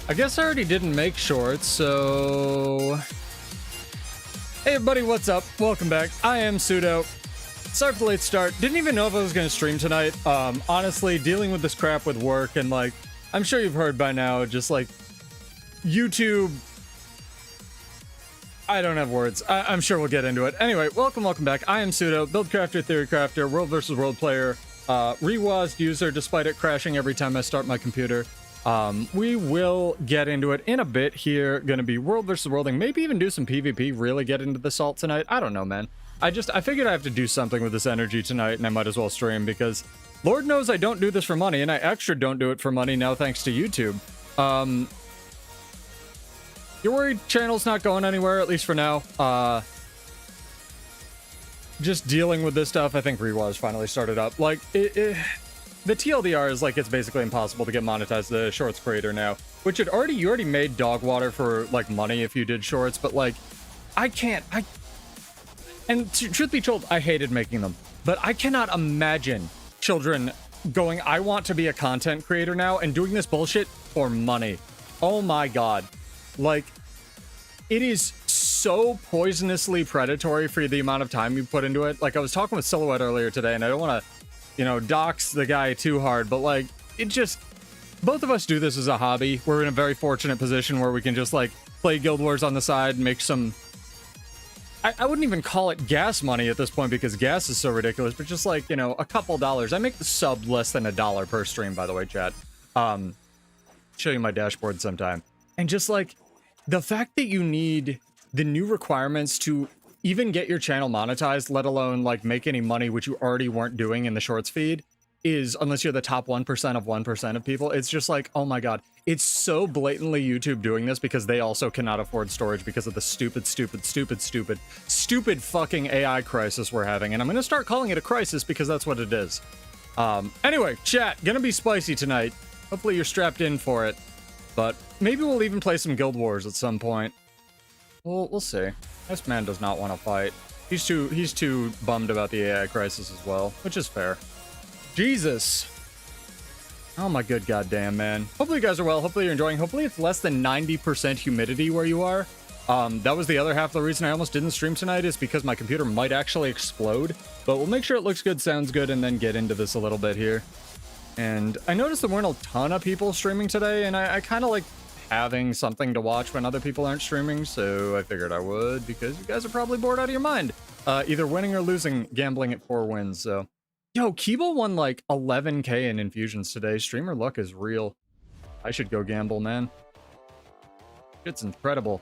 I guess I already didn't make shorts, so... Hey everybody, what's up? Welcome back. I am Pseudo. Sorry for the late start. Didn't even know if I was going to stream tonight. Honestly, dealing with this crap with work and, like, I'm sure you've heard by now, just, like, YouTube... I don't have words. I'm sure we'll get into it. Anyway, welcome back. I am Pseudo, build crafter, theory crafter, world versus world player, reWASD user, despite it crashing every time I start my computer. We will get into it in a bit here. Gonna be world versus worlding, maybe even do some PvP, really get into the salt tonight. I don't know, man. I figured I have to do something with this energy tonight, and I might as well stream, because Lord knows I don't do this for money, and I extra don't do it for money now thanks to YouTube. You're worried channel's not going anywhere, at least for now. Just dealing with this stuff. I think reWASD finally started up. Like, the TLDR is like, it's basically impossible to get monetized the shorts creator now, which you already made dog water for like money if you did shorts, but like and truth be told, I hated making them, but I cannot imagine children going, I want to be a content creator now and doing this bullshit for money. Oh my God. Like, it is so poisonously predatory for the amount of time you put into it. Like, I was talking with Silhouette earlier today, and I don't want to, you know, dox the guy too hard, but like, it just, both of us do this as a hobby. We're in a very fortunate position where we can just like play Guild Wars on the side and make some, I wouldn't even call it gas money at this point because gas is so ridiculous, but just like, you know, a couple dollars. I make the sub less than $1 per stream, by the way, chat. Show you my dashboard sometime. And just like the fact that you need the new requirements to even get your channel monetized, let alone like make any money, which you already weren't doing in the shorts feed, is, unless you're the top 1% of 1% of people, it's just like, oh my God, it's so blatantly YouTube doing this because they also cannot afford storage because of the stupid fucking AI crisis we're having. And I'm gonna start calling it a crisis because that's what it is. Anyway, chat, gonna be spicy tonight. Hopefully you're strapped in for it. But maybe we'll even play some Guild Wars at some point. We'll see. This man does not want to fight. He's too bummed about the AI crisis as well, which is fair. Jesus. Oh my good goddamn, man. Hopefully you guys are well. Hopefully you're enjoying. Hopefully it's less than 90% humidity where you are. That was the other half of the reason I almost didn't stream tonight, is because my computer might actually explode. But we'll make sure it looks good, sounds good, and then get into this a little bit here. And I noticed there weren't a ton of people streaming today, and I kind of like having something to watch when other people aren't streaming, so I figured I would, because you guys are probably bored out of your mind. Either winning or losing, gambling at 4 wins, so. Yo, Kibo won like 11k in infusions today. Streamer luck is real. I should go gamble, man. It's incredible.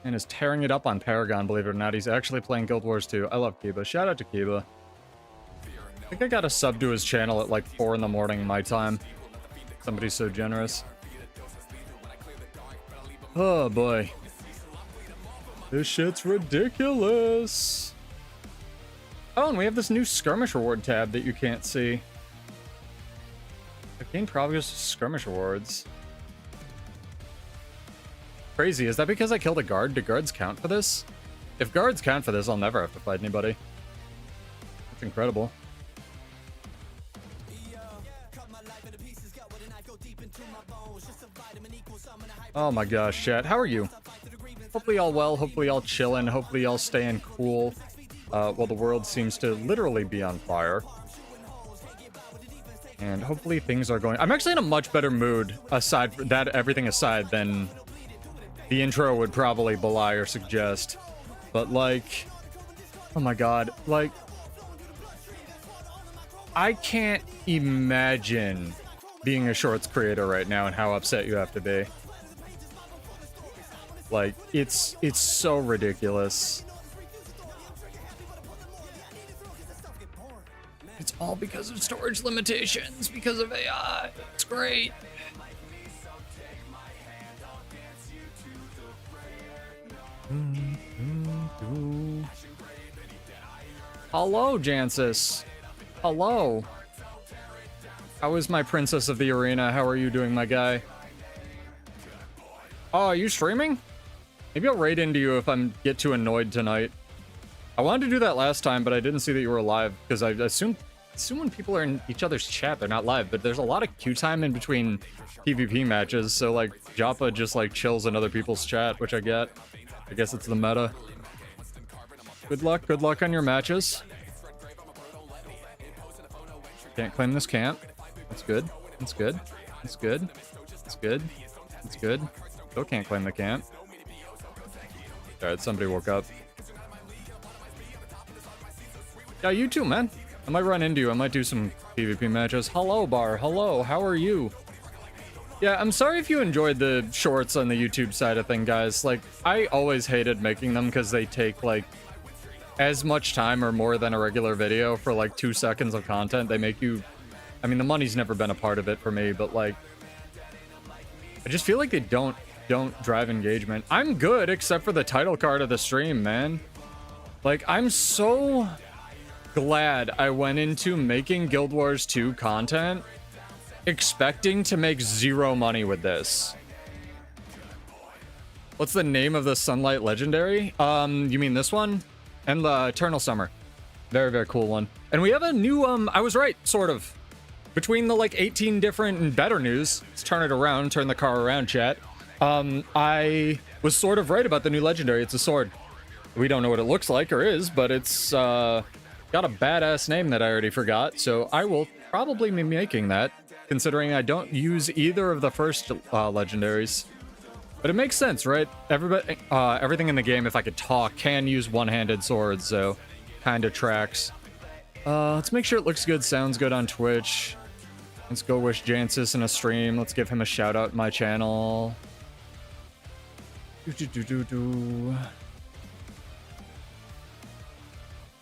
And is tearing it up on Paragon, believe it or not. He's actually playing Guild Wars 2. I love Kiba. Shout out to Kiba. I think I got a sub to his channel at like 4 in the morning my time. Somebody's so generous. Oh boy. This shit's ridiculous. Oh, and we have this new skirmish reward tab that you can't see. Gain progress skirmish rewards. Crazy. Is that because I killed a guard? Do guards count for this? If guards count for this, I'll never have to fight anybody. That's incredible. Oh my gosh, chat. How are you? Hopefully y'all well, hopefully y'all chilling, hopefully y'all staying cool while the world seems to literally be on fire. And hopefully things are going... I'm actually in a much better mood, aside from that, everything aside, than the intro would probably belie or suggest. But like... Oh my God. Like... I can't imagine being a shorts creator right now and how upset you have to be. Like, it's so ridiculous. It's all because of storage limitations, because of AI. It's great. Hello, Jancis. Hello. How is my princess of the arena? How are you doing, my guy? Oh, are you streaming? Maybe I'll raid into you if I get too annoyed tonight. I wanted to do that last time, but I didn't see that you were alive, because I assumed assume when people are in each other's chat, they're not live, but there's a lot of queue time in between PvP matches, so like Joppa just like chills in other people's chat, which I get. I guess it's the meta. Good luck on your matches. Can't claim this camp. That's good. That's good. That's good. That's good. That's good. Still can't claim the camp. Alright, somebody woke up. Yeah, you too, man. I might run into you. I might do some PvP matches. Hello, Bar. Hello. How are you? Yeah, I'm sorry if you enjoyed the shorts on the YouTube side of thing, guys. Like, I always hated making them because they take, like, as much time or more than a regular video for, like, 2 seconds of content. They make you... I mean, the money's never been a part of it for me, but, like... I just feel like they don't drive engagement. I'm good, except for the title card of the stream, man. Like, I'm so glad I went into making Guild Wars 2 content expecting to make 0 money with this. What's the name of the Sunlight Legendary? You mean this one? And the Eternal Summer. Very, very cool one. And we have a new, I was right, sort of. Between the, like, 18 different and better news, let's turn it around, turn the car around, chat. I was sort of right about the new Legendary. It's a sword. We don't know what it looks like or is, but it's, got a badass name that I already forgot, so I will probably be making that, considering I don't use either of the first legendaries. But it makes sense, right? Everybody, everything in the game, if I could talk, can use one-handed swords, so kind of tracks. Let's make sure it looks good, sounds good on Twitch. Let's go wish Jancis in a stream. Let's give him a shout out in my channel.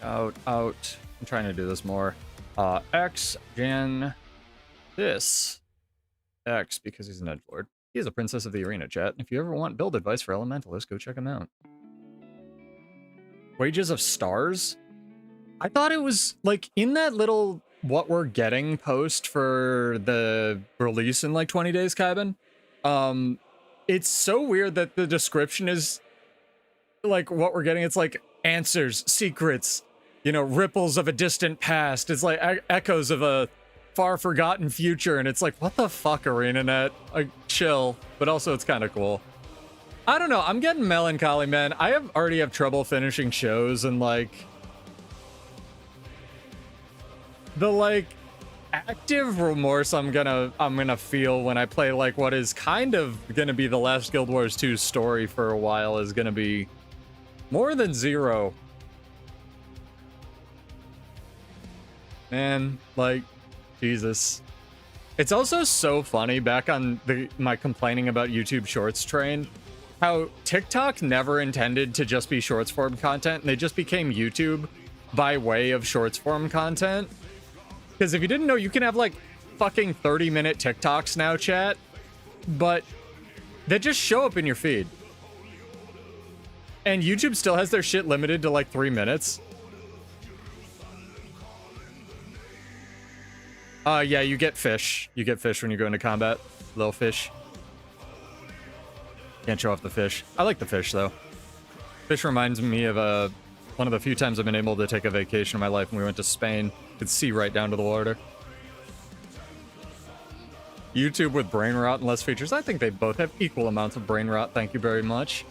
Out. I'm trying to do this more. This. X, because he's an edgelord. He is a princess of the arena, chat. If you ever want build advice for elementalists, go check him out. Wages of Stars? I thought it was, like, in that little what we're getting post for the release in, like, 20 days, Cabin. It's so weird that the description is, like, what we're getting. It's, like, answers, secrets, you know, ripples of a distant past. It's, like, echoes of a far-forgotten future, and it's like, what the fuck, ArenaNet? Like, chill. But also, it's kind of cool. I don't know. I'm getting melancholy, man. I already have trouble finishing shows, and, like... the, like, active remorse I'm gonna feel when I play, like, what is kind of gonna be the last Guild Wars 2 story for a while is gonna be more than 0. Man, like, Jesus. It's also so funny, back on my complaining about YouTube Shorts train, how TikTok never intended to just be Shorts form content, and they just became YouTube by way of Shorts form content. Because if you didn't know, you can have, like, fucking 30-minute TikToks now, chat. But they just show up in your feed. And YouTube still has their shit limited to, like, 3 minutes. Yeah, you get fish. You get fish when you go into combat. Little fish. Can't show off the fish. I like the fish, though. Fish reminds me of, one of the few times I've been able to take a vacation in my life when we went to Spain. Could see right down to the water. YouTube with brain rot and less features. I think they both have equal amounts of brain rot. Thank you very much.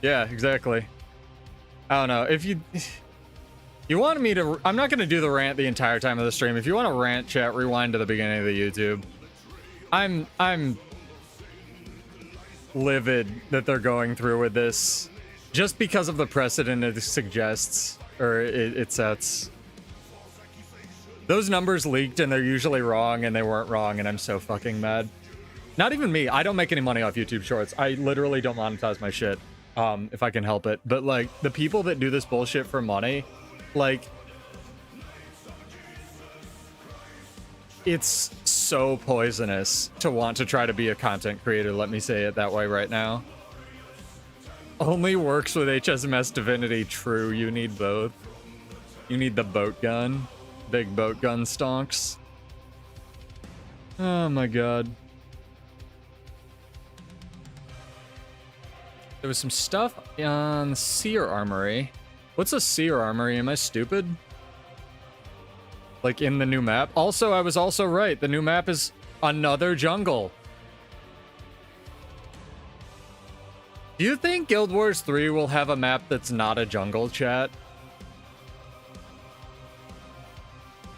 Yeah, exactly. I don't know. If you wanted me to... I'm not going to do the rant the entire time of the stream. If you want to rant, chat, rewind to the beginning of the YouTube. I'm livid that they're going through with this. Just because of the precedent it suggests. Or it sets. Those numbers leaked and they're usually wrong, and they weren't wrong, and I'm so fucking mad. Not even me. I don't make any money off YouTube Shorts. I literally don't monetize my shit, if I can help it. But, like, the people that do this bullshit for money, like, it's so poisonous to want to try to be a content creator. Let me say it that way right now. Only works with HSMS Divinity. True, you need both. You need the boat gun. Big boat gun stonks. Oh my god. There was some stuff on the Seer Armory. What's a Seer Armory? Am I stupid? like in the new map. Also, I was also right. The new map is another jungle. Do you think Guild Wars 3 will have a map that's not a jungle, chat?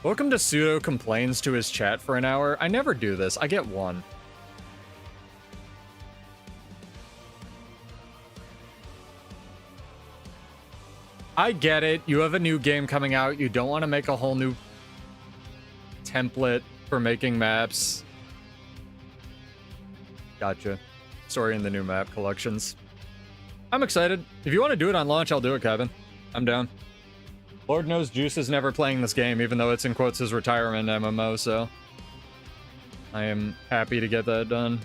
Welcome to Pseudo complains to his chat for an hour. I never do this. I get one. I get it. You have a new game coming out. You don't want to make a whole new template for making maps. Gotcha. Story in the new map collections. I'm excited. If you want to do it on launch, I'll do it, Kevin. I'm down. Lord knows Juice is never playing this game, even though it's in quotes his retirement MMO, so I am happy to get that done.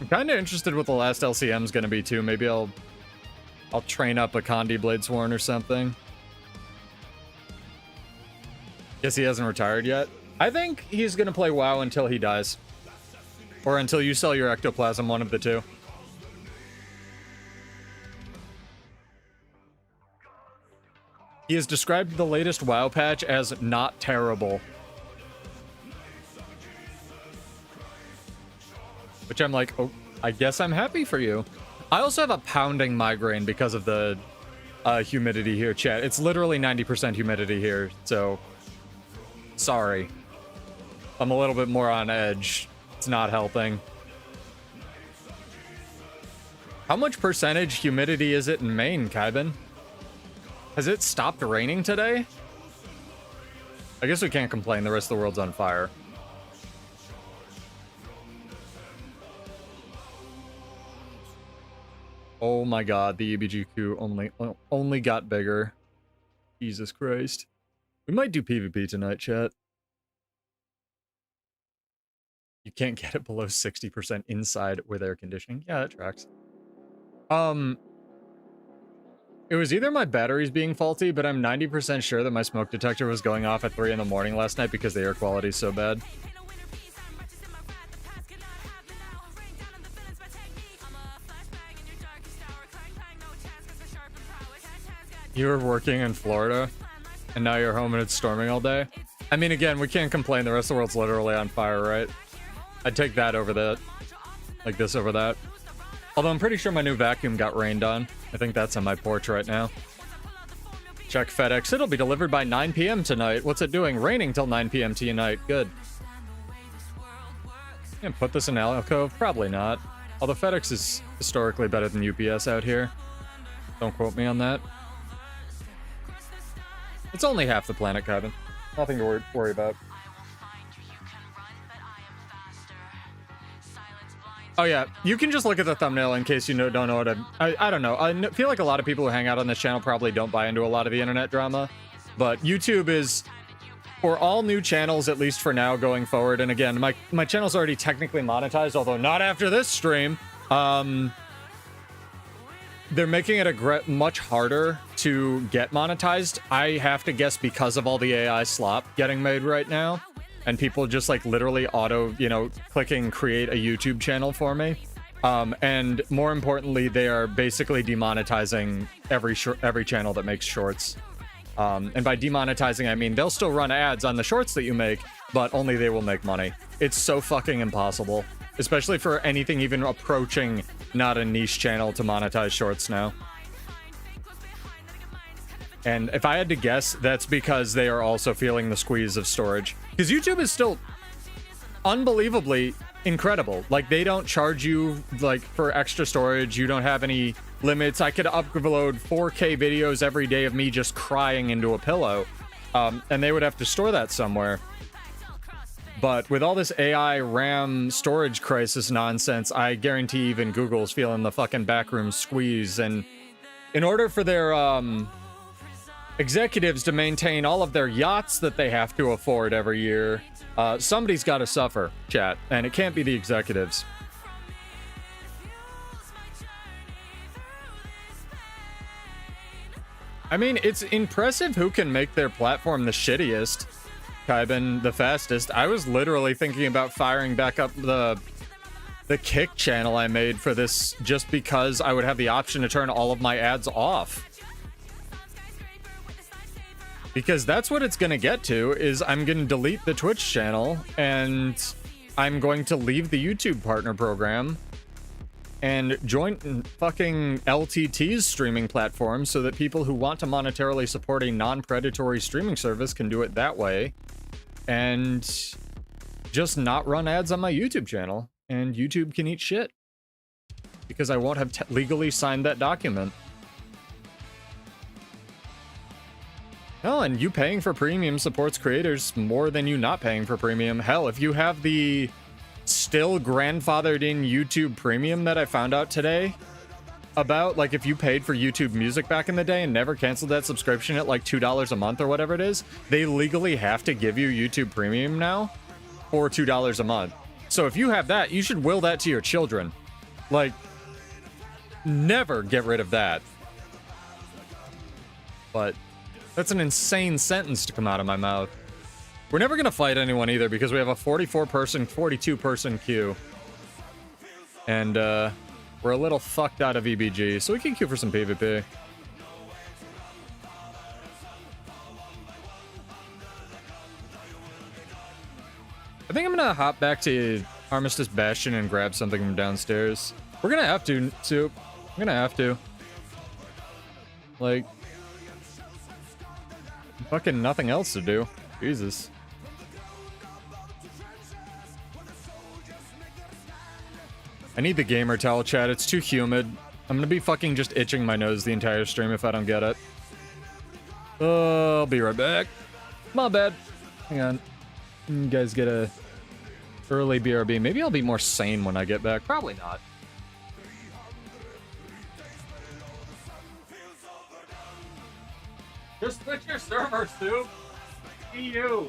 I'm kind of interested what the last LCM is going to be, too. Maybe I'll train up a Condi Bladesworn or something. Guess he hasn't retired yet. I think he's going to play WoW until he dies. Or until you sell your ectoplasm, one of the two. He has described the latest WoW patch as not terrible. Which I'm like, oh, I guess I'm happy for you. I also have a pounding migraine because of the humidity here, chat. It's literally 90% humidity here, so sorry. I'm a little bit more on edge. It's not helping. How much percentage humidity is it in Maine, Kaiben? Has it stopped raining today? I guess we can't complain. The rest of the world's on fire. Oh my god, the EBGQ only got bigger. Jesus Christ. We might do PvP tonight, chat. You can't get it below 60% inside with air conditioning. Yeah, that tracks. It was either my batteries being faulty, but I'm 90% sure that my smoke detector was going off at 3 in the morning last night because the air quality is so bad. You were working in Florida, and now you're home and it's storming all day? I mean, again, we can't complain. The rest of the world's literally on fire, right? I'd take that over that. Like this over that. Although I'm pretty sure my new vacuum got rained on. I think that's on my porch right now. Check FedEx. It'll be delivered by 9 p.m. tonight. What's it doing? Raining till 9 p.m. tonight. Good. Can put this in alcove? Probably not. Although FedEx is historically better than UPS out here. Don't quote me on that. It's only half the planet, Kevin. Nothing to worry about. Oh yeah, you can just look at the thumbnail in case you don't know what I don't know. I feel like a lot of people who hang out on this channel probably don't buy into a lot of the internet drama, but YouTube is, for all new channels, at least for now going forward, and again, my channel's already technically monetized, although not after this stream. They're making it much harder to get monetized. I have to guess because of all the AI slop getting made right now. And people just like literally auto, clicking create a YouTube channel for me. And more importantly, they are basically demonetizing every channel that makes shorts. And by demonetizing, I mean they'll still run ads on the shorts that you make, but only they will make money. It's so fucking impossible, especially for anything even approaching not a niche channel to monetize shorts now. And if I had to guess, that's because they are also feeling the squeeze of storage. Because YouTube is still unbelievably incredible. Like, they don't charge you, like, for extra storage. You don't have any limits. I could upload 4K videos every day of me just crying into a pillow. And they would have to store that somewhere. But with all this AI RAM storage crisis nonsense, I guarantee even Google's feeling the fucking backroom squeeze. And in order for their, executives to maintain all of their yachts that they have to afford every year, somebody's got to suffer, chat, and it can't be the executives. I mean, it's impressive who can make their platform the shittiest, Kaiben the fastest. I was literally thinking about firing back up the Kick channel I made for this just because I would have the option to turn all of my ads off. Because that's what it's gonna get to, is I'm gonna delete the Twitch channel, and I'm going to leave the YouTube partner program and join fucking LTT's streaming platform so that people who want to monetarily support a non-predatory streaming service can do it that way, and just not run ads on my YouTube channel, and YouTube can eat shit because I won't have legally signed that document. Oh, and you paying for premium supports creators more than you not paying for premium. Hell, if you have the still grandfathered in YouTube premium that I found out today about, like if you paid for YouTube Music back in the day and never canceled that subscription at like $2 a month or whatever it is, they legally have to give you YouTube Premium now for $2 a month. So if you have that, you should will that to your children. Like, never get rid of that. But that's an insane sentence to come out of my mouth. We're never gonna fight anyone either because we have a 44-person, 42-person queue. And, we're a little fucked out of EBG, so we can queue for some PvP. I think I'm gonna hop back to Armistice Bastion and grab something from downstairs. We're gonna have to, Soup. I'm gonna have to. Like, fucking nothing else to do. Jesus. I need the gamer towel, chat. It's too humid. I'm gonna be fucking just itching my nose the entire stream if I don't get it. I'll be right back. My bad. Hang on. You guys get a early BRB. Maybe I'll be more sane when I get back. Probably not. Just switch your server, Soup. EU.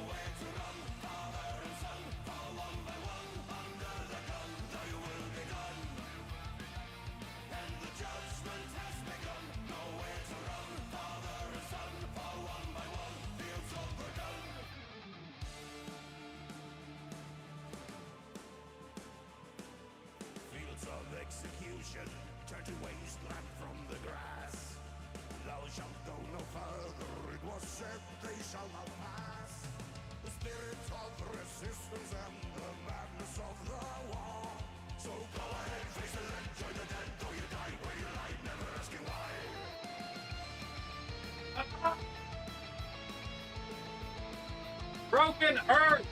Broken Earth!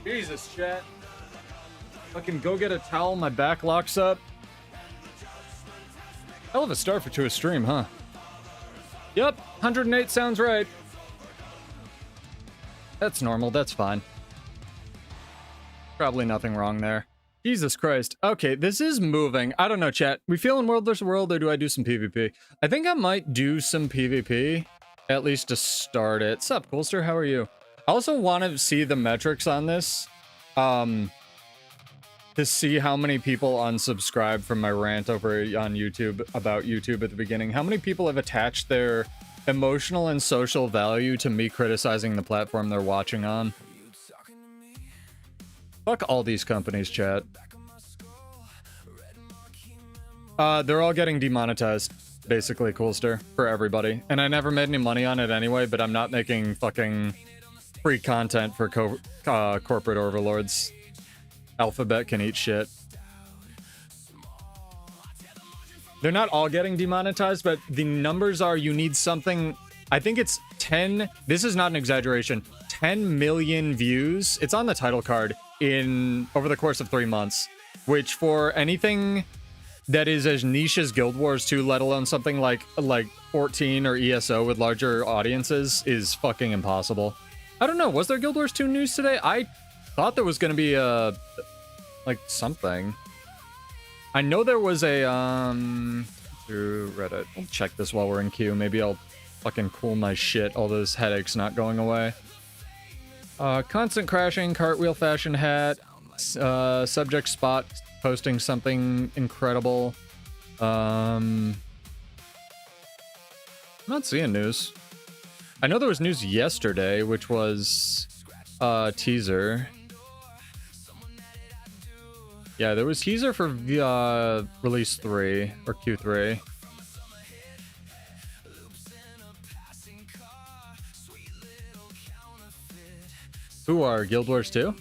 Jesus, chat. Fucking go get a towel, my back locks up. Hell of a start to a stream, huh? Yep, 108 sounds right. That's normal, that's fine. Probably nothing wrong there. Jesus Christ. Okay, this is moving. I don't know, chat. We feeling World vs. World, or do I do some PvP? I think I might do some PvP, at least to start it. Sup, Coolster? How are you? I also want to see the metrics on this, to see how many people unsubscribe from my rant over on YouTube about YouTube at the beginning. How many people have attached their emotional and social value to me criticizing the platform they're watching on? Fuck all these companies, chat. They're all getting demonetized, basically, Coolster, for everybody. And I never made any money on it anyway, but I'm not making fucking free content for corporate overlords. Alphabet can eat shit. They're not all getting demonetized, but the numbers are, you need something, I think it's 10, this is not an exaggeration, 10 million views, it's on the title card, over the course of 3 months, which for anything that is as niche as Guild Wars 2, let alone something like 14 or ESO with larger audiences, is fucking impossible. I don't know, was there Guild Wars 2 news today? I thought there was gonna be a, like, something. I know there was a, through Reddit. I'll check this while we're in queue. Maybe I'll Fucking cool my shit. All those headaches not going away. Constant crashing, cartwheel fashion hat, subject spot posting something incredible. I'm not seeing news. I know there was news yesterday, which was teaser. Yeah, there was teaser for release 3 or Q3. Who are Guild Wars 2?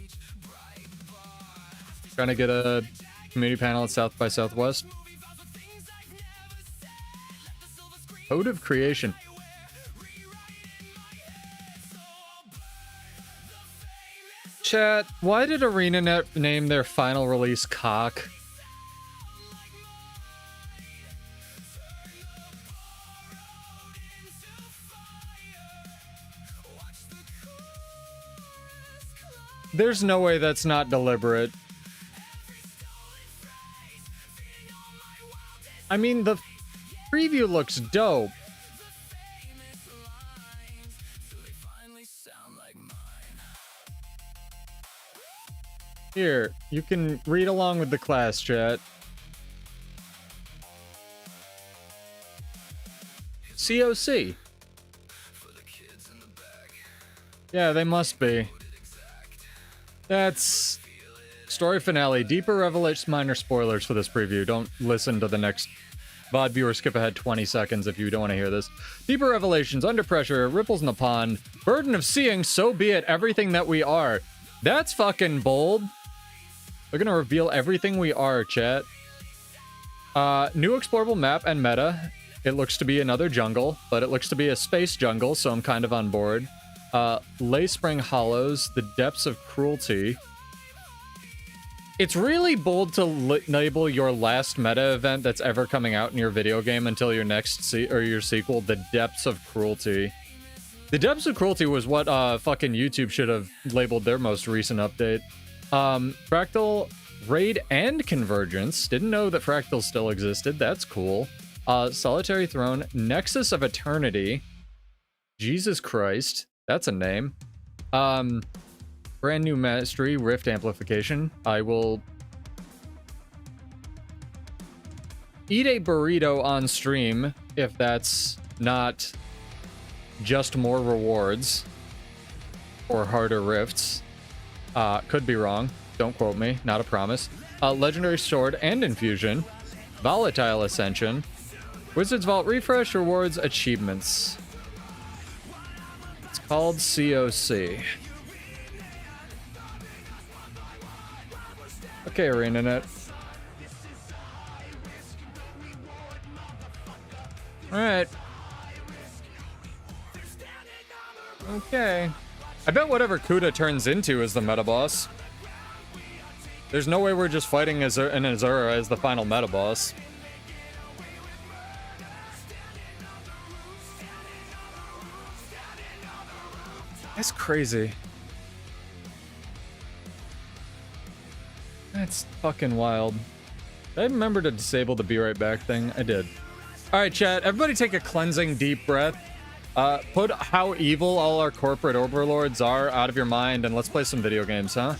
Trying to get a community panel at South by Southwest. Code of Creation. Chat, why did ArenaNet name their final release Cock? There's no way that's not deliberate. I mean, the preview looks dope. Here, you can read along with the class, chat. COC. Yeah, they must be. That's story finale. Deeper revelations, minor spoilers for this preview. Don't listen to the next VOD viewer. Skip ahead 20 seconds if you don't want to hear this. Deeper revelations, under pressure, ripples in the pond, burden of seeing, so be it, everything that we are. That's fucking bold. They're gonna reveal everything we are, chat. New explorable map and meta. It looks to be another jungle, but it looks to be a space jungle, so I'm kind of on board. Lay Spring Hollows, the depths of cruelty. It's really bold to label your last meta event that's ever coming out in your video game until your next your sequel, the depths of cruelty. The depths of cruelty was what fucking YouTube should have labeled their most recent update. Fractal Raid and Convergence. Didn't know that Fractal still existed. That's cool. Solitary Throne, Nexus of Eternity. Jesus Christ. That's a name. Brand new mastery, Rift Amplification. I will eat a burrito on stream if that's not just more rewards or harder rifts. Could be wrong. Don't quote me. Not a promise. Legendary Sword and Infusion. Volatile Ascension. Wizard's Vault Refresh rewards achievements. It's called COC. Okay, ArenaNet. Alright. Okay. I bet whatever Kuda turns into is the meta boss. There's no way we're just fighting an Azura as the final meta boss. That's crazy. That's fucking wild. Did I remember to disable the be right back thing? I did. Alright, chat. Everybody take a cleansing deep breath. Put how evil all our corporate overlords are out of your mind and let's play some video games, huh?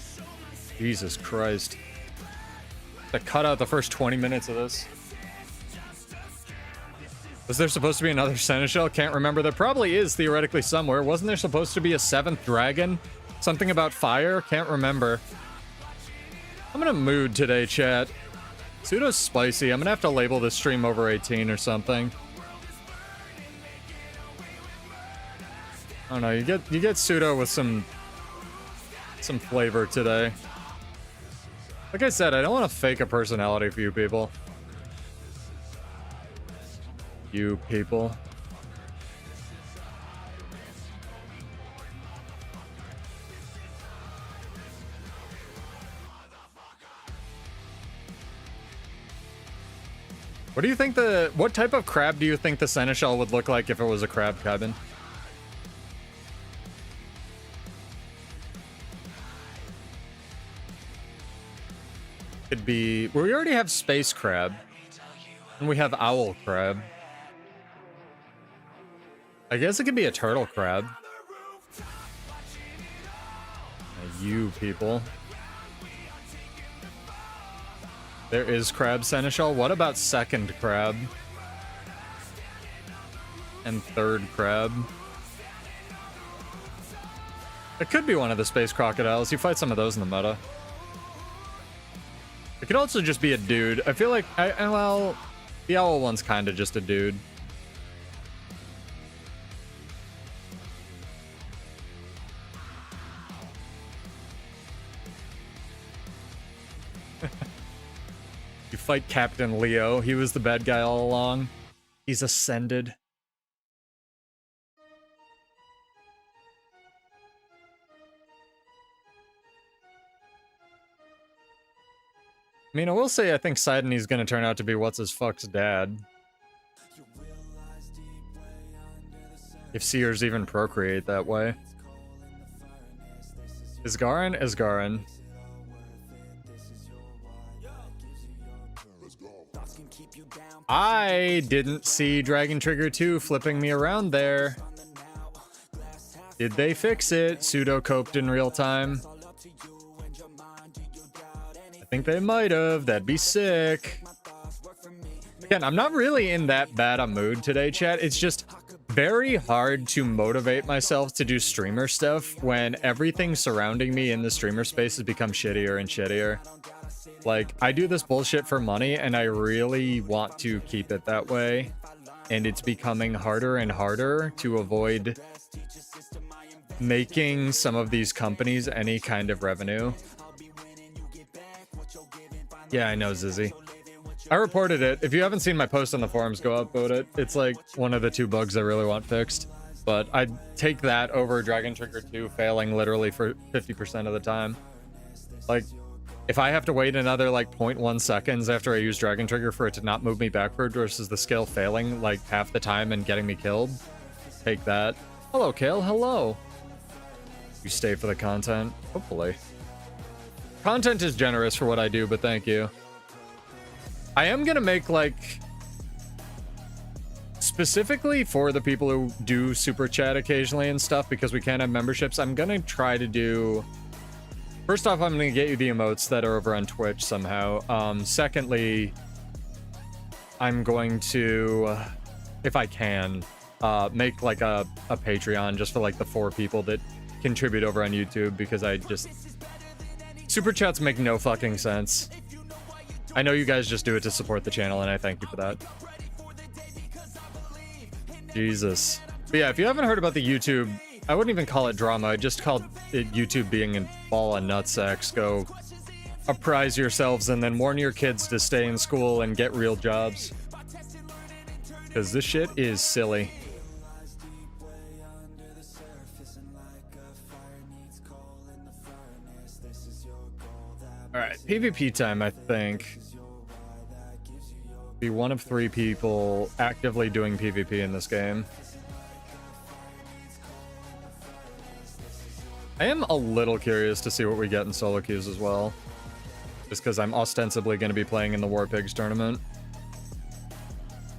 Jesus Christ. To cut out the first 20 minutes of this. Was there supposed to be another Seneschal? Can't remember. There probably is theoretically somewhere. Wasn't there supposed to be a 7th dragon? Something about fire? Can't remember. I'm in a mood today, chat. Pseudo's spicy. I'm gonna have to label this stream over 18 or something. I don't know. You get pseudo with some flavor today. Like I said, I don't want to fake a personality for you people. You people. What do you think what type of crab do you think the Seneschal would look like if it was a crab cabin? Could be, well, we already have space crab. And we have owl crab. I guess it could be a turtle crab. You people. There is crab seneschal. What about second crab? And third crab? It could be one of the space crocodiles. You fight some of those in the meta. It could also just be a dude. I feel like, well, the owl one's kind of just a dude. You fight Captain Leo. He was the bad guy all along. He's ascended. I mean, I will say I think Sidoney's gonna turn out to be what's-his-fuck's dad. If seers even procreate that way. Isgarin? Isgarin. I didn't see Dragon Trigger 2 flipping me around there. Did they fix it? Pseudo-coped in real time. I think they might have. That'd be sick. Again, I'm not really in that bad a mood today, chat. It's just very hard to motivate myself to do streamer stuff when everything surrounding me in the streamer space has become shittier and shittier. Like, I do this bullshit for money, and I really want to keep it that way. And it's becoming harder and harder to avoid making some of these companies any kind of revenue. Yeah, I know, Zizzy. I reported it. If you haven't seen my post on the forums, go upvote it. It's like one of the 2 bugs I really want fixed. But I'd take that over Dragon Trigger 2 failing literally for 50% of the time. Like, if I have to wait another like 0.1 seconds after I use Dragon Trigger for it to not move me backward versus the skill failing like half the time and getting me killed, take that. Hello, Kale. Hello. You stay for the content? Hopefully. Content is generous for what I do, but thank you. I am gonna make like specifically for the people who do super chat occasionally and stuff because we can't have memberships. I'm gonna try to do. First off, I'm going to get you the emotes that are over on Twitch somehow. Secondly, I'm going to, if I can, make like a Patreon just for like the 4 people that contribute over on YouTube because I just... Super chats make no fucking sense. I know you guys just do it to support the channel and I thank you for that. Jesus. But yeah, if you haven't heard about the YouTube... I wouldn't even call it drama. I just called it YouTube being a ball of nutsacks. Go apprise yourselves and then warn your kids to stay in school and get real jobs. Because this shit is silly. Alright, PvP time, I think. Be one of 3 people actively doing PvP in this game. I am a little curious to see what we get in solo queues as well. Just because I'm ostensibly going to be playing in the War Pigs tournament.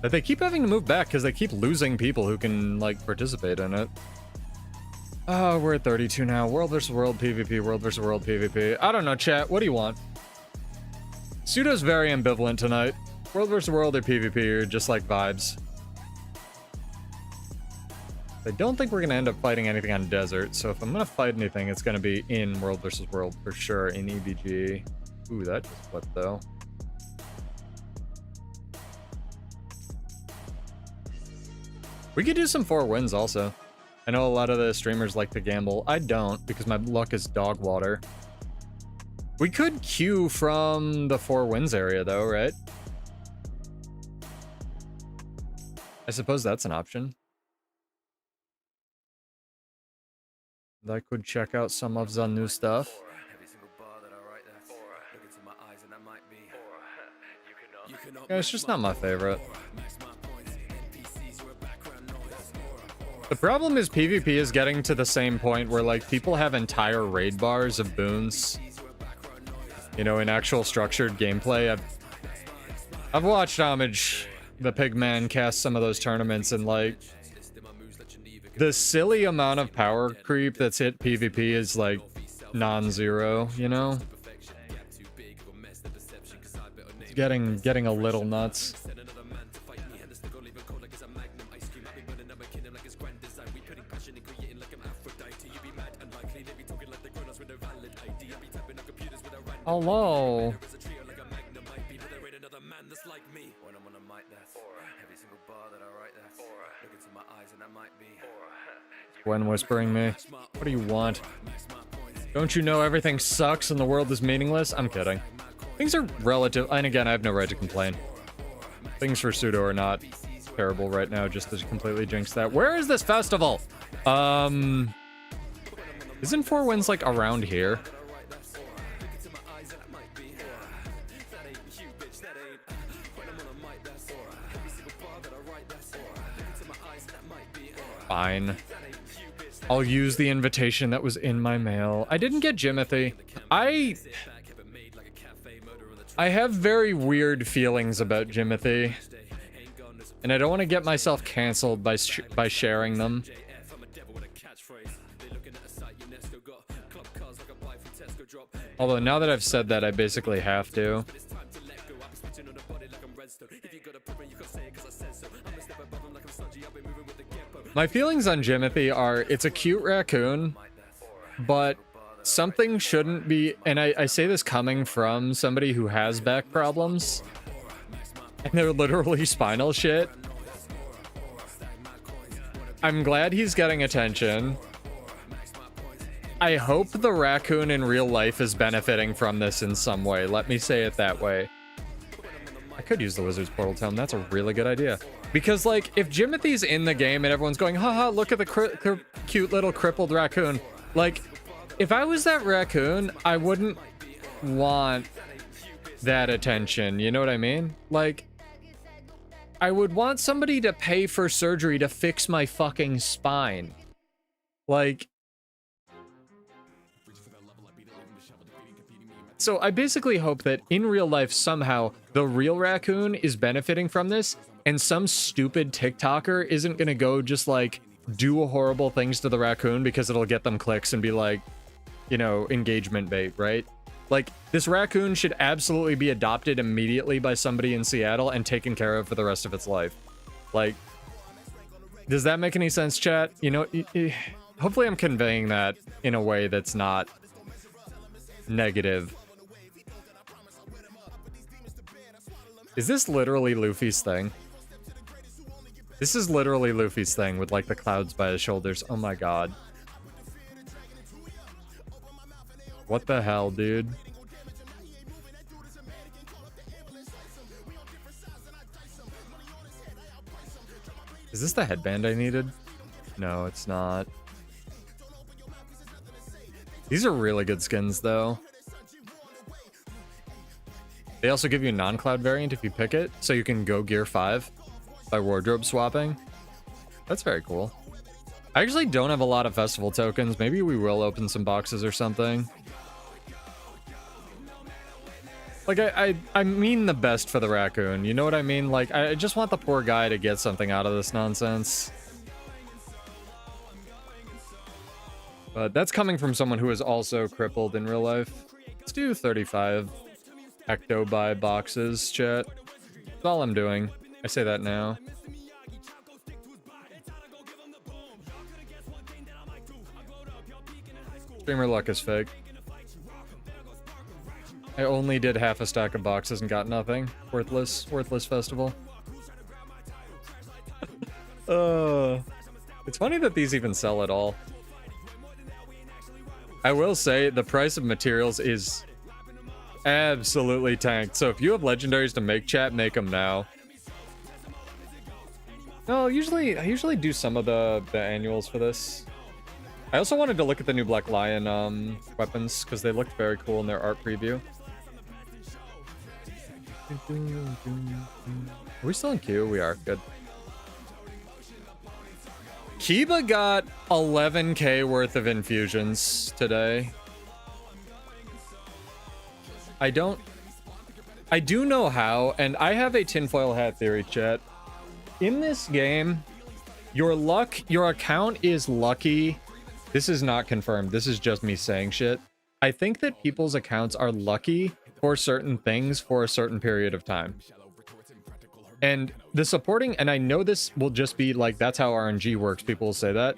But they keep having to move back because they keep losing people who can, like, participate in it. Oh, we're at 32 now. World vs. World PvP, World vs. World PvP. I don't know, chat. What do you want? Pseudo's very ambivalent tonight. World vs. World or PvP are just like vibes. I don't think we're going to end up fighting anything on Desert, so if I'm going to fight anything, it's going to be in World vs. World for sure, in EBG. Ooh, that just flipped, though. We could do some 4 wins also. I know a lot of the streamers like to gamble. I don't, because my luck is dog water. We could queue from the 4 wins area, though, right? I suppose that's an option. I could check out some of the new stuff. Yeah, it's just not my favorite. The problem is PvP is getting to the same point where like people have entire raid bars of boons. You know, in actual structured gameplay. I've watched Homage, the Pigman, cast some of those tournaments and like the silly amount of power creep that's hit PvP is like non-zero, you know? It's getting a little nuts. Hello. When whispering me. What do you want? Don't you know everything sucks and the world is meaningless? I'm kidding. Things are relative, and again, I have no right to complain. Things for pseudo are not terrible right now, just to completely jinx that. Where is this festival? Isn't Four Winds like around here? Fine. I'll use the invitation that was in my mail. I didn't get Jimothy. I have very weird feelings about Jimothy. And I don't want to get myself canceled by sharing them. Although now that I've said that, I basically have to. My feelings on Jimothy are, it's a cute raccoon, but something shouldn't be, and I say this coming from somebody who has back problems, and they're literally spinal shit. I'm glad he's getting attention. I hope the raccoon in real life is benefiting from this in some way. Let me say it that way. I could use the Wizard's Portal Tome. That's a really good idea. Because, like, if Jimothy's in the game and everyone's going, haha, look at the cute little crippled raccoon. Like, if I was that raccoon, I wouldn't want that attention. You know what I mean? Like, I would want somebody to pay for surgery to fix my fucking spine. Like... So I basically hope that in real life, somehow, the real raccoon is benefiting from this, and some stupid TikToker isn't gonna go just, like, do horrible things to the raccoon because it'll get them clicks and be like, you know, engagement bait, right? Like, this raccoon should absolutely be adopted immediately by somebody in Seattle and taken care of for the rest of its life. Like, does that make any sense, chat? You know, hopefully I'm conveying that in a way that's not negative. Is this literally Luffy's thing? This is literally Luffy's thing with, like, the clouds by his shoulders. Oh my god. What the hell, dude? Is this the headband I needed? No, it's not. These are really good skins, though. They also give you a non-cloud variant if you pick it, so you can go Gear 5 by wardrobe swapping. That's very cool. I actually don't have a lot of festival tokens. Maybe we will open some boxes or something. Like, I mean the best for the raccoon. You know what I mean? Like, I just want the poor guy to get something out of this nonsense. But that's coming from someone who is also crippled in real life. Let's do 35 ecto buy boxes, chat. That's all I'm doing. I say that now. Streamer luck is fake. I only did half a stack of boxes and got nothing. Worthless festival. It's funny that these even sell at all. I will say the price of materials is absolutely tanked. So if you have legendaries to make, chat, make them now. No, I usually do some of the annuals for this. I also wanted to look at the new Black Lion weapons because they looked very cool in their art preview. Are we still in queue? We are. Good. Kiba got 11k worth of infusions today. I do know how, and I have a tinfoil hat theory, chat. In this game, Your luck, your account is lucky. This is not confirmed. This is just me saying shit. I think that people's accounts are lucky for certain things for a certain period of time. And the supporting, and I know this will just be like, that's how RNG works. People will say that.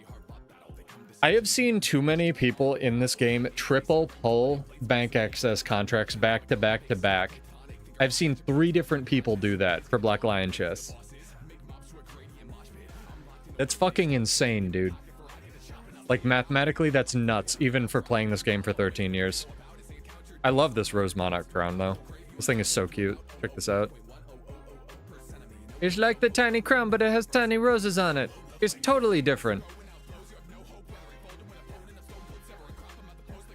I have seen too many people in this game triple pull bank access contracts back to back to back. I've seen 3 different people do that for Black Lion chests. That's fucking insane, dude. Like, mathematically, that's nuts, even for playing this game for 13 years. I love this Rose Monarch crown, though. This thing is so cute. Check this out. It's like the tiny crown, but it has tiny roses on it. It's totally different.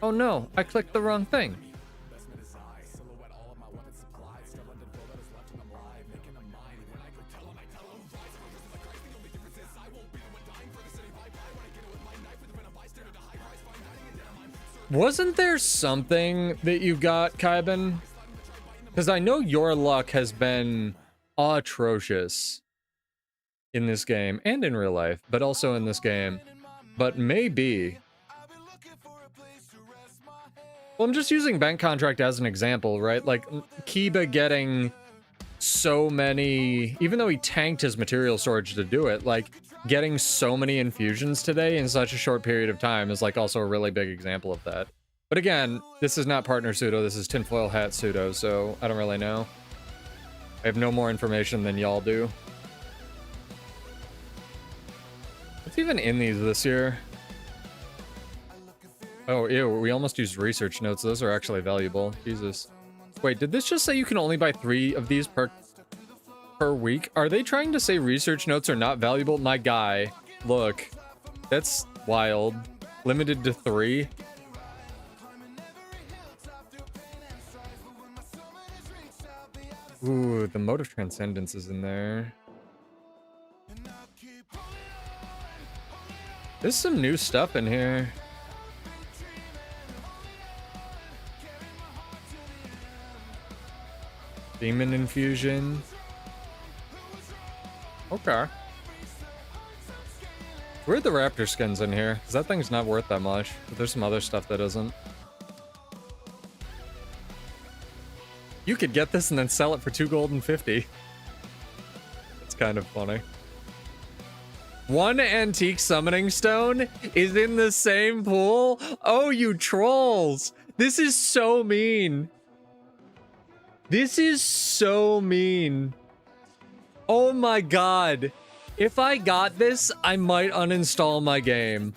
Oh no, I clicked the wrong thing. Wasn't there something that you got, Kaiben? Because I know your luck has been atrocious in this game and in real life, but also in this game. But maybe... Well, I'm just using bank contract as an example, right? Like, Kiba getting so many... Even though he tanked his material storage to do it, like, getting so many infusions today in such a short period of time is, like, also a really big example of that. But again, this is not partner pseudo, this is tinfoil hat pseudo, so I don't really know. I have no more information than y'all do. What's even in these this year? Oh, ew, we almost used research notes. Those are actually valuable. Jesus. Wait, did this just say you can only buy 3 of these per week? Are they trying to say research notes are not valuable? My guy, look. That's wild. Limited to 3? Ooh, the Mode of Transcendence is in there. There's some new stuff in here. Demon Infusion. Okay. Where are the raptor skins in here? Because that thing's not worth that much. But there's some other stuff that isn't. You could get this and then sell it for 2 gold and 50. It's kind of funny. 1 antique summoning stone is in the same pool? Oh, you trolls! This is so mean. This is so mean. Oh my god. If I got this, I might uninstall my game.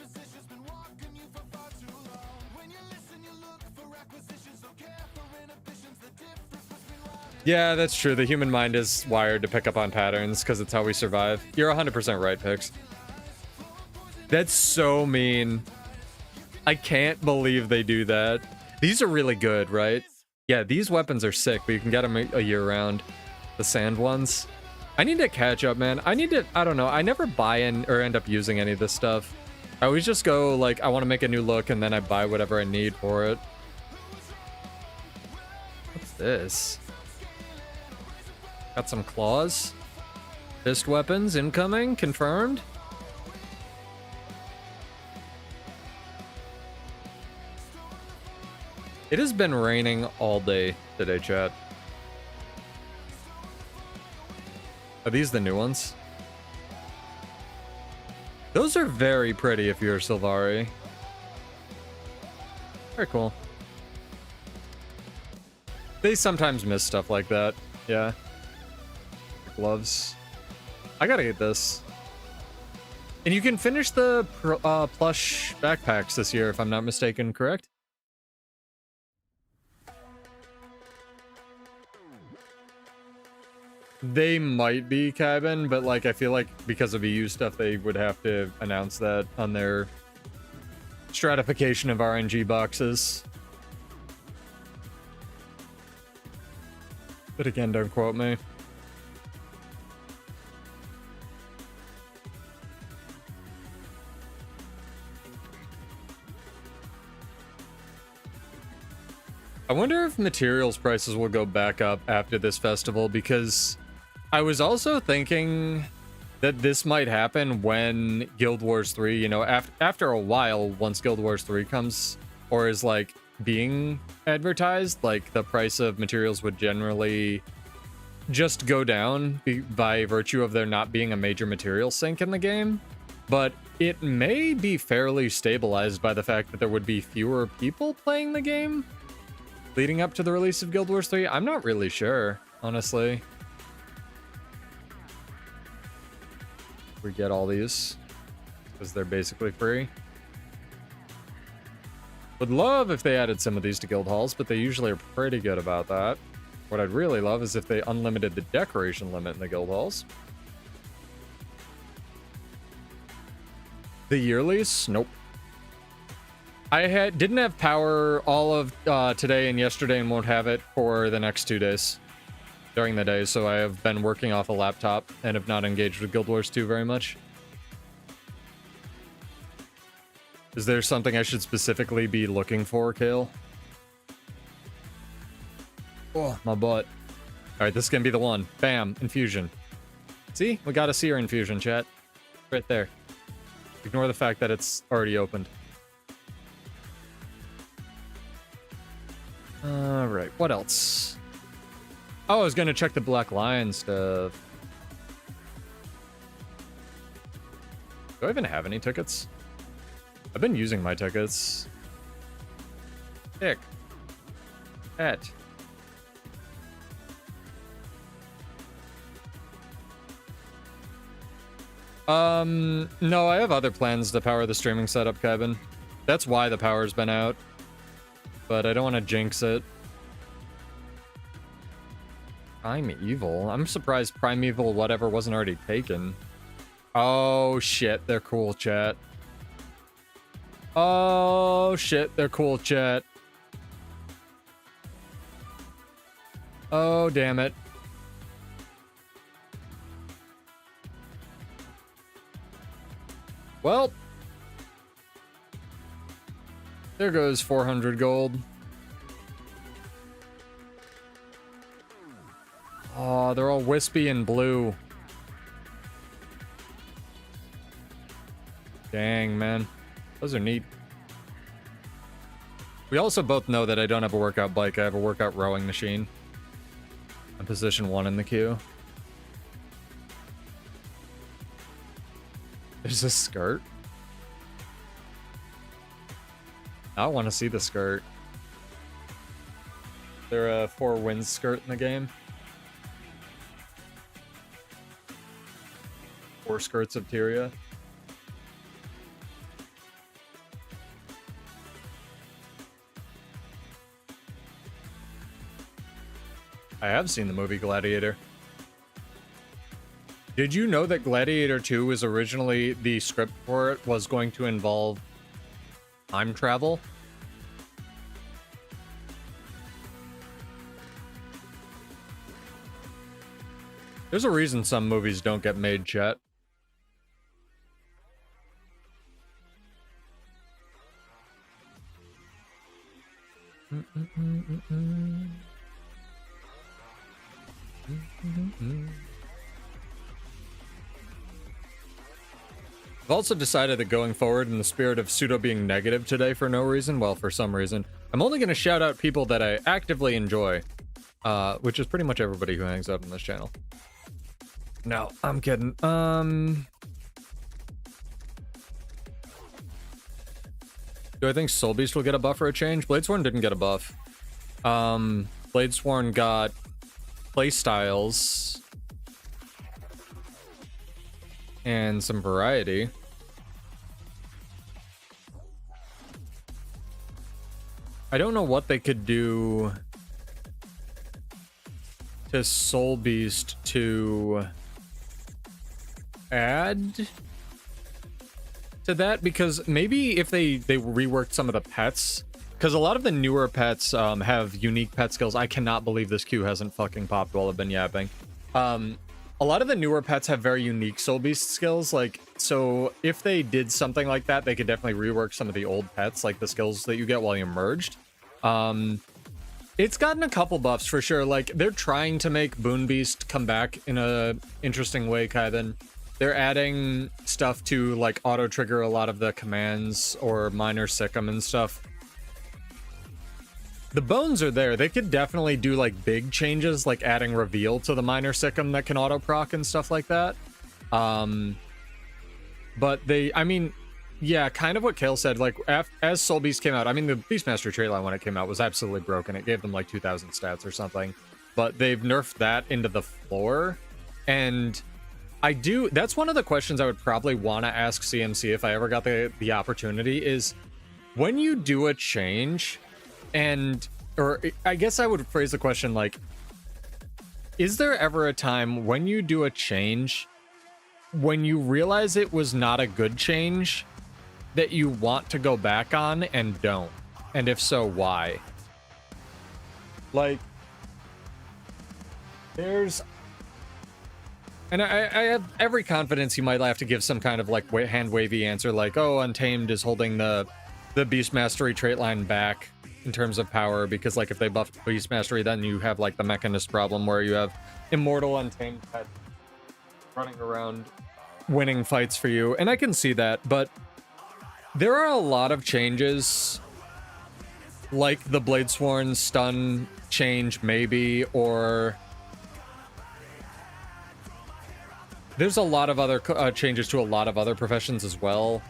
Yeah, that's true. The human mind is wired to pick up on patterns because it's how we survive. You're 100% right, Pix. That's so mean. I can't believe they do that. These are really good, right? Yeah, these weapons are sick, but you can get them a year round. The sand ones. I need to catch up, man. I need to, I don't know. I never buy in or end up using any of this stuff. I always just go, like, I want to make a new look, and then I buy whatever I need for it. What's this? Got some claws. Fist weapons incoming, confirmed. It has been raining all day today, chat. Are these the new ones? Those are very pretty if you're Sylvari. Very cool. They sometimes miss stuff like that. Yeah. Gloves. I gotta get this. And you can finish the plush backpacks this year, if I'm not mistaken, correct? They might be, Kaiben, but like I feel like because of EU stuff, they would have to announce that on their stratification of RNG boxes. But again, don't quote me. I wonder if materials prices will go back up after this festival, because I was also thinking that this might happen when Guild Wars 3, you know, after a while, once Guild Wars 3 comes or is like being advertised, like the price of materials would generally just go down by virtue of there not being a major material sink in the game. But it may be fairly stabilized by the fact that there would be fewer people playing the game leading up to the release of Guild Wars 3. I'm not really sure, honestly. We get all these because they're basically free. Would love if they added some of these to guild halls, but they usually are pretty good about that. What I'd really love is if they unlimited the decoration limit in the guild halls. The yearlies? Nope. I didn't have power all of today and yesterday and won't have it for the next 2 days during the day, so I have been working off a laptop and have not engaged with Guild Wars 2 very much. Is there something I should specifically be looking for, Kale? Oh, my butt. Alright, this is gonna be the one. Bam, infusion. See? We got a seer infusion, chat. Right there. Ignore the fact that it's already opened. Alright, what else? Oh, I was gonna check the Black Lion stuff. Do I even have any tickets? I've been using my tickets. Tick. Pet. No, I have other plans to power the streaming setup, Kevin. That's why the power's been out. But I don't want to jinx it. Primeval? I'm surprised Primeval whatever wasn't already taken. Oh, shit. They're cool, chat. Oh, shit. They're cool, chat. Oh, damn it. Well, there goes 400 gold. Oh, they're all wispy and blue. Dang, man. Those are neat. We also both know that I don't have a workout bike. I have a workout rowing machine. I'm position 1 in the queue. There's a skirt. I want to see the skirt. Is there a 4 winds skirt in the game? 4 skirts of Tyria. I have seen the movie Gladiator. Did you know that Gladiator 2 was originally, the script for it was going to involve time travel? There's a reason some movies don't get made, chat. I've also decided that going forward in the spirit of pseudo being negative today for no reason, well, for some reason, I'm only going to shout out people that I actively enjoy, which is pretty much everybody who hangs out on this channel. No, I'm kidding. Do I think Soul Beast will get a buff or a change? Bladesworn didn't get a buff. Bladesworn got playstyles and some variety. I don't know what they could do to Soul Beast to add to that, because maybe if they reworked some of the pets, because a lot of the newer pets have unique pet skills. I cannot believe this queue hasn't fucking popped while I've been yapping. A lot of the newer pets have very unique Soul Beast skills, like, so if they did something like that, they could definitely rework some of the old pets, like the skills that you get while you're merged. It's gotten a couple buffs for sure. Like, they're trying to make Boon Beast come back in a interesting way, Kaiden. They're adding stuff to like auto trigger a lot of the commands or minor sick'em and stuff. The bones are there. They could definitely do like big changes, like adding reveal to the minor sick'em that can auto proc and stuff like that. But I mean, yeah, kind of what Kale said. Like as Soul Beast came out, I mean, the Beastmaster trait line when it came out was absolutely broken. It gave them like 2,000 stats or something. But they've nerfed that into the floor, and that's one of the questions I would probably want to ask CMC if I ever got the opportunity is when you do a change or I guess I would phrase the question like, is there ever a time when you do a change when you realize it was not a good change that you want to go back on and don't? And if so, why? Like, and I have every confidence you might have to give some kind of like hand wavy answer like, oh, Untamed is holding the Beast Mastery trait line back in terms of power because like if they buff Beast Mastery, then you have like the Mechanist problem where you have Immortal Untamed pet running around winning fights for you, and I can see that, but there are a lot of changes like the Bladesworn stun change maybe, or there's a lot of other changes to a lot of other professions as well.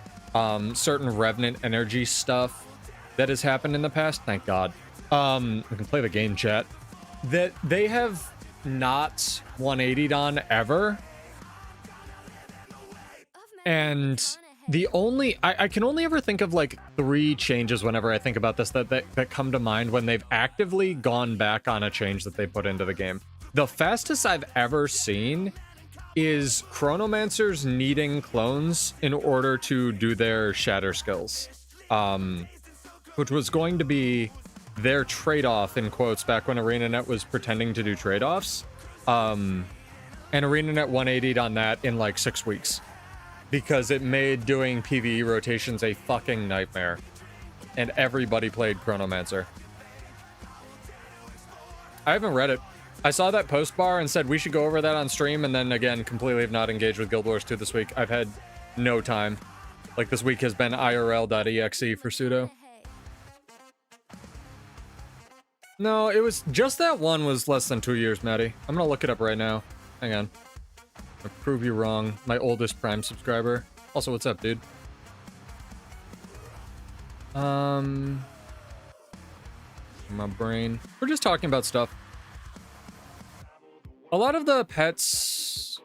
Certain Revenant energy stuff that has happened in the past, thank God. We can play the game, chat. That they have not 180'd on ever. And the only... I can only ever think of like 3 changes whenever I think about this that come to mind when they've actively gone back on a change that they put into the game. The fastest I've ever seen is Chronomancers needing clones in order to do their shatter skills, which was going to be their trade-off in quotes back when ArenaNet was pretending to do trade-offs, and ArenaNet 180'd on that in like 6 weeks because it made doing PvE rotations a fucking nightmare, and everybody played Chronomancer. I haven't read it. I saw that post bar and said we should go over that on stream, and then again completely have not engaged with Guild Wars 2 this week. I've had no time. Like this week has been IRL.exe for Pseudo. No, it was just that one was less than 2 years, Maddie. I'm gonna look it up right now. Hang on. I'll prove you wrong. My oldest Prime subscriber. Also, what's up, dude? My brain. We're just talking about stuff. A lot of the pets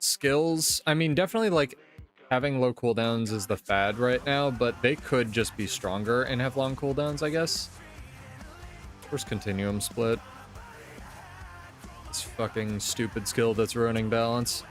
skills, I mean, definitely like having low cooldowns is the fad right now, but they could just be stronger and have long cooldowns, I guess. Where's Continuum Split? This fucking stupid skill that's ruining balance.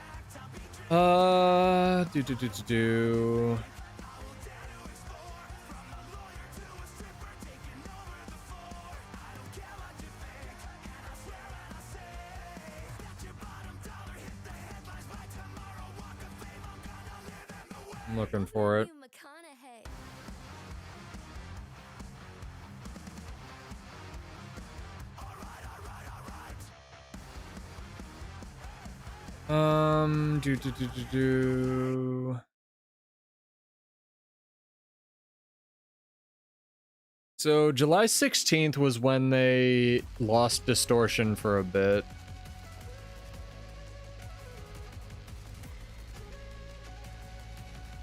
I'm looking for it. So July 16th was when they lost distortion for a bit.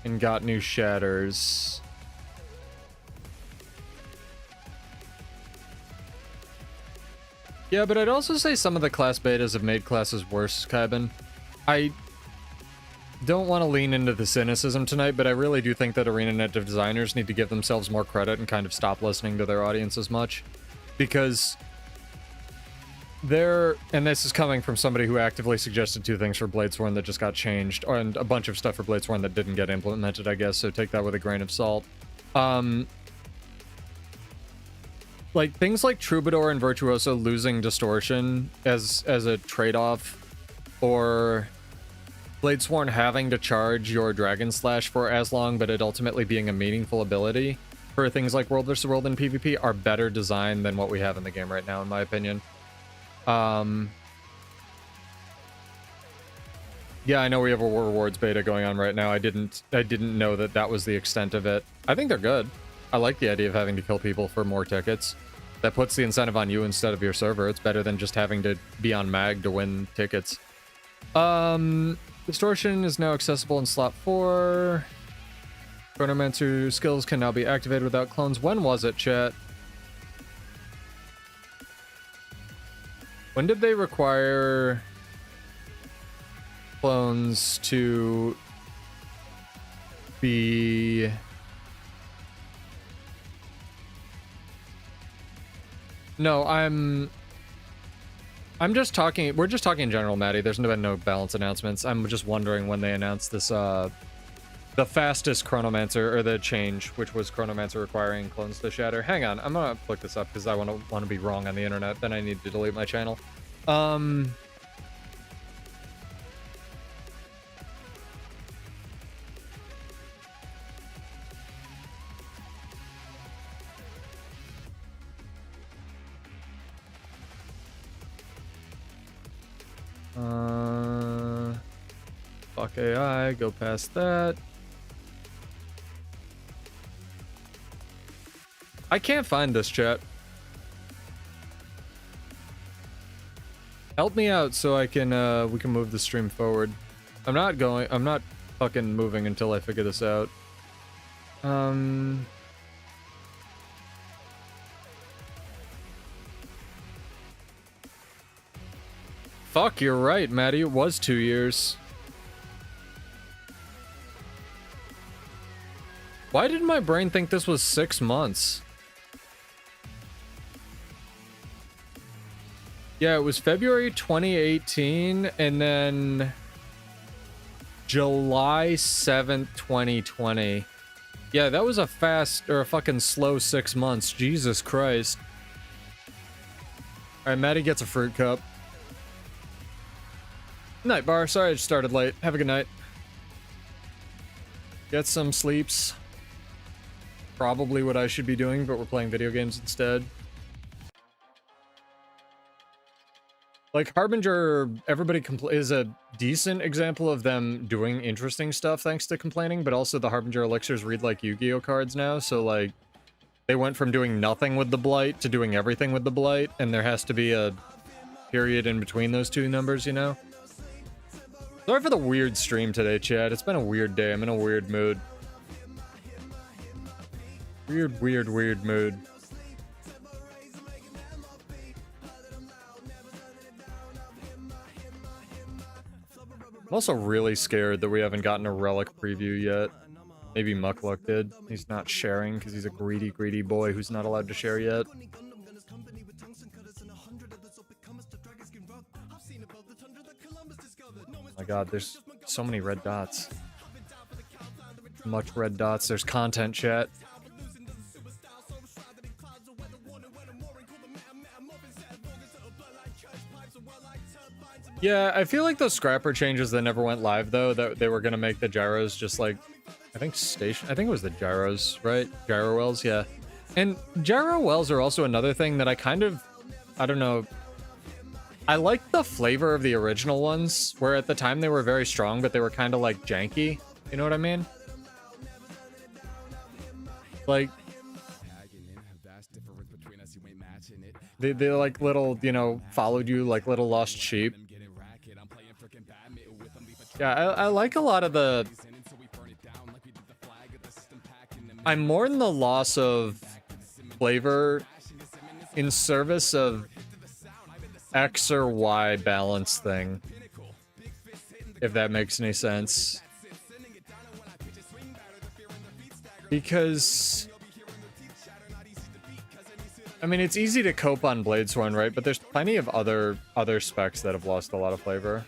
And got new shatters. Yeah, but I'd also say some of the class betas have made classes worse, Kaiben. I don't want to lean into the cynicism tonight, but I really do think that ArenaNet designers need to give themselves more credit and kind of stop listening to their audience as much. Because and this is coming from somebody who actively suggested 2 things for Bladesworn that just got changed, and a bunch of stuff for Bladesworn that didn't get implemented, I guess, so take that with a grain of salt. Like, things like Troubadour and Virtuoso losing distortion as a trade-off, or Bladesworn having to charge your Dragon Slash for as long, but it ultimately being a meaningful ability for things like World vs. World and PvP are better designed than what we have in the game right now, in my opinion. Yeah, I know we have a rewards beta going on right now. I didn't know that that was the extent of it. I think they're good. I like the idea of having to kill people for more tickets. That puts the incentive on you instead of your server. It's better than just having to be on mag to win tickets. Distortion is now accessible in slot 4. Chronomancer skills can now be activated without clones. When was it, chat? When did they require clones to be... No, I'm just talking, we're just talking in general, Maddie. There's been no balance announcements. I'm just wondering when they announced this, the fastest Chronomancer, or the change, which was Chronomancer requiring clones to shatter. Hang on, I'm gonna look this up because I want to be wrong on the internet. Then I need to delete my channel. Fuck AI, go past that. I can't find this, chat. Help me out so I can, we can move the stream forward. I'm not fucking moving until I figure this out. Fuck, you're right, Maddie. It was 2 years. Why did my brain think this was 6 months? Yeah, it was February 2018, and then July 7th, 2020. Yeah, that was a fast, or a fucking slow 6 months. Jesus Christ. Alright, Maddie gets a fruit cup. Night bar. Sorry I just started late. Have a good night. Get some sleeps. Probably what I should be doing, but we're playing video games instead. Like, Harbinger, everybody is a decent example of them doing interesting stuff thanks to complaining, but also the Harbinger elixirs read like Yu-Gi-Oh cards now, so like, they went from doing nothing with the Blight to doing everything with the Blight, and there has to be a period in between those two numbers, you know? Sorry for the weird stream today, chat. It's been a weird day. I'm in a weird mood. Weird mood. I'm also really scared that we haven't gotten a relic preview yet. Maybe Muckluck did. He's not sharing because he's a greedy boy who's not allowed to share yet. Oh my god, there's so many red dots. Much red dots. There's content, chat. Yeah, I feel like those scrapper changes that never went live, though, that they were gonna make the gyros just like, I think it was the gyros, right? Gyro wells, yeah. And gyro wells are also another thing that I don't know. I like the flavor of the original ones, where at the time they were very strong, but they were kind of like janky. You know what I mean? Like, they like little, you know, followed you like little lost sheep. Yeah, I like a lot of the... I'm more in the loss of flavor in service of X or Y balance thing, if that makes any sense. Because, I mean, it's easy to cope on Bladesworn, right? But there's plenty of other specs that have lost a lot of flavor.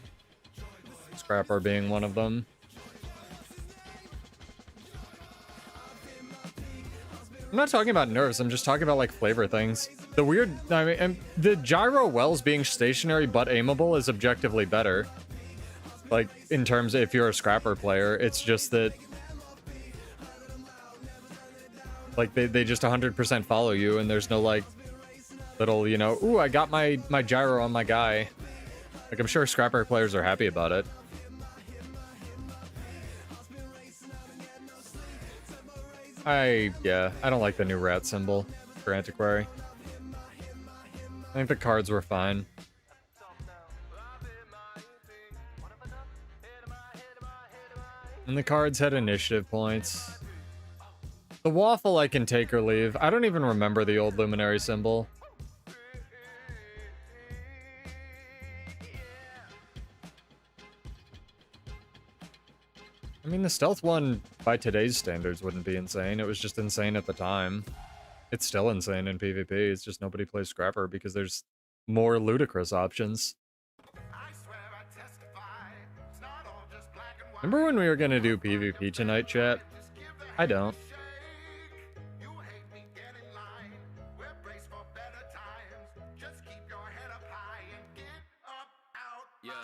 Scrapper being one of them. I'm not talking about nerfs, I'm just talking about like flavor things. The weird, I mean, and the gyro wells being stationary but aimable is objectively better. Like, in terms of if you're a scrapper player, it's just that, like, they just 100% follow you, and there's no, like, little, you know, ooh, I got my gyro on my guy. Like, I'm sure scrapper players are happy about it. Yeah, I don't like the new rat symbol for Antiquary. I think the cards were fine. And the cards had initiative points. The waffle I can take or leave. I don't even remember the old luminary symbol. I mean, the stealth one, by today's standards, wouldn't be insane. It was just insane at the time. It's still insane in PvP. It's just nobody plays Scrapper because there's more ludicrous options. Remember when we were gonna do PvP tonight, chat? I don't.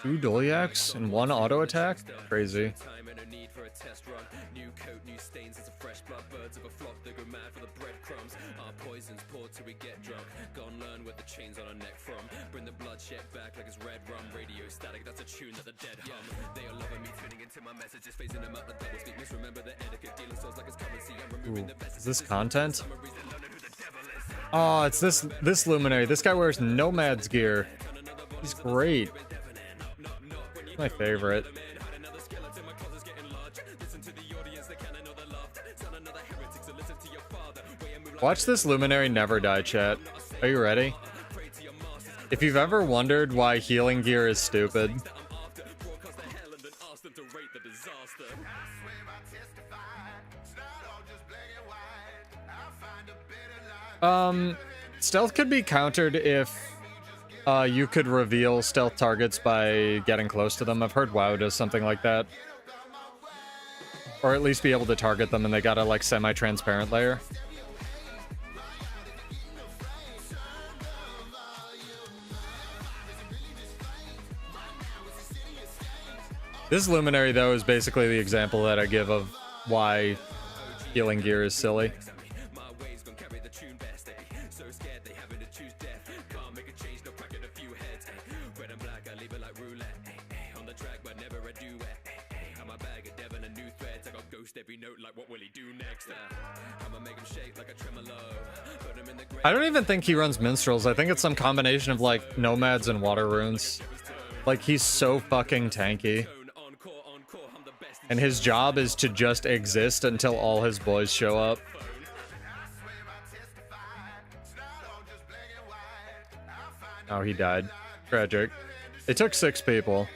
2 Doliacs and 1 auto attack? Crazy. New coat, new stains as a fresh blood, birds of a flock that go mad for the breadcrumbs. Our poisons poured till we get drunk. Gone learn where the chains on our neck from. Bring the bloodshed back like it's red rum. Radio static, that's a tune that the dead hum. They are loving me, tuning into my messages, phasing them out the double speak. Misremember the etiquette, dealing souls like it's currency. I'm removing the best. Is this content? Oh, it's this luminary. This guy wears Nomad's gear. He's great. My favorite. Watch this luminary never die, chat. Are you ready? If you've ever wondered why healing gear is stupid. Stealth could be countered if you could reveal stealth targets by getting close to them. I've heard WoW does something like that. Or at least be able to target them and they got a like semi-transparent layer. This luminary though is basically the example that I give of why healing gear is silly. I don't even think he runs minstrels. I think it's some combination of like nomads and water runes. Like he's so fucking tanky. And his job is to just exist until all his boys show up. Oh, he died. Tragic. It took 6 people.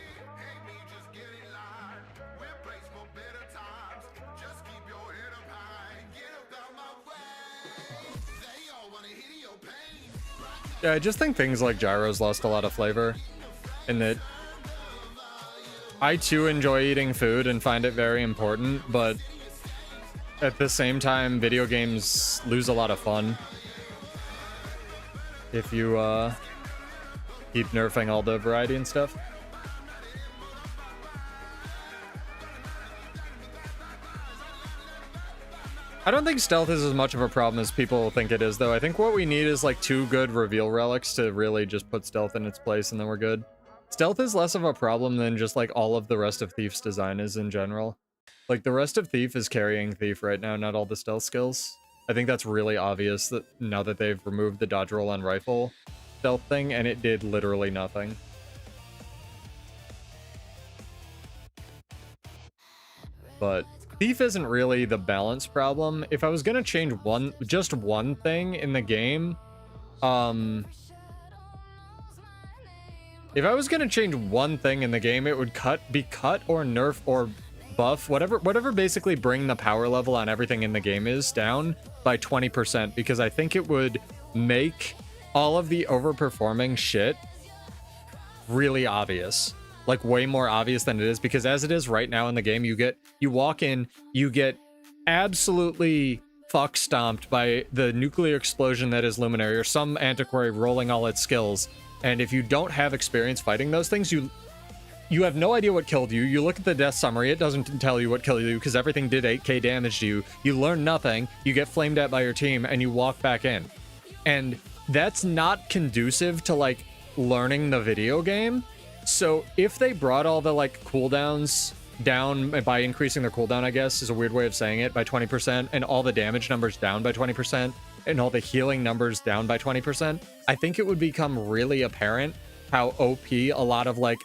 Yeah, I just think things like gyros lost a lot of flavor. In that I too enjoy eating food and find it very important, but at the same time, video games lose a lot of fun if you keep nerfing all the variety and stuff. I don't think stealth is as much of a problem as people think it is, though. I think what we need is like 2 good reveal relics to really just put stealth in its place, and then we're good. Stealth is less of a problem than just like all of the rest of Thief's design is in general. Like the rest of Thief is carrying Thief right now, not all the stealth skills. I think that's really obvious that now that they've removed the dodge roll on rifle stealth thing, and it did literally nothing. But Thief isn't really the balance problem. If I was gonna change just one thing in the game, if I was gonna change one thing in the game, it would be cut or nerf or buff, whatever basically bring the power level on everything in the game is down by 20%, because I think it would make all of the overperforming shit really obvious. Like way more obvious than it is, because as it is right now in the game, you walk in, you get absolutely fuck stomped by the nuclear explosion that is Luminary or some antiquary rolling all its skills. And if you don't have experience fighting those things, you have no idea what killed you. You look at the death summary, it doesn't tell you what killed you because everything did 8k damage to you. You learn nothing, you get flamed at by your team, and you walk back in. And that's not conducive to like learning the video game. So if they brought all the like cooldowns down by increasing their cooldown, I guess, is a weird way of saying it, by 20%, and all the damage numbers down by 20%, and all the healing numbers down by 20%, I think it would become really apparent how OP a lot of, like,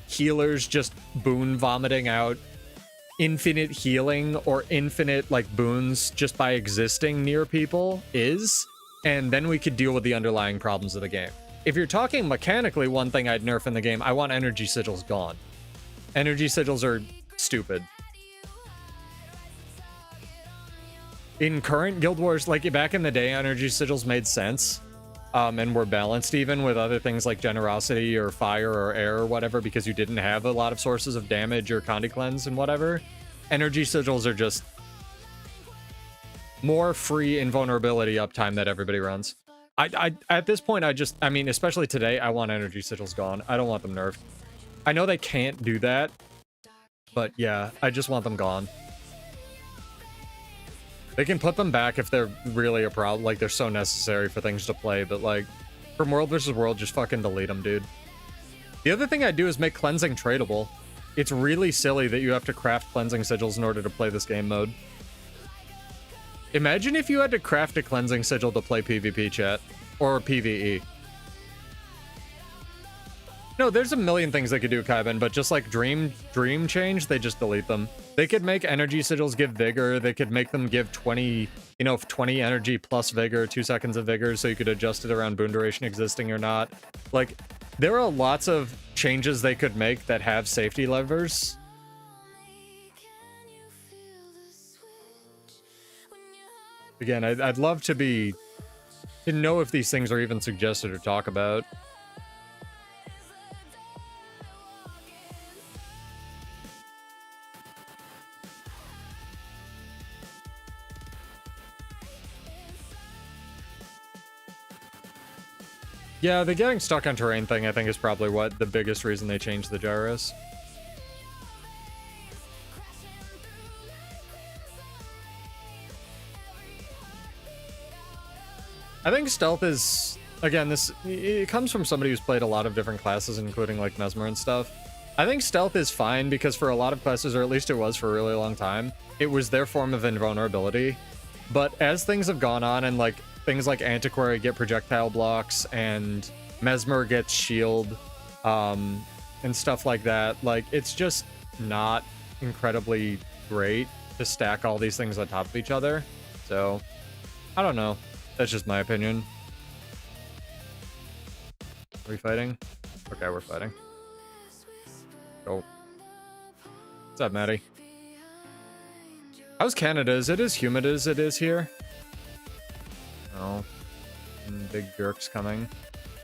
healers just boon vomiting out infinite healing or infinite, like, boons just by existing near people is, and then we could deal with the underlying problems of the game. If you're talking mechanically, one thing I'd nerf in the game, I want energy sigils gone. Energy sigils are stupid. In current Guild Wars, like back in the day, energy sigils made sense. And were balanced even with other things like generosity or fire or air or whatever, because you didn't have a lot of sources of damage or Condi Cleanse and whatever. Energy sigils are just more free invulnerability uptime that everybody runs. At this point, I mean, especially today, I want energy sigils gone. I don't want them nerfed. I know they can't do that, but yeah, I just want them gone. They can put them back if they're really a problem, like they're so necessary for things to play, but like, from World vs. World, just fucking delete them, dude. The other thing I do is make cleansing tradable. It's really silly that you have to craft cleansing sigils in order to play this game mode. Imagine if you had to craft a cleansing sigil to play PvP, chat. Or PvE. No, there's a million things they could do, Kaiben, but just like Dream Change, they just delete them. They could make energy sigils give vigor. They could make them give 20, 20 energy plus vigor, 2 seconds of vigor, so you could adjust it around boon duration existing or not. Like, there are lots of changes they could make that have safety levers. Again, I'd love to know if these things are even suggested or talk about. Yeah, the getting stuck on terrain thing, I think, is probably what the biggest reason they changed the gyros. I think stealth is, again, it comes from somebody who's played a lot of different classes, including like Mesmer and stuff. I think stealth is fine because for a lot of classes, or at least it was for a really long time, it was their form of invulnerability. But as things have gone on and like things like Antiquary get projectile blocks and Mesmer gets shield, and stuff like that, like it's just not incredibly great to stack all these things on top of each other. So, I don't know. That's just my opinion. Are we fighting? Okay, we're fighting. Go. What's up, Maddie? How's Canada? Is it as humid as it is here? Oh. Big jerks coming.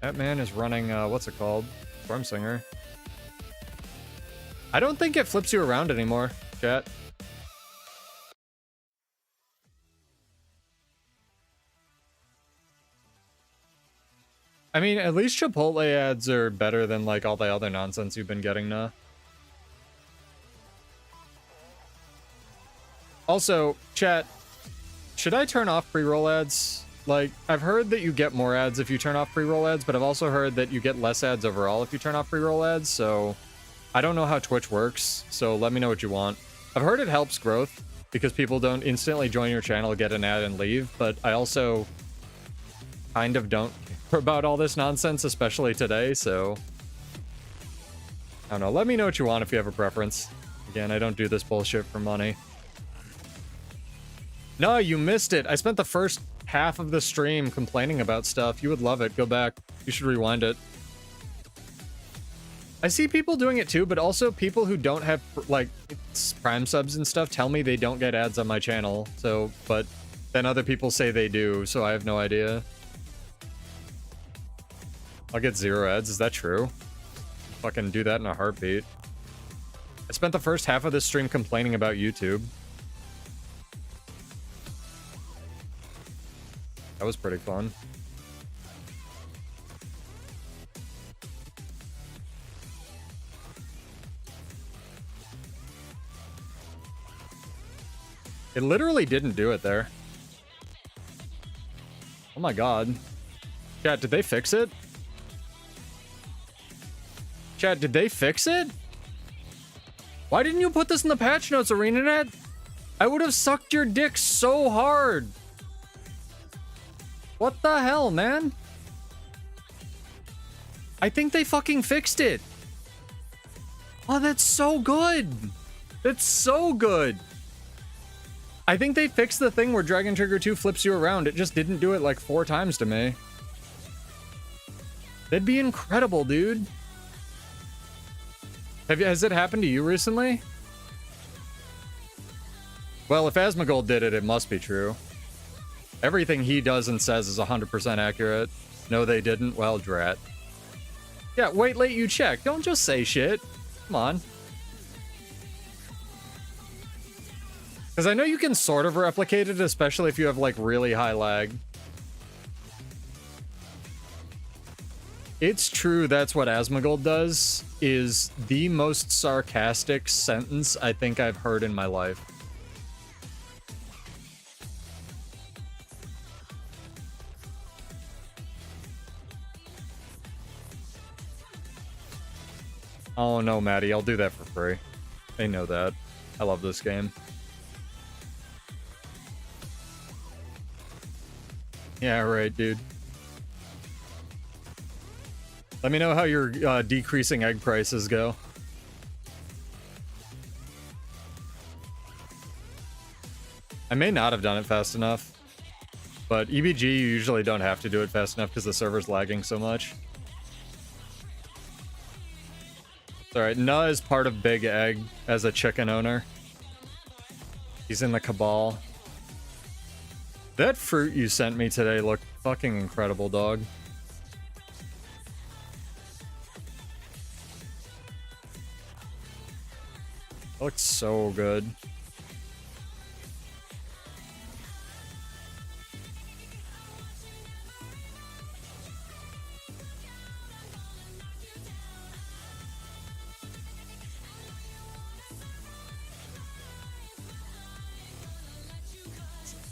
That man is running, what's it called? Stormsinger. I don't think it flips you around anymore, chat. I mean, at least Chipotle ads are better than, like, all the other nonsense you've been getting now. Also, chat, should I turn off pre-roll ads? Like, I've heard that you get more ads if you turn off pre-roll ads, but I've also heard that you get less ads overall if you turn off pre-roll ads, so I don't know how Twitch works, so let me know what you want. I've heard it helps growth, because people don't instantly join your channel, get an ad, and leave, but I also kind of don't care about all this nonsense, especially today, so I don't know. Let me know what you want if you have a preference. Again, I don't do this bullshit for money. No, you missed it. I spent the first half of the stream complaining about stuff. You would love it. Go back. You should rewind it. I see people doing it too, but also people who don't have, like, Prime subs and stuff tell me they don't get ads on my channel. So, but then other people say they do, so I have no idea. I'll get 0 ads. Is that true? Fucking do that in a heartbeat. I spent the first half of this stream complaining about YouTube. That was pretty fun. It literally didn't do it there. Oh my god. Chat, did they fix it? Chat, did they fix it? Why didn't you put this in the patch notes, ArenaNet? I would have sucked your dick so hard. What the hell, man? I think they fucking fixed it. Oh, that's so good. That's so good. I think they fixed the thing where Dragon Trigger 2 flips you around. It just didn't do it like 4 times to me. That'd be incredible, dude. Has it happened to you recently? Well, if Asmongold did it, it must be true. Everything he does and says is 100% accurate. No, they didn't. Well, drat. Yeah, wait, late you check. Don't just say shit. Come on. Because I know you can sort of replicate it, especially if you have, like, really high lag. It's true that's what Asmongold does, is the most sarcastic sentence I think I've heard in my life. Oh no, Maddie, I'll do that for free. They know that. I love this game. Yeah, right, dude. Let me know how your decreasing egg prices go. I may not have done it fast enough, but EBG, you usually don't have to do it fast enough because the server's lagging so much. Alright, Nuh is part of Big Egg as a chicken owner. He's in the Cabal. That fruit you sent me today looked fucking incredible, dog. Looks so good.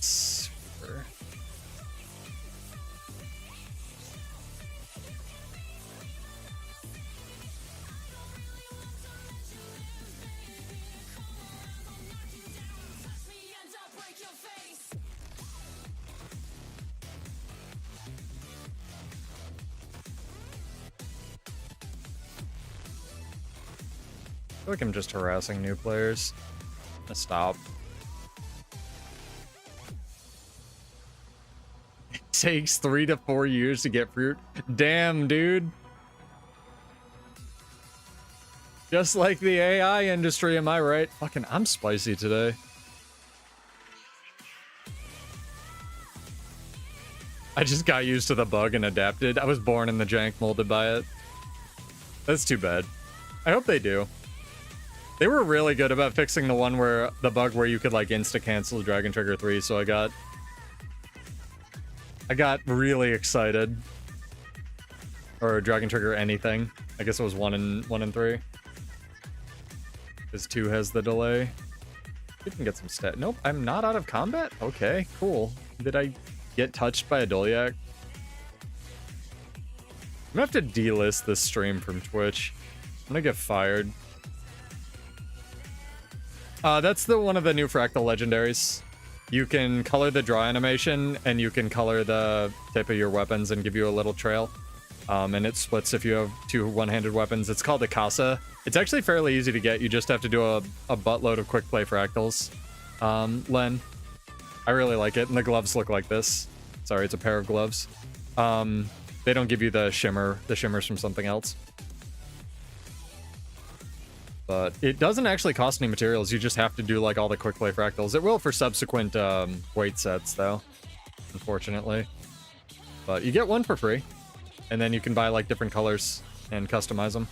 Super. I feel like I'm just harassing new players. I'm gonna stop. It takes 3 to 4 years to get fruit. Damn, dude. Just like the AI industry, am I right? Fucking, I'm spicy today. I just got used to the bug and adapted. I was born in the jank, molded by it. That's too bad. I hope they do. They were really good about fixing the one where the bug where you could like insta-cancel Dragon Trigger 3, so I got really excited. Or Dragon Trigger anything. I guess it was 1 and 3. Because 2 has the delay. You can get some stat. Nope, I'm not out of combat? Okay, cool. Did I get touched by a Dolyak? I'm gonna have to delist this stream from Twitch. I'm gonna get fired. That's one of the new Fractal Legendaries. You can color the draw animation, and you can color the tip of your weapons and give you a little trail. And it splits if you have 2 one-handed weapons. It's called a Casa. It's actually fairly easy to get. You just have to do a buttload of quick play fractals. Len, I really like it, and the gloves look like this. Sorry, it's a pair of gloves. They don't give you the shimmers from something else. But it doesn't actually cost any materials. You just have to do like all the quick play fractals. It will for subsequent weight sets though, unfortunately. But you get one for free. And then you can buy like different colors and customize them.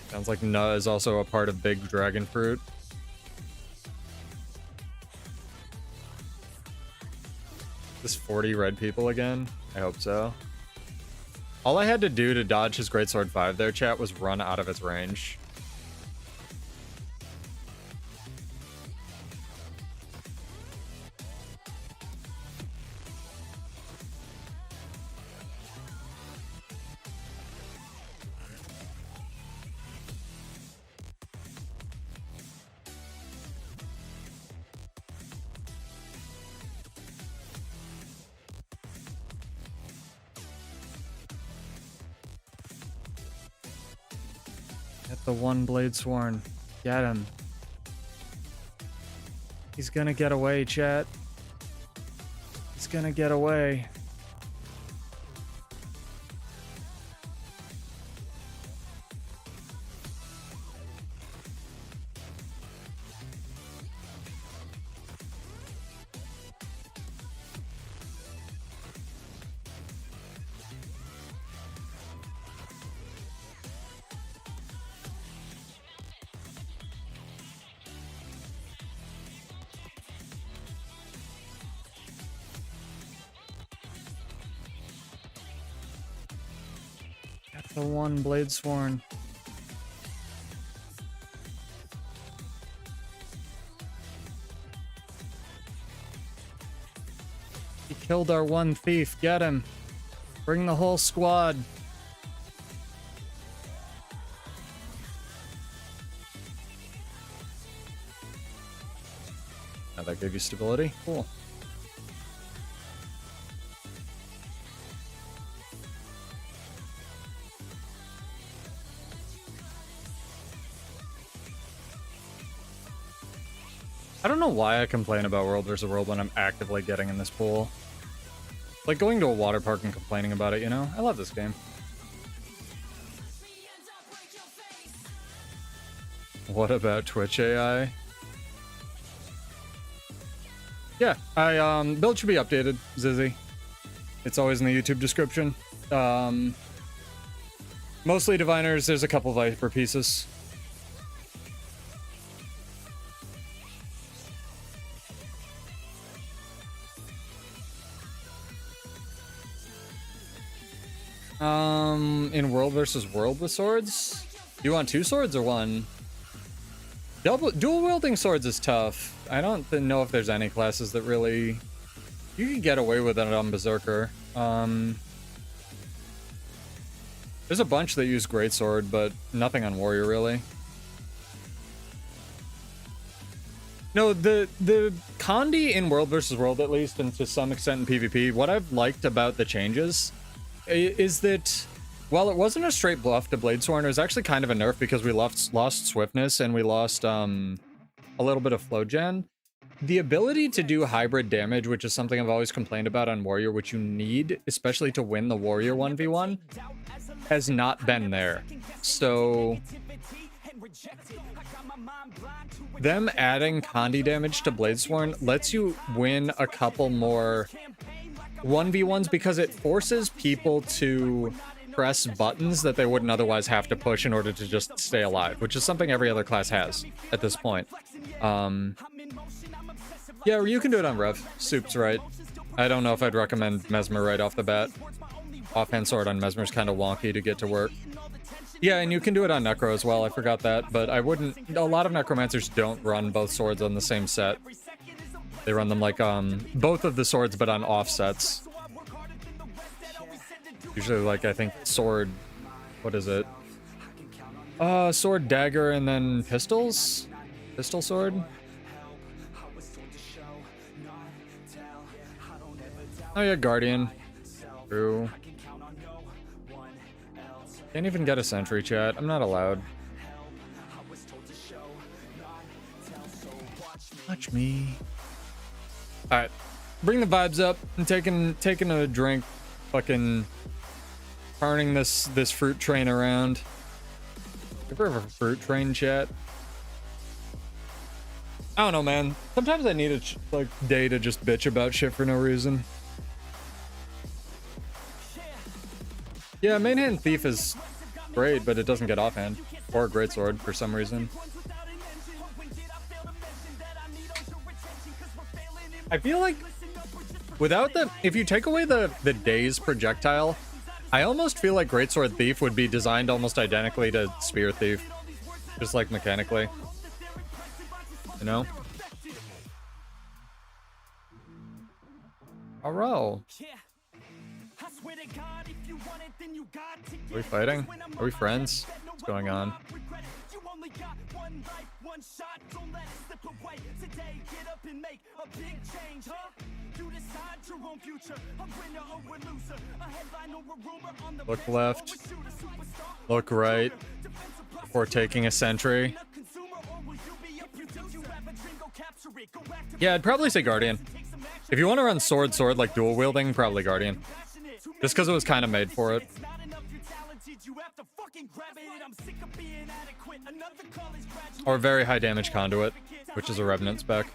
Sounds like Nuh is also a part of Big Dragon Fruit. This 40 red people again? I hope so. All I had to do to dodge his Greatsword 5 there, chat, was run out of its range. Get the one blade sworn. Get him. He's gonna get away, chat. He's gonna get away. The one blade sworn. He killed our one thief. Get him. Bring the whole squad. Now that gave you stability. Cool. I don't know why I complain about World vs. World when I'm actively getting in this pool. Like going to a water park and complaining about it, you know? I love this game. What about Twitch AI? Yeah, build should be updated, Zizzy. It's always in the YouTube description. Mostly diviners, there's a couple Viper pieces. In World vs. World with swords? You want 2 swords or 1? Dual wielding swords is tough. I don't know if there's any classes that really... You can get away with it on Berserker. There's a bunch that use Greatsword, but nothing on Warrior, really. No, the Condi in World vs. World, at least, and to some extent in PvP, what I've liked about the changes is that while it wasn't a straight buff to Bladesworn, it was actually kind of a nerf because we lost swiftness and we lost a little bit of flow gen. The ability to do hybrid damage, which is something I've always complained about on Warrior, which you need, especially to win the Warrior 1v1, has not been there. So them adding Condi damage to Bladesworn lets you win a couple more 1v1s because it forces people to press buttons that they wouldn't otherwise have to push in order to just stay alive, which is something every other class has at this point. Yeah, you can do it on Rev. Soup's right. I don't know if I'd recommend Mesmer right off the bat. Offhand sword on Mesmer is kind of wonky to get to work. Yeah, and you can do it on Necro as well. I forgot that, but I wouldn't... A lot of Necromancers don't run both swords on the same set. They run them like both of the swords, but on offsets. Usually, like, I think sword... What is it? Sword, dagger, and then pistols? Pistol sword? Oh yeah, Guardian. True. Can't even get a sentry, chat. I'm not allowed. Touch me. Alright. Bring the vibes up. I'm taking a drink. Fucking turning this fruit train around. Ever have a fruit train, chat? I don't know, man. Sometimes I need a like day to just bitch about shit for no reason. Yeah, main hand thief is great, but it doesn't get offhand or greatsword for some reason. I feel like without if you take away the daze projectile, I almost feel like greatsword thief would be designed almost identically to spear thief, just like mechanically, you know? Alright. Are we fighting? Are we friends? What's going on? Look left. Look right. Before taking a sentry. Yeah, I'd probably say Guardian. If you want to run sword, like dual wielding, probably Guardian. Just because it was kind of made for it. Or very high damage conduit, which is a Revenant spec.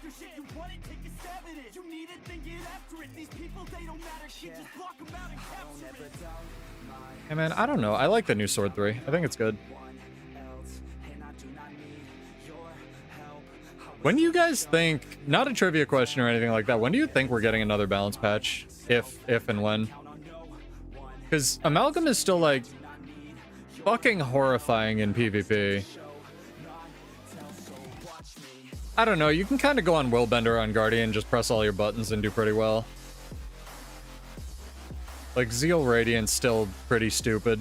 Hey man, I don't know. I like the new Sword 3. I think it's good. When do you guys think, not a trivia question or anything like that, when do you think we're getting another balance patch? If and when? Because Amalgam is still like fucking horrifying in PvP. I don't know, you can kind of go on Willbender on Guardian, just press all your buttons and do pretty well. Like, Zeal Radiant's still pretty stupid.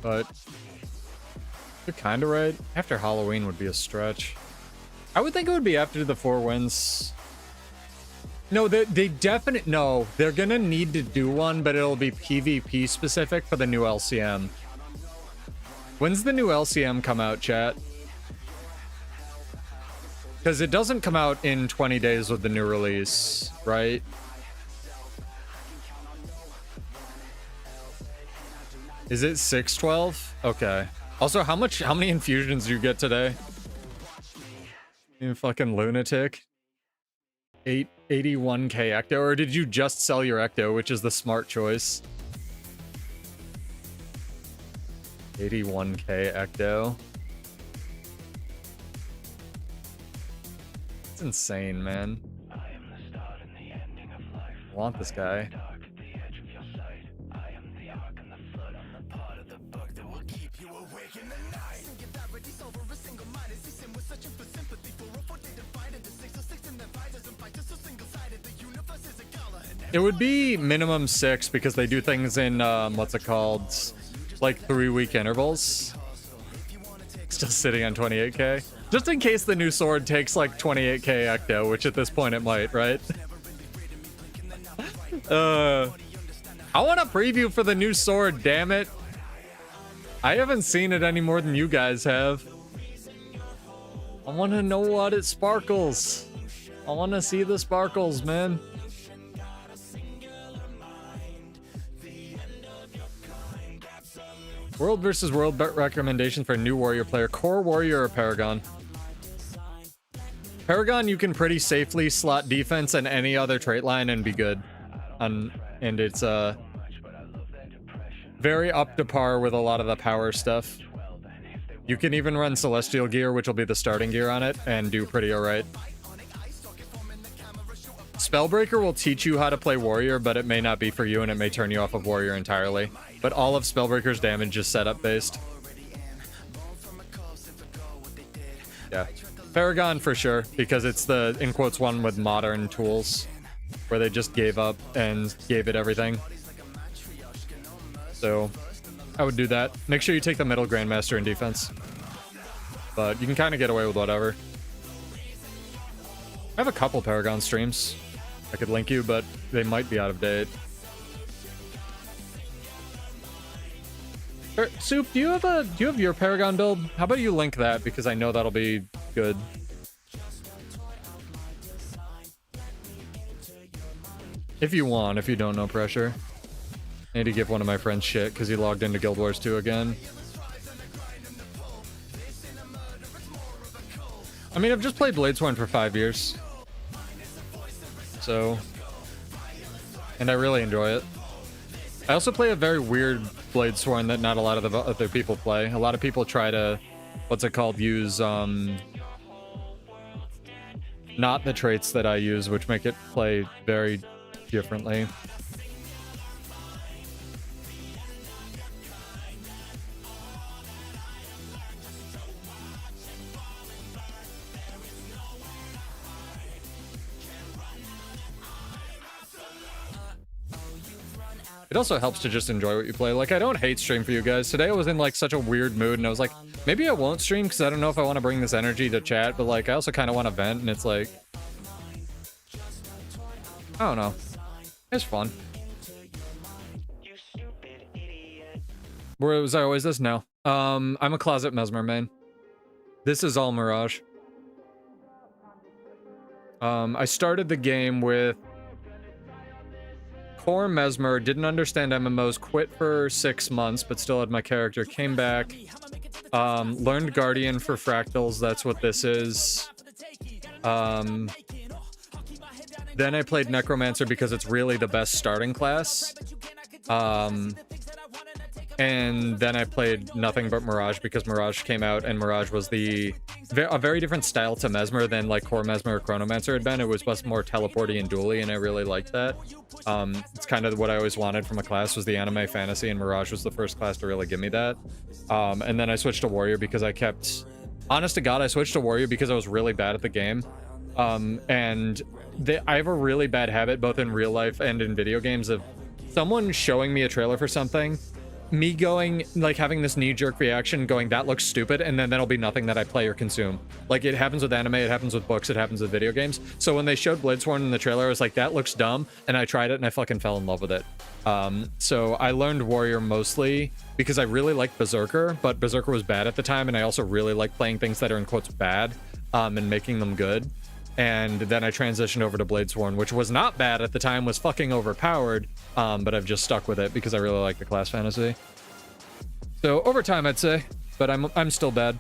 But you're kind of right. After Halloween would be a stretch. I would think it would be after the 4 wins. No, they definitely... No, they're gonna need to do one, but it'll be PvP specific for the new LCM. When's the new LCM come out, chat? Because it doesn't come out in 20 days with the new release, right? Is it 6/12? Okay. Also, how many infusions do you get today? You fucking lunatic. 81k Ecto, or did you just sell your Ecto, which is the smart choice? 81k Ecto. It's insane, man. I want this guy. It would be minimum 6 because they do things in, what's it called? Like 3-week intervals. Still sitting on 28k. Just in case the new sword takes like 28k Ecto, which at this point it might, right? I want a preview for the new sword, damn it. I haven't seen it any more than you guys have. I want to know what it sparkles. I want to see the sparkles, man. World versus world bet recommendation for a new warrior player. Core warrior or Paragon? Paragon, you can pretty safely slot defense and any other trait line and be good. And it's very up to par with a lot of the power stuff. You can even run Celestial Gear, which will be the starting gear on it, and do pretty alright. Spellbreaker will teach you how to play warrior, but it may not be for you, and it may turn you off of warrior entirely. But all of Spellbreaker's damage is setup based. Yeah. Paragon for sure, because it's the, in quotes, one with modern tools, where they just gave up and gave it everything. So, I would do that. Make sure you take the middle Grandmaster in defense. But you can kind of get away with whatever. I have a couple Paragon streams I could link you, but they might be out of date. Soup, do you have your Paragon build? How about you link that, because I know that'll be good. If you want, if you don't, no pressure. I need to give one of my friends shit because he logged into Guild Wars 2 again. I mean, I've just played Bladesworn for 5 years. So, and I really enjoy it. I also play a very weird Bladesworn that not a lot of the other people play. A lot of people try to, what's it called, use, not the traits that I use, which make it play very differently. It also helps to just enjoy what you play. Like, I don't hate stream for you guys. Today I was in, like, such a weird mood, and I was like, maybe I won't stream because I don't know if I want to bring this energy to chat, but, like, I also kind of want to vent, and it's like... I don't know. It's fun. Where was I always this? No. I'm a Closet Mesmer main. This is all Mirage. I started the game with Core Mesmer, didn't understand MMOs, quit for 6 months, but still had my character, came back, learned Guardian for Fractals, that's what this is. Then I played Necromancer because it's really the best starting class. And then I played nothing but Mirage because Mirage came out, and Mirage was a very different style to Mesmer than like Core Mesmer or Chronomancer had been. It was much more teleporty and dually, and I really liked that. It's kind of what I always wanted from a class, was the anime fantasy, and Mirage was the first class to really give me that. And then I switched to Warrior because I kept... Honest to God, I switched to Warrior because I was really bad at the game. I have a really bad habit, both in real life and in video games, of someone showing me a trailer for something, me going, like, having this knee-jerk reaction, going, that looks stupid, and then that'll be nothing that I play or consume. Like, it happens with anime, it happens with books, it happens with video games. So when they showed Bladesworn in the trailer, I was like, that looks dumb, and I tried it, and I fucking fell in love with it. So I learned Warrior mostly because I really liked Berserker, but Berserker was bad at the time, and I also really like playing things that are in quotes bad, and making them good. And then I transitioned over to Bladesworn, which was not bad at the time, was fucking overpowered, but I've just stuck with it because I really like the class fantasy. So over time, I'd say, but I'm still bad.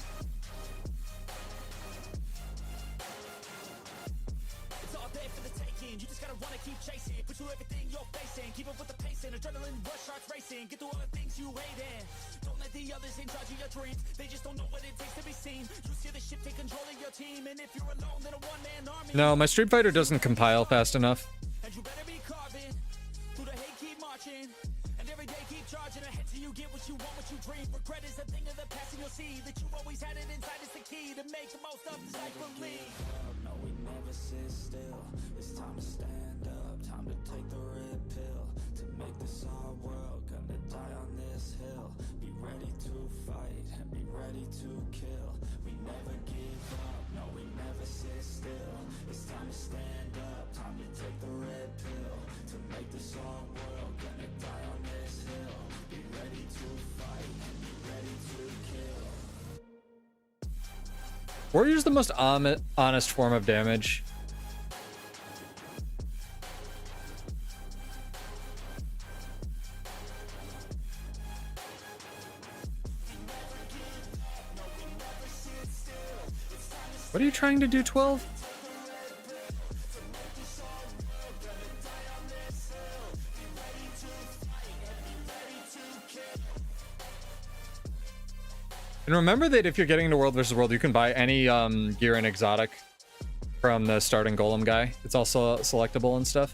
No, my Street Fighter doesn't compile fast enough. Warrior's the most honest form of damage. What are you trying to do, 12? And remember that if you're getting into World vs. World, you can buy any gear and exotic from the starting golem guy. It's also selectable and stuff.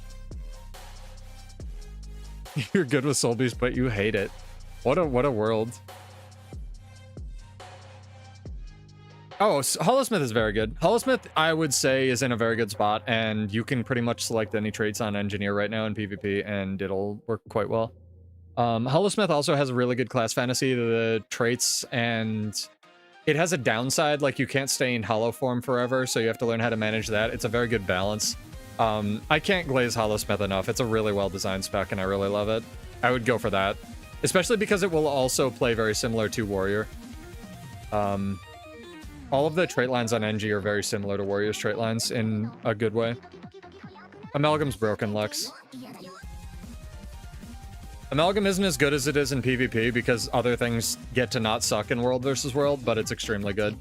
You're good with Soul Beast, but you hate it. What a world. Oh, Hollowsmith is very good. Hollowsmith, I would say, is in a very good spot, and you can pretty much select any traits on Engineer right now in PvP, and it'll work quite well. Hollowsmith also has a really good class fantasy, the traits, and it has a downside, like you can't stay in hollow form forever, so you have to learn how to manage that. It's a very good balance. I can't glaze Hollowsmith enough. It's a really well-designed spec, and I really love it. I would go for that, especially because it will also play very similar to Warrior. All of the trait lines on NG are very similar to Warrior's trait lines in a good way. Amalgam's broken, Lex. Amalgam isn't as good as it is in PvP because other things get to not suck in World vs. World, but it's extremely good.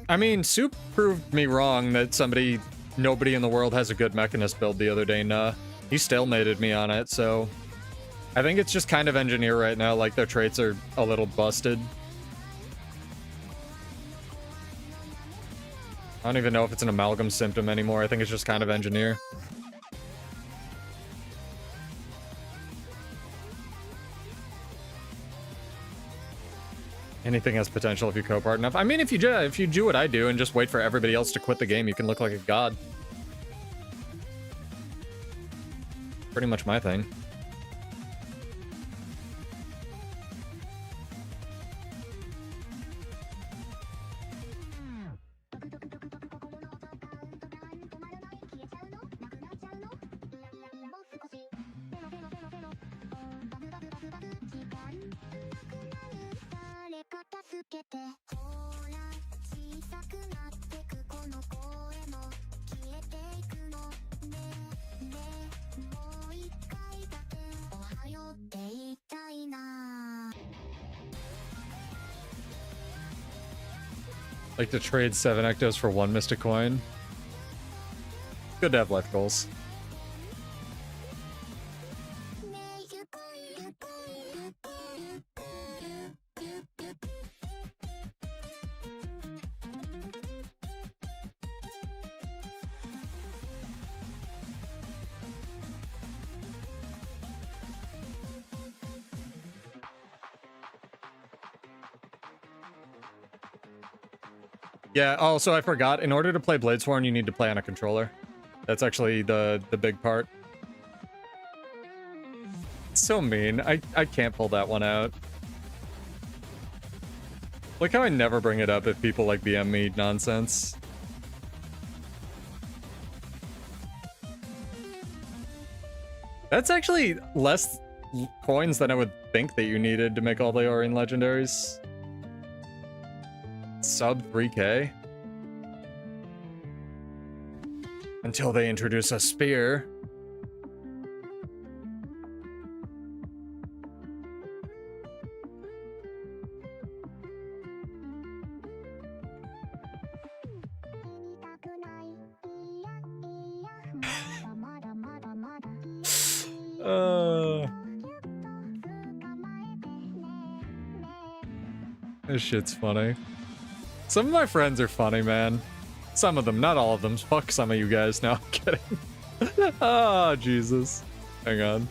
I mean, Soup proved me wrong that nobody in the world has a good Mechanist build the other day. Nah, he stalemated me on it, so... I think it's just kind of Engineer right now, like their traits are a little busted. I don't even know if it's an Amalgam symptom anymore. I think it's just kind of Engineer. Anything has potential if you cope hard enough. I mean, if you do what I do and just wait for everybody else to quit the game, you can look like a god. Pretty much my thing. Like to trade 7 Ectos for 1 Mystic Coin. Good to have life goals. Yeah, oh, so I forgot. In order to play Bladesworn, you need to play on a controller. That's actually the big part. It's so mean. I can't pull that one out. Like how I never bring it up if people like BM me nonsense. That's actually less coins than I would think that you needed to make all the Orion legendaries. Sub 3k. Until they introduce a spear. This shit's funny. Some of my friends are funny, man. Some of them, not all of them. Fuck some of you guys. No, I'm kidding. Oh, Jesus. Hang on.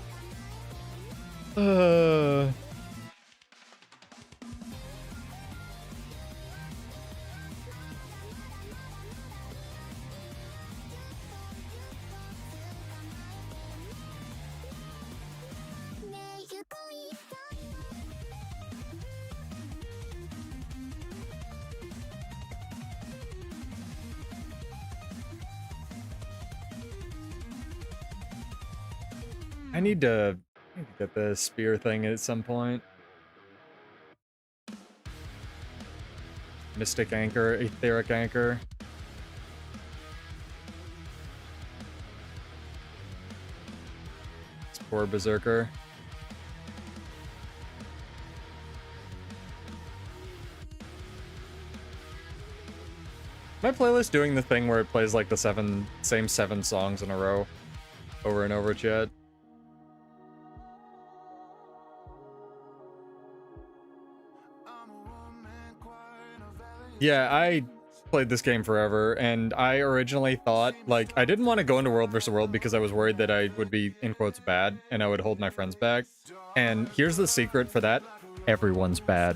I need to get the spear thing at some point. Mystic Anchor, Etheric Anchor. Spore Berserker. My playlist doing the thing where it plays like the same seven songs in a row over and over, Chad? Yeah, I played this game forever, and I originally thought, like, I didn't want to go into World vs. World because I was worried that I would be, in quotes, bad, and I would hold my friends back. And here's the secret for that. Everyone's bad.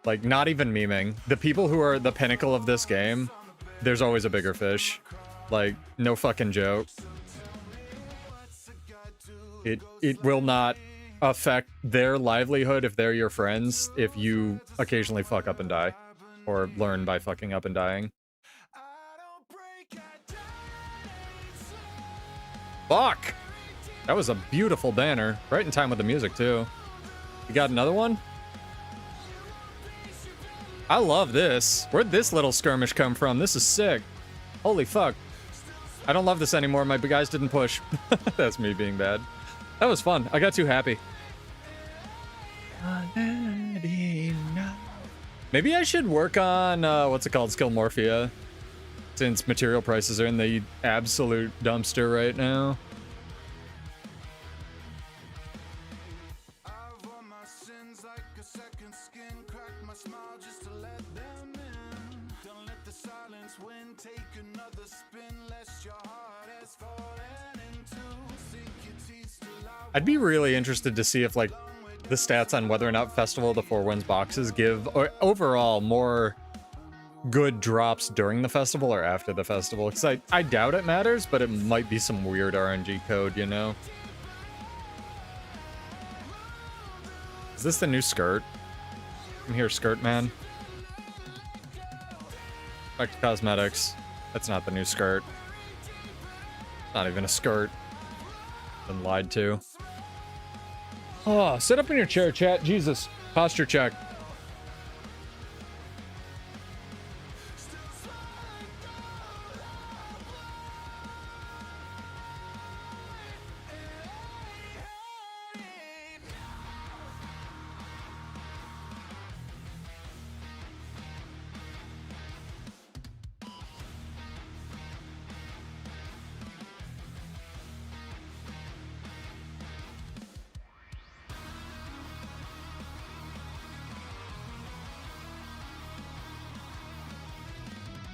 Like, not even memeing. The people who are the pinnacle of this game, there's always a bigger fish. Like, no fucking joke. It will not affect their livelihood if they're your friends if you occasionally fuck up and die. Or learn by fucking up and dying. Fuck! That was a beautiful banner. Right in time with the music, too. You got another one? I love this. Where'd this little skirmish come from? This is sick. Holy fuck. I don't love this anymore. My guys didn't push. That's me being bad. That was fun. I got too happy. Maybe I should work on, what's it called, Skillmorphia, since material prices are in the absolute dumpster right now. I'd be really interested to see if, like, the stats on whether or not Festival of the Four Winds boxes give, or overall, more good drops during the festival or after the festival. Because I doubt it matters, but it might be some weird RNG code, you know? Is this the new skirt? I'm here, skirt man. Back to cosmetics. That's not the new skirt. Not even a skirt. Been lied to. Oh, sit up in your chair, chat. Jesus. Posture check.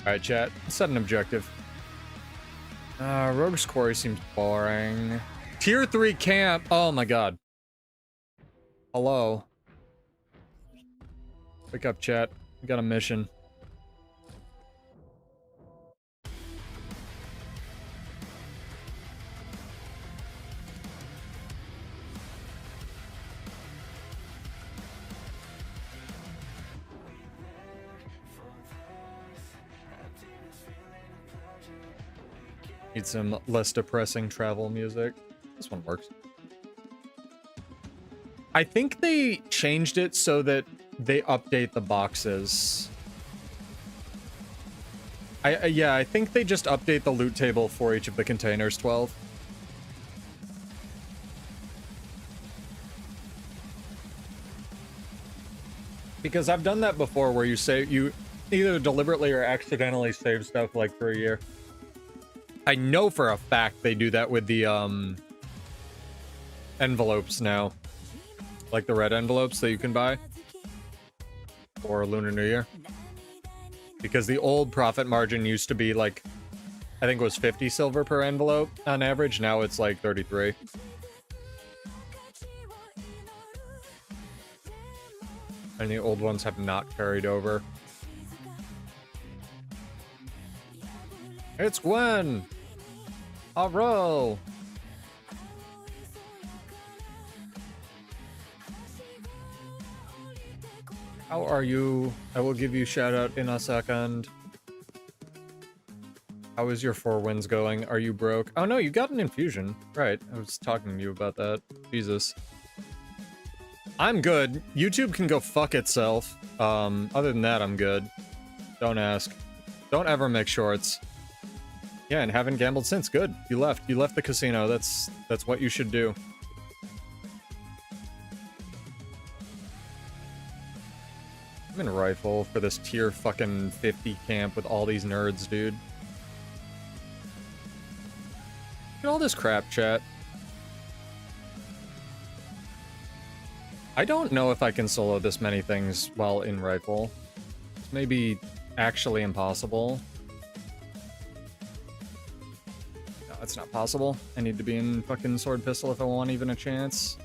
Alright, chat. Set an objective. Rogue's Quarry seems boring. Tier 3 camp. Oh my god. Hello. Wake up, chat. We got a mission. Need some less depressing travel music. This one works. I think they changed it so that they update the boxes. Yeah, I think they just update the loot table for each of the containers 12. Because I've done that before where you either deliberately or accidentally save stuff like for a year. I know for a fact they do that with the envelopes now. Like the red envelopes that you can buy for Lunar New Year. Because the old profit margin used to be like, I think it was 50 silver per envelope on average. Now it's like 33. And the old ones have not carried over. It's Gwen! Hurrah! How are you? I will give you shout out in a second. How is your 4 wins going? Are you broke? Oh no, you got an infusion. Right, I was talking to you about that. Jesus. I'm good. YouTube can go fuck itself. Other than that, I'm good. Don't ask. Don't ever make shorts. Yeah, and haven't gambled since. Good. You left. You left the casino. That's what you should do. I'm in rifle for this tier fucking 50 camp with all these nerds, dude. Look at all this crap, chat. I don't know if I can solo this many things while in rifle. It's maybe actually impossible. No, it's not possible. I need to be in fucking sword pistol if I want even a chance.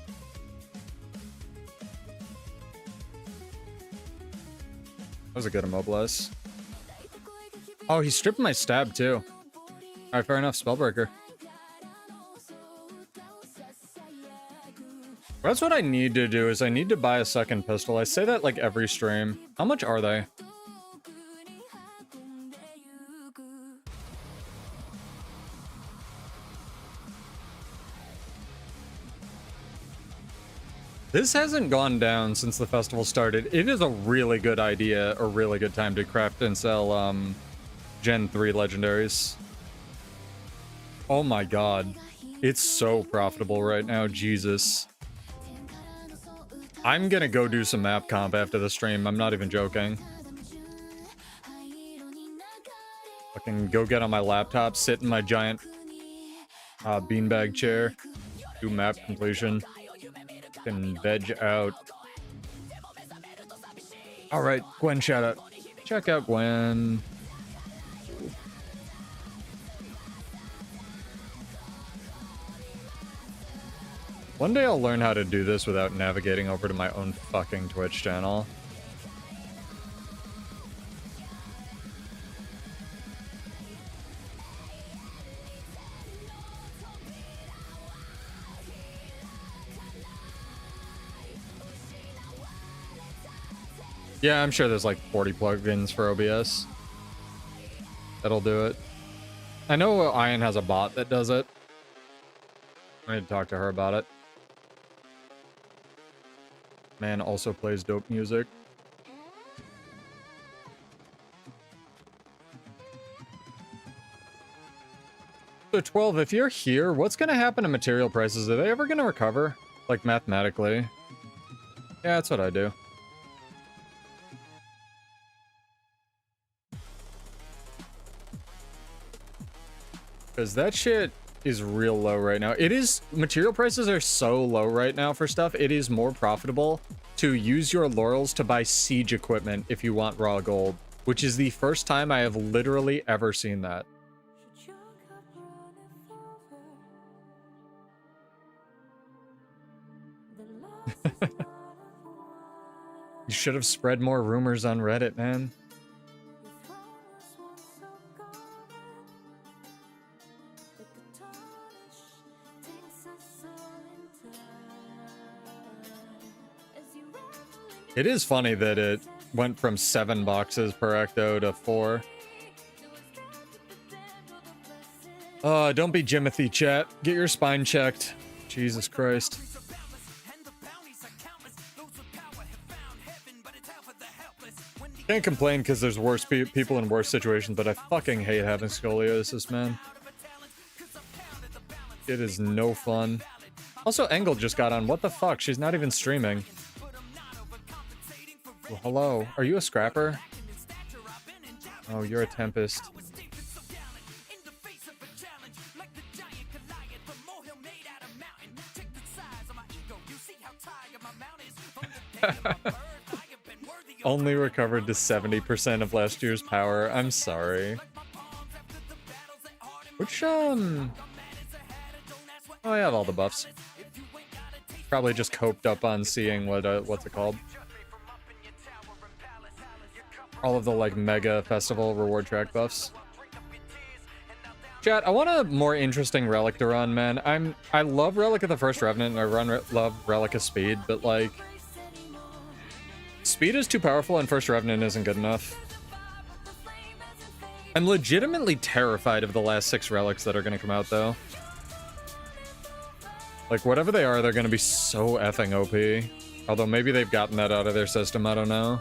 That was a good immobilize. Oh, he stripped my stab too. Alright, fair enough, Spellbreaker. That's what I need to do, is I need to buy a second pistol. I say that like every stream. How much are they? This hasn't gone down since the festival started. It is a really good idea, a really good time to craft and sell Gen 3 legendaries. Oh my god. It's so profitable right now, Jesus. I'm gonna go do some map comp after the stream, I'm not even joking. Fucking go get on my laptop, sit in my giant beanbag chair, do map completion, and veg out. Alright, Gwen shout out. Check out Gwen. One day I'll learn how to do this without navigating over to my own fucking Twitch channel. Yeah, I'm sure there's like 40 plugins for OBS. That'll do it. I know Ian has a bot that does it. I need to talk to her about it. Man also plays dope music. So 12, if you're here, what's gonna happen to material prices? Are they ever gonna recover? Like mathematically? Yeah, that's what I do. Because that shit is real low right now. It is, material prices are so low right now for stuff. It is more profitable to use your laurels to buy siege equipment if you want raw gold. which is the first time I have literally ever seen that. You should have spread more rumors on Reddit, man. It is funny that it went from 7 boxes per ecto to 4. Don't be Jimothy, chat. Get your spine checked. Jesus Christ. Can't complain because there's worse people in worse situations, but I fucking hate having scoliosis, man. It is no fun. Also, Engel just got on. What the fuck? She's not even streaming. Well, hello. Are you a scrapper? Oh, you're a Tempest. Only recovered to 70% of last year's power. I'm sorry. Which, Oh, I have all the buffs. Probably just coped up on seeing what's it called? All of the, like, mega festival reward track buffs. Chat, I want a more interesting relic to run, man. I love Relic of the First Revenant, and I love Relic of Speed, but, like, Speed is too powerful and First Revenant isn't good enough. I'm legitimately terrified of the last 6 relics that are going to come out, though. Like, whatever they are, they're going to be so effing OP. Although maybe they've gotten that out of their system, I don't know.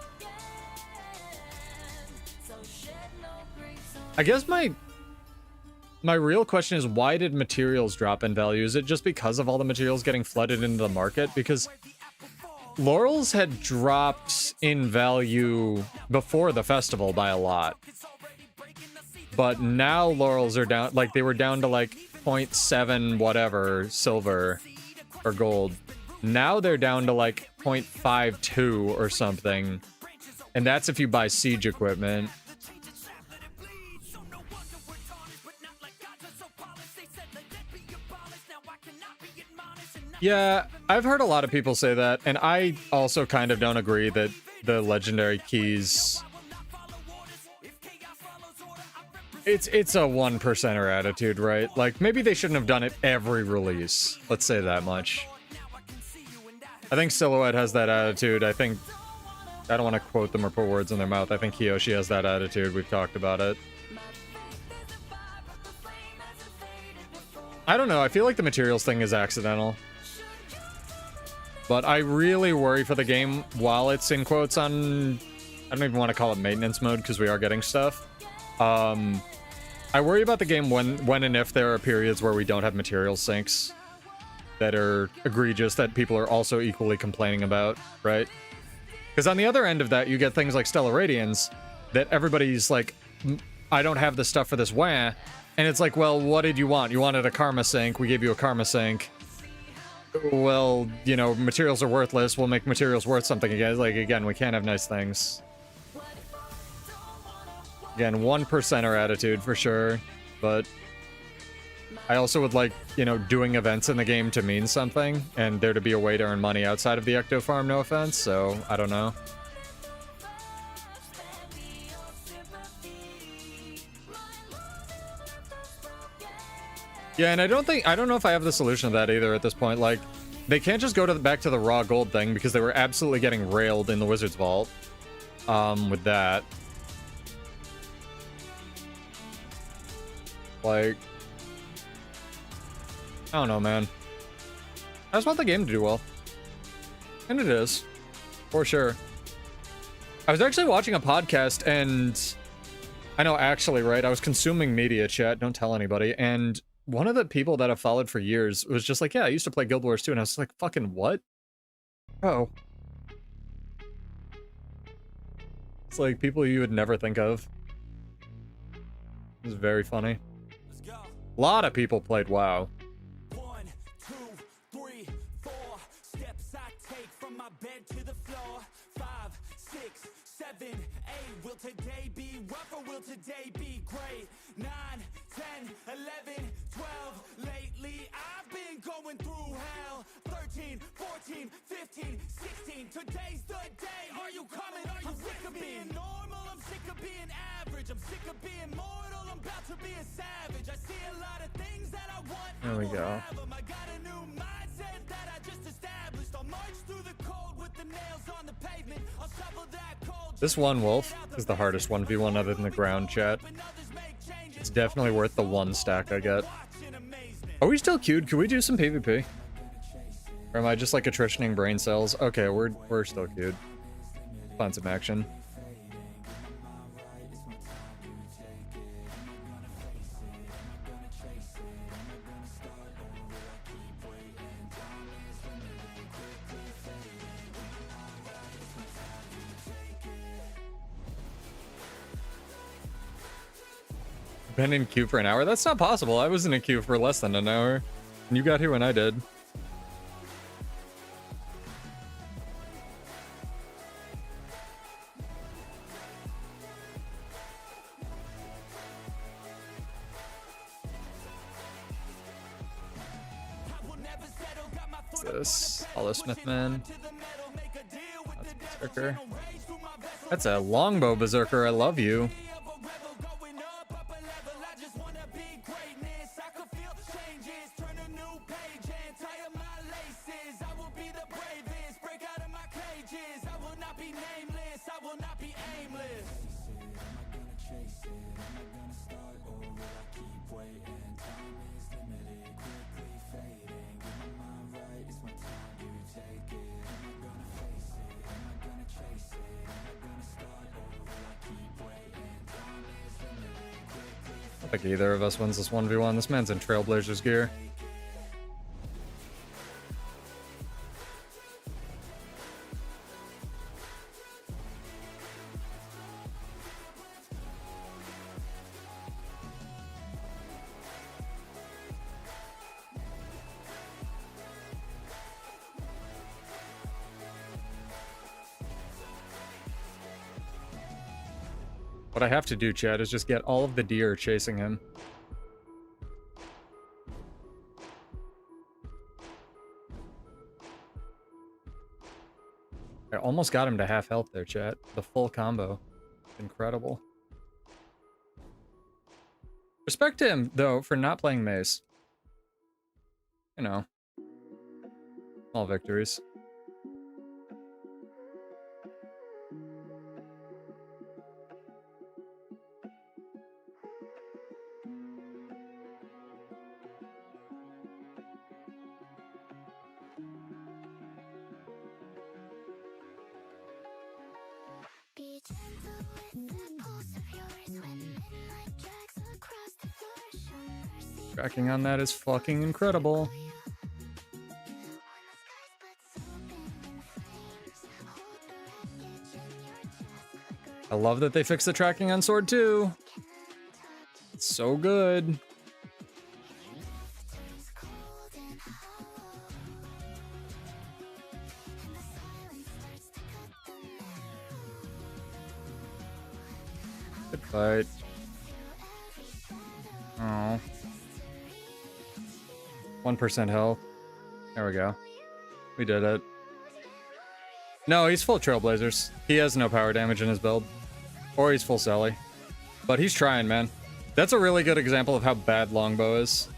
I guess my real question is, why did materials drop in value? Is it just because of all the materials getting flooded into the market? Because Laurels had dropped in value before the festival by a lot. But now Laurels are down, like, they were down to, like, 0.7 whatever silver or gold. Now they're down to, like, 0.52 or something. And that's if you buy siege equipment. Yeah, I've heard a lot of people say that, and I also kind of don't agree that the legendary keys... It's a 1%er attitude, right? Like, maybe they shouldn't have done it every release. Let's say that much. I think Silhouette has that attitude. I think... I don't want to quote them or put words in their mouth. I think Kiyoshi has that attitude. We've talked about it. I don't know. I feel like the materials thing is accidental. But I really worry for the game while it's in quotes on... I don't even want to call it maintenance mode because we are getting stuff. I worry about the game when and if there are periods where we don't have material sinks that are egregious that people are also equally complaining about, right? Because on the other end of that, you get things like Stellar Radiance that everybody's like, I don't have the stuff for this wah. And it's like, well, what did you want? You wanted a Karma sink. We gave you a Karma sink. Well, you know, materials are worthless. We'll make materials worth something again. Like, again, we can't have nice things. Again, 1%er attitude for sure. But I also would like, you know, doing events in the game to mean something. And there to be a way to earn money outside of the Ecto Farm, no offense. So, I don't know. Yeah, and I don't know if I have the solution to that either at this point. Like, they can't just go back to the raw gold thing because they were absolutely getting railed in the Wizard's Vault. With that. Like, I don't know, man. I just want the game to do well. And it is. For sure. I was actually watching a podcast and... I know, actually, right? I was consuming media, chat. Don't tell anybody. And one of the people that I've followed for years was just like, yeah, I used to play Guild Wars 2. And I was like, fucking what? Oh. It's like people you would never think of. It was very funny. A lot of people played WoW. 1, 2, 3, 4 steps I take from my bed to the floor. 5, 6, 7, 8 will Will today be rough or will today be great? 9, 10, 11, 12. Lately I've been going through hell. 13, 14, 15, 16. Today's the day. Are you coming? Are you sick of being normal? I'm sick of being average. I'm sick of being mortal. I'm about to be a savage. I see a lot of things that I want. There we go. I got a new mindset that I just established. I'll march through the cold with the nails on the pavement. I'll shovel that cold. This one wolf is the hardest 1v1 other than the ground, chat. It's definitely worth the 1 stack I get. Are we still queued? Can we do some PvP? Or am I just like attritioning brain cells? Okay, we're still queued. Find some action. Been in queue for an hour? That's not possible. I was in a queue for less than an hour. And you got here when I did. What's this? Hollow Smith Man. That's Berserker. That's a longbow Berserker. I love you. I don't think either of us wins this 1v1. This man's in Trailblazers gear. What I have to do, Chad, is just get all of the deer chasing him. I almost got him to half health there, chat. The full combo. Incredible. Respect to him, though, for not playing Mace. You know. Small victories. Tracking on that is fucking incredible. I love that they fixed the tracking on sword too. It's so good. Good fight. Oh. 1% health. There we go. We did it. No, he's full Trailblazers. He has no power damage in his build. Or he's full Sally. But he's trying, man. That's a really good example of how bad Longbow is.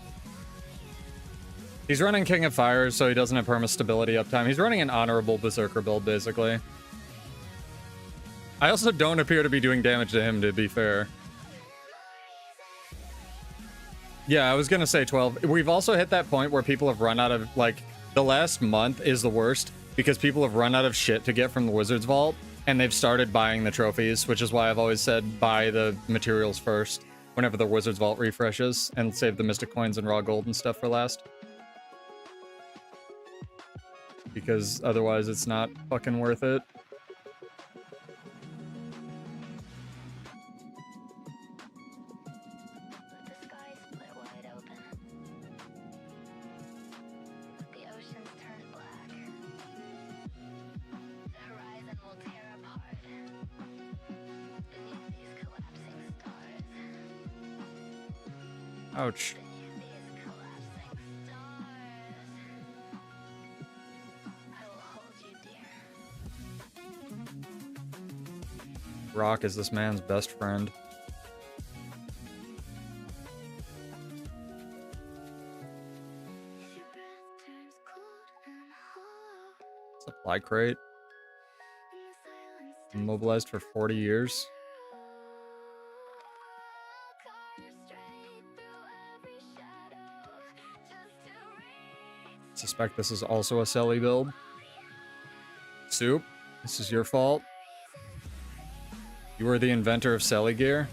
He's running King of Fires, so he doesn't have perma stability uptime. He's running an honorable Berserker build, basically. I also don't appear to be doing damage to him, to be fair. Yeah, I was gonna say 12. We've also hit that point where people have run out of, like, the last month is the worst because people have run out of shit to get from the Wizard's Vault, and they've started buying the trophies, which is why I've always said buy the materials first whenever the Wizard's Vault refreshes, and save the Mystic Coins and Raw Gold and stuff for last. Because otherwise it's not fucking worth it. Ouch. Rock is this man's best friend. Supply crate. Immobilized for 40 years. Suspect this is also a Selly build. Soup, this is your fault. You were the inventor of Selly gear.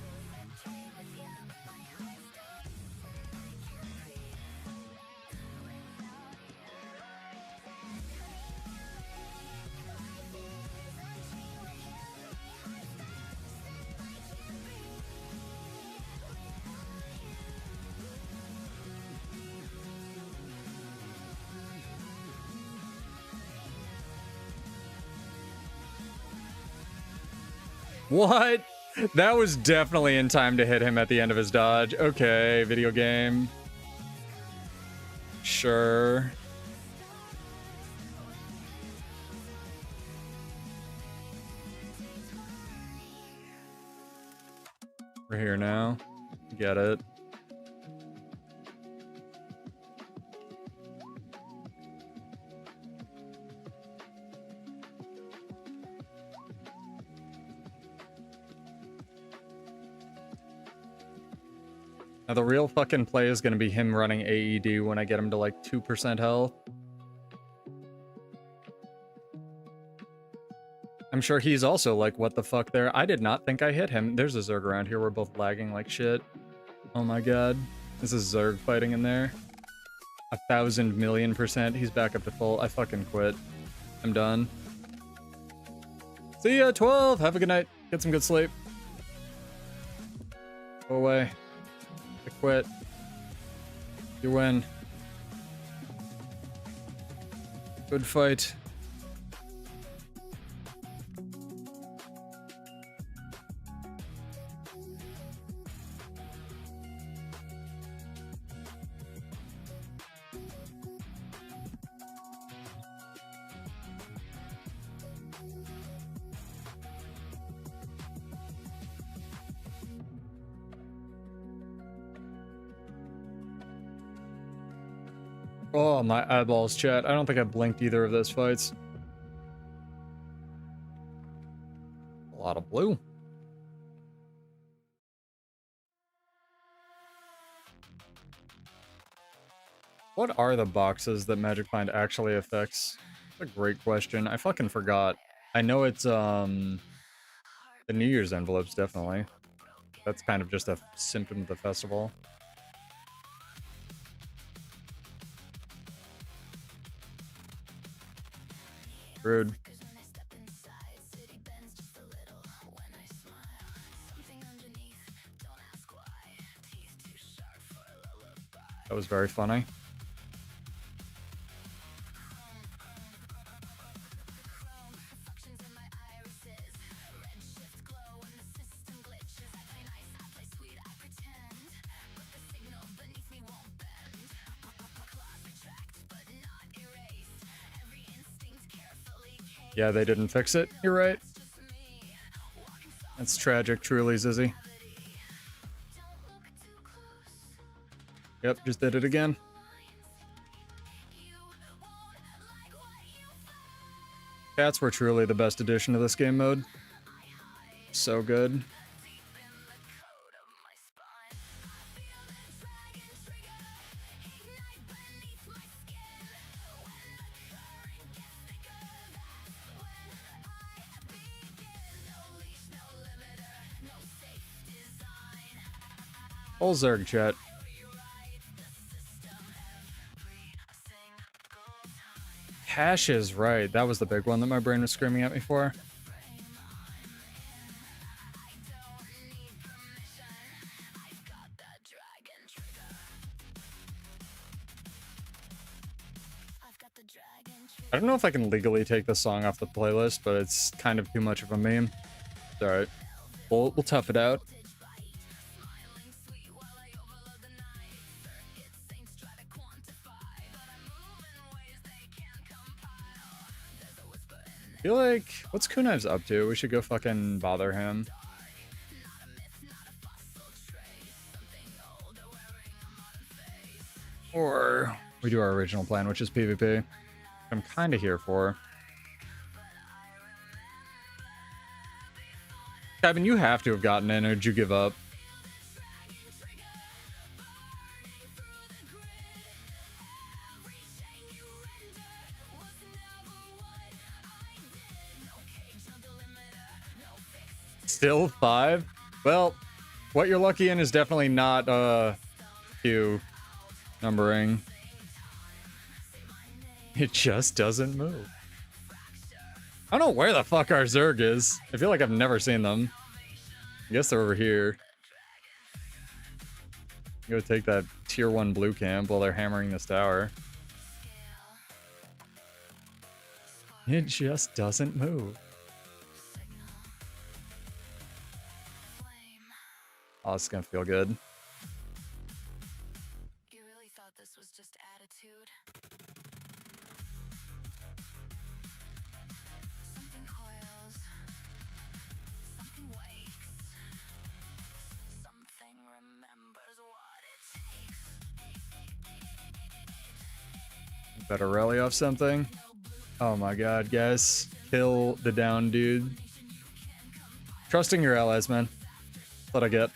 What? That was definitely in time to hit him at the end of his dodge. Okay, video game. Sure. We're here now. Get it. Now the real fucking play is gonna be him running AED when I get him to like 2% health. I'm sure he's also like, what the fuck there? I did not think I hit him. There's a Zerg around here. We're both lagging like shit. Oh my god. This is Zerg fighting in there. 1,000,000,000%. He's back up to full. I fucking quit. I'm done. See ya, 12. Have a good night. Get some good sleep. Go away. I quit. You win. Good fight. Oh, my eyeballs, chat. I don't think I blinked either of those fights. A lot of blue. What are the boxes that Magic Find actually affects? That's a great question. I fucking forgot. I know it's, the New Year's envelopes, definitely. That's kind of just a symptom of the festival. Rude. That was very funny. Yeah, they didn't fix it. You're right. That's tragic, truly, Zizzy. Yep, just did it again. Cats were truly the best addition to this game mode. So good. Full Zerg chat. Hash is right. That was the big one that my brain was screaming at me for. I don't know if I can legally take this song off the playlist, but it's kind of too much of a meme. It's alright. We'll tough it out. Feel like, what's Kunai's up to? We should go fucking bother him. Or we do our original plan, which is PvP. I'm kind of here for. Kevin, you have to have gotten in, or did you give up? Still 5? Well, what you're lucky in is definitely not Q numbering. It just doesn't move. I don't know where the fuck our Zerg is. I feel like I've never seen them. I guess they're over here. Go take that tier 1 blue camp while they're hammering this tower. It just doesn't move. Oh, it's gonna feel good. You really thought this was just attitude? Something coils, something wakes, something remembers what it takes. Better rally off something. Oh my god, guys. Kill the down dude. Trusting your allies, man. That's what I get.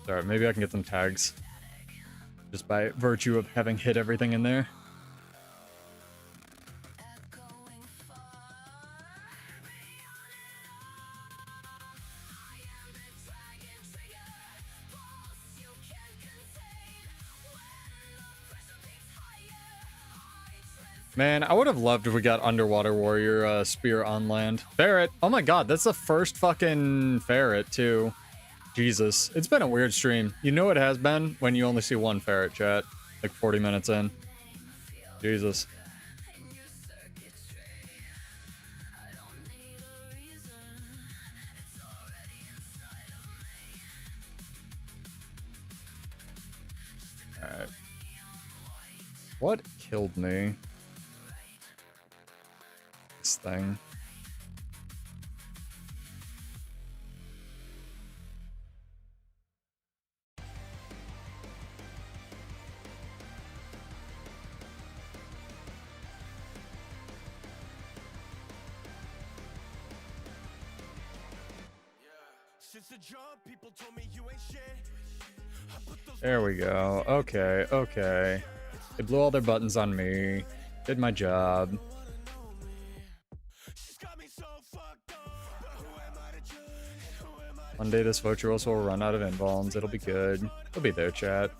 Alright, maybe I can get some tags. Just by virtue of having hit everything in there. Man, I would have loved if we got Underwater Warrior Spear on land. Ferret! Oh my god, that's the first fucking ferret, too. Jesus. It's been a weird stream. You know it has been when you only see one ferret, chat. Like 40 minutes in. Jesus. Alright. What killed me? This thing. There we go. Okay, okay. They blew all their buttons on me. Did my job. One day this Voturos will run out of invulns. It'll be good. It'll be there, chat.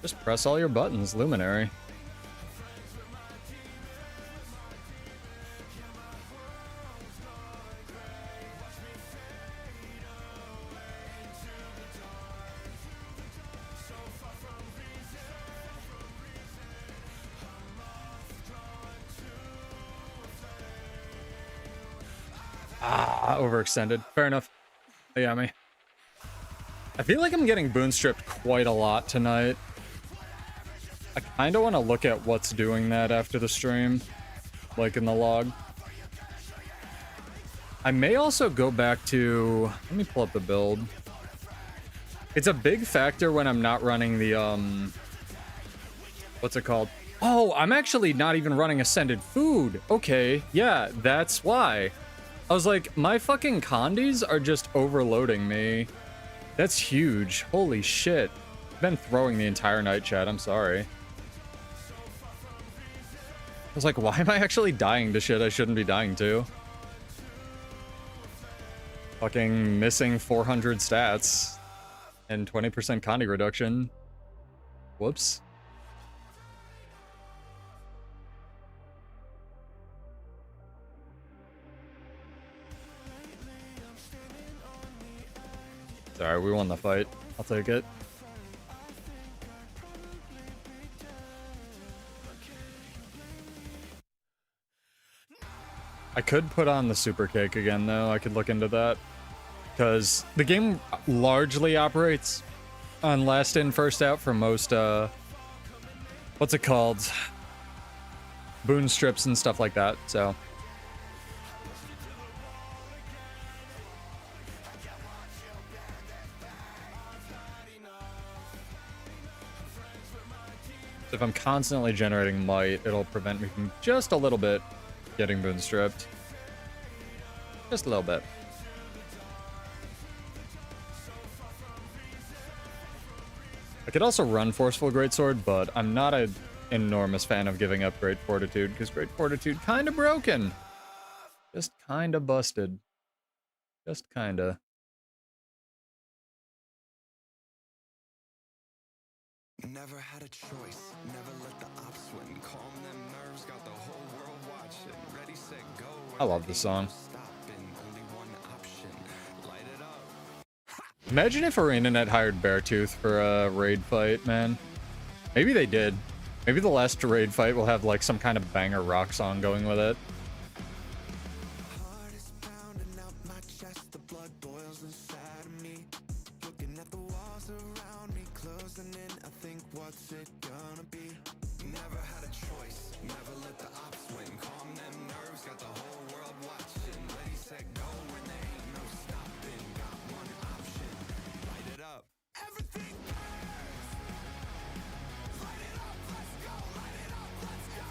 Just press all your buttons, Luminary. Ah, overextended. Fair enough. Yeah, me. I feel like I'm getting boon stripped quite a lot tonight. I kind of want to look at what's doing that after the stream, like in the log. I may also go back to... Let me pull up the build. It's a big factor when I'm not running the, what's it called? Oh, I'm actually not even running Ascended Food. Okay, yeah, that's why. I was like, my fucking condies are just overloading me. That's huge. Holy shit. I've been throwing the entire night, chat. I'm sorry. I was like, why am I actually dying to shit I shouldn't be dying to? Fucking missing 400 stats and 20% condi reduction. Whoops. Sorry, we won the fight. I'll take it. I could put on the super cake again, though. I could look into that. Because the game largely operates on last in, first out for most, what's it called? Boon strips and stuff like that, so. If I'm constantly generating might, it'll prevent me from just a little bit getting boon stripped. Just a little bit. I could also run Forceful Greatsword, but I'm not an enormous fan of giving up Great Fortitude, because Great Fortitude kinda broken. Just kinda busted. Just kinda. Never had a choice, never let the ops win. Calm them nerves, got the whole world watching. Ready, set, go. I love this song. Stopping, only one option. Light it up. Imagine if ArenaNet hired Beartooth for a raid fight, man. Maybe they did. Maybe the last raid fight will have like some kind of banger rock song going with it. Heart is pounding out my chest, the blood boils inside of me. Looking at the walls around me, closing in, I think what's it gonna be? Never had a choice, never let the ops win. Calm them nerves, got the whole world watching. Ready, set, go, when there ain't no stopping. Got one option, light it up. Everything burns. Light it up, let's go, light it up, let's go.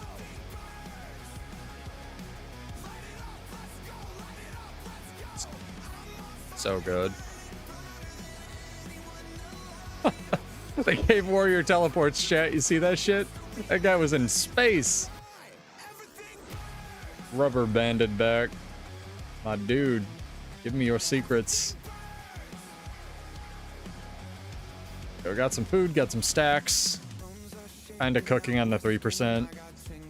Light it up, let's go, light it up, let's go. So good. They gave Warrior teleports, chat. You see that shit? That guy was in space. Rubber banded back. My dude, give me your secrets. So we got some food, got some stacks. Kinda cooking on the 3%.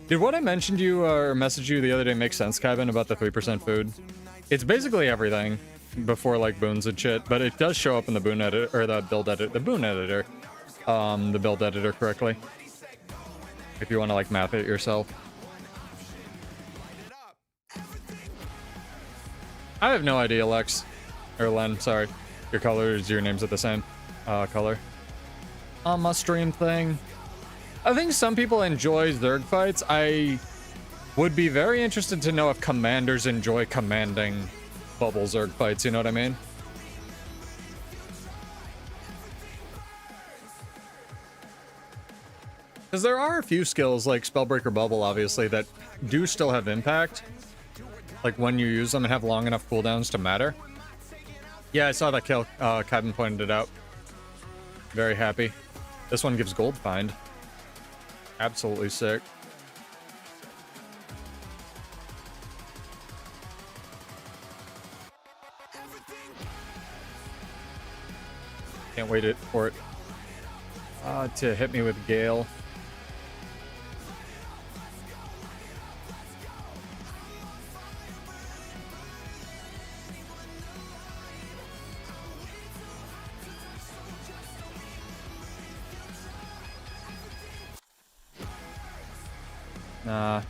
Did what I mentioned you or messaged you the other day make sense, Kevin, about the 3% food? It's basically everything before like boons and shit, but it does show up in the boon edit or the build edit, the boon editor, the build editor correctly. If you want to like math it yourself. I have no idea, Lex. Or Len, sorry. Your colors, your names are the same color. On my stream thing. I think some people enjoy Zerg fights. I would be very interested to know if commanders enjoy commanding bubble Zerg fights, you know what I mean? Because there are a few skills, like Spellbreaker Bubble, obviously, that do still have impact. Like when you use them and have long enough cooldowns to matter. Yeah, I saw that kill. Kevin pointed it out. Very happy. This one gives gold find. Absolutely sick. Can't wait for it to hit me with Gale. Nah.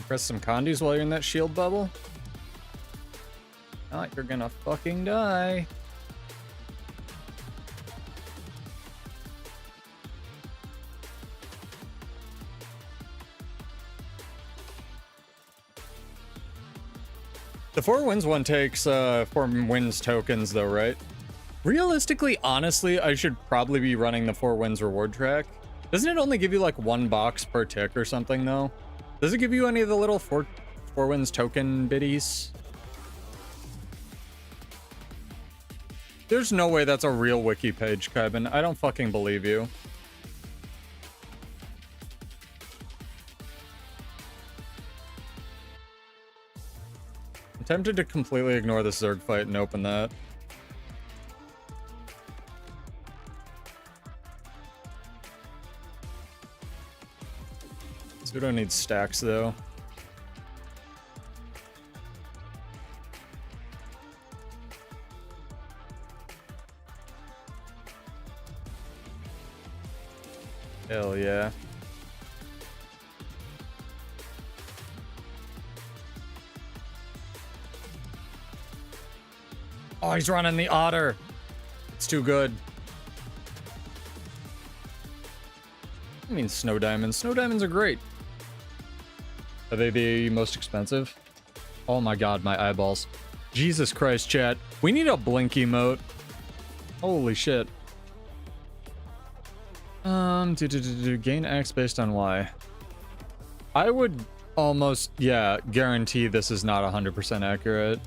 Press some condies while you're in that shield bubble. Not, you're gonna fucking die. The 4 wins one takes 4 wins tokens though, right? Realistically, honestly, I should probably be running the 4 wins reward track. Doesn't it only give you like 1 box per tick or something though? Does it give you any of the little 4 wins token biddies? There's no way that's a real wiki page, Kevin. I don't fucking believe you. I'm tempted to completely ignore this Zerg fight and open that. Pseudo needs stacks though. Hell yeah. Oh, he's running the otter. It's too good. I mean, snow diamonds. Snow diamonds are great. Are they the most expensive? Oh my god, my eyeballs. Jesus Christ, chat. We need a blink emote. Holy shit. Gain X based on Y. I would almost, yeah, guarantee this is not 100% accurate.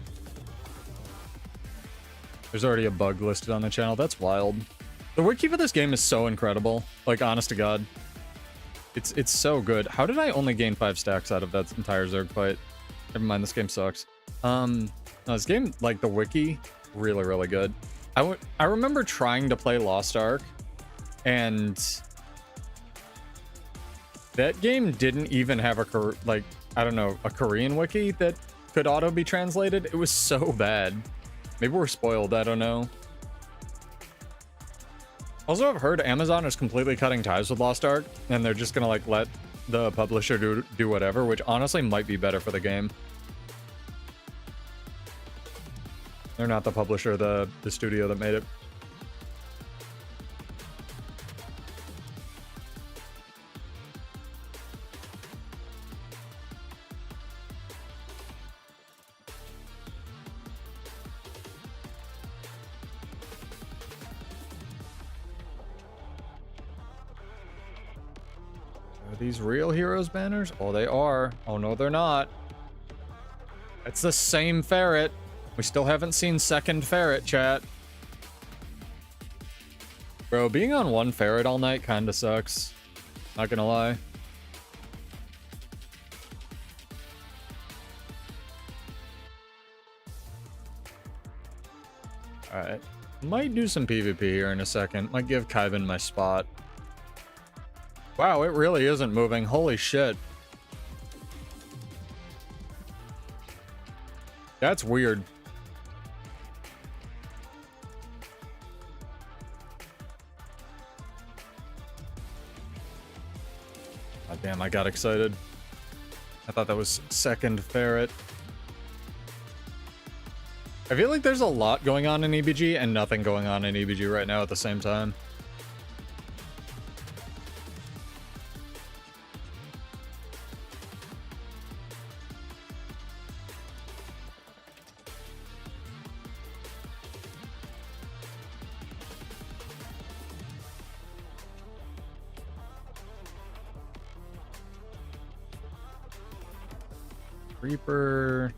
There's already a bug listed on the channel. That's wild. The wiki for this game is so incredible. Like, honest to God. It's so good. How did I only gain 5 stacks out of that entire Zerg fight? Never mind, this game sucks. No, this game, like, the wiki, really, really good. I remember trying to play Lost Ark, and that game didn't even have a, like, I don't know, a Korean wiki that could auto be translated. It was so bad. Maybe we're spoiled, I don't know. Also, I've heard Amazon is completely cutting ties with Lost Ark, and they're just gonna, like, let the publisher do whatever, which honestly might be better for the game. They're not the publisher, the studio that made it. Are these real heroes banners? Oh, they are. Oh, no, they're not. It's the same ferret. We still haven't seen second ferret, chat. Bro, being on one ferret all night kinda sucks. Not gonna lie. Alright. Might do some PvP here in a second. Might give Kyvan my spot. Wow, it really isn't moving. Holy shit. That's weird. God damn, I got excited. I thought that was second ferret. I feel like there's a lot going on in EBG and nothing going on in EBG right now at the same time. Reaper,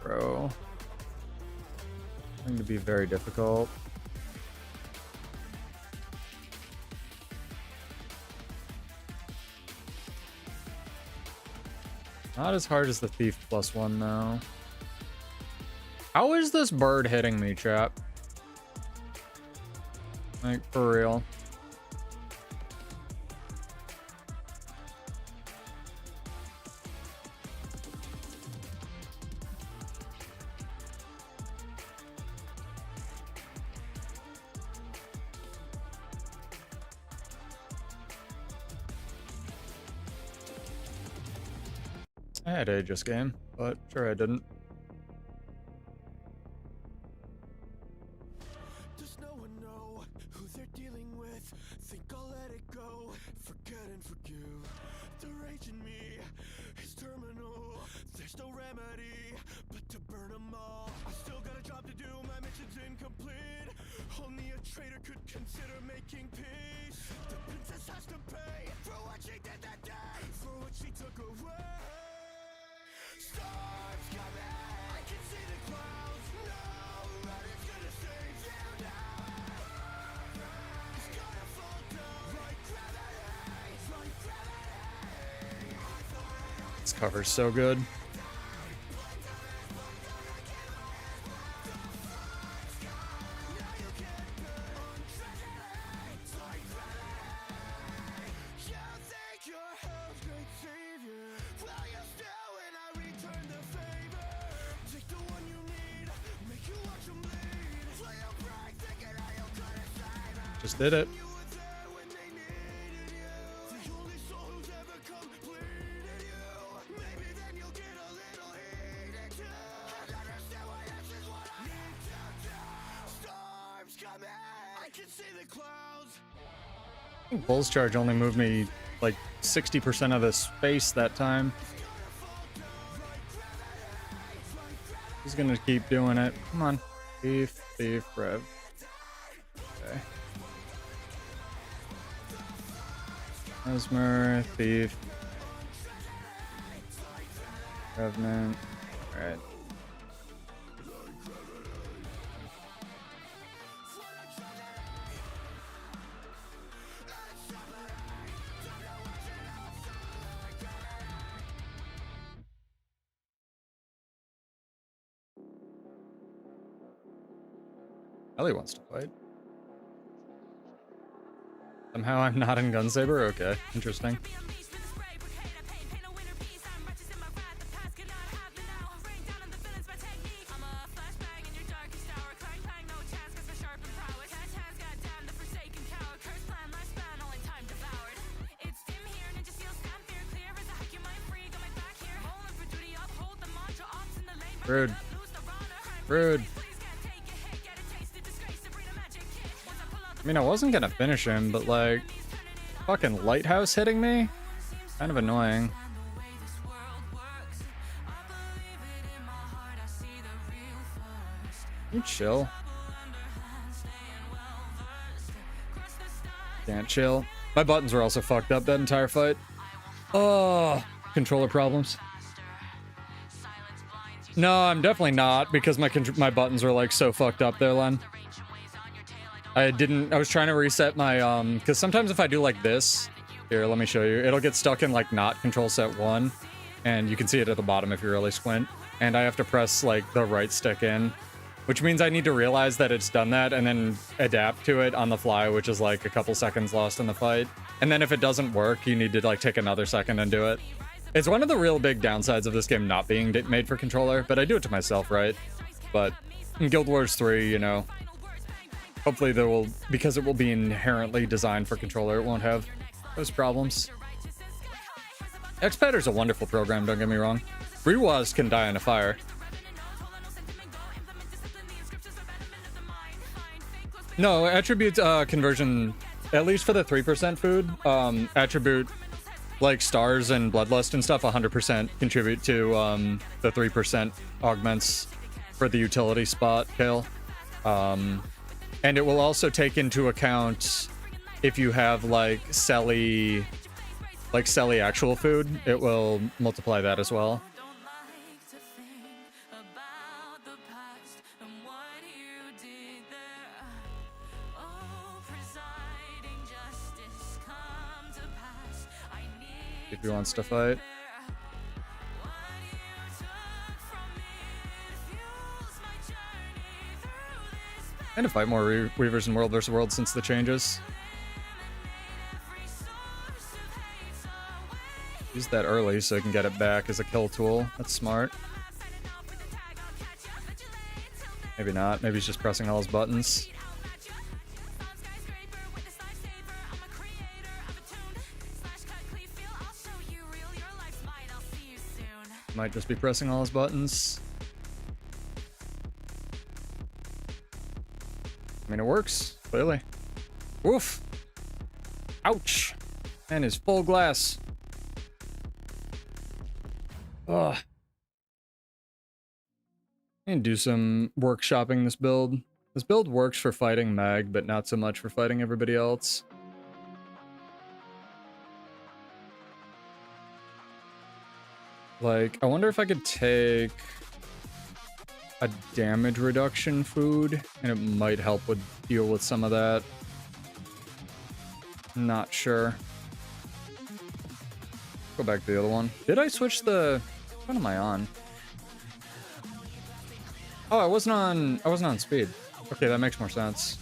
bro. Going to be very difficult. Not as hard as the Thief +1 though. How is this bird hitting me, chap? Like, for real. I had Aegis game, but sure I didn't. Does no one know who they're dealing with? Think I'll let it go, forget and forgive. The rage in me is terminal. There's no remedy but to burn them all. I still got a job to do, my mission's incomplete. Only a traitor could consider making peace. The princess has to pay for what she did that day, for what she took away. Storms coming, I can see the clouds. No one is gonna save you now. It's gonna fall down like gravity, like gravity. This cover's so good. Just did it. I think Bull's Charge only moved me like 60% of the space that time. He's gonna keep doing it. Come on. Thief, thief, rev. Okay. Mesmer, thief. Revenant. Alright. Ellie wants to fight. Somehow I'm not in Gunsaber? Okay, interesting. Rude. Rude. I mean, I wasn't gonna finish him, but like, fucking lighthouse hitting me? Kind of annoying. You chill. Can't chill. My buttons were also fucked up that entire fight. Oh, controller problems. No, I'm definitely not, because my buttons are like so fucked up there, Len. I was trying to reset my, because sometimes if I do like this, here, let me show you, it'll get stuck in like not control set 1, and you can see it at the bottom if you really squint, and I have to press like the right stick in, which means I need to realize that it's done that and then adapt to it on the fly, which is like a couple seconds lost in the fight. And then if it doesn't work, you need to like take another second and do it. It's one of the real big downsides of this game not being made for controller, but I do it to myself, right? But in Guild Wars 3, you know, hopefully there will, because it will be inherently designed for controller, it won't have those problems. XPadder's a wonderful program, don't get me wrong. reWASD can die in a fire. No, attribute conversion, at least for the 3% food, attribute like stars and bloodlust and stuff 100% contribute to the 3% augments for the utility spot kill. And it will also take into account if you have like Selly actual food, it will multiply that as well. If he wants to fight. And to fight more Weavers in World vs. World since the changes. Use that early so I can get it back as a kill tool. That's smart. Maybe not. Maybe he's just pressing all his buttons. Might just be pressing all his buttons. I mean, it works, clearly. Woof! Ouch! And his full glass. Ugh. I need to do some workshopping this build. This build works for fighting Mag, but not so much for fighting everybody else. Like, I wonder if I could take a damage reduction food, and it might help with deal with some of that. Not sure. Go back to the other one. Did I switch the... What am I on? Oh, I wasn't on speed. Okay, that makes more sense.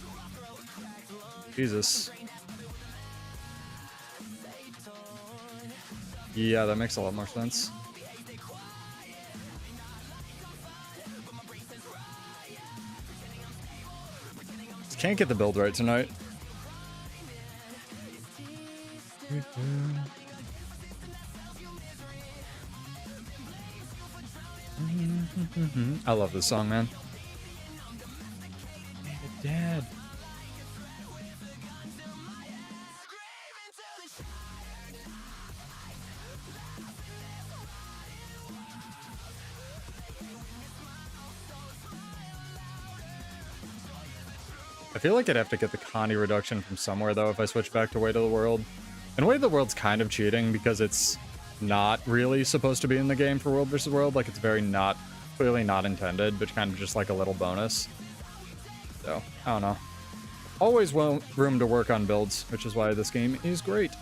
Jesus. Yeah, that makes a lot more sense. Can't get the build right tonight. I love this song, man. Dad. I feel like I'd have to get the Connie reduction from somewhere, though, if I switch back to Way to the World. And Way to the World's kind of cheating because it's not really supposed to be in the game for World vs. World. Like, it's very not, clearly not intended, but kind of just like a little bonus. So, I don't know. Always room to work on builds, which is why this game is great.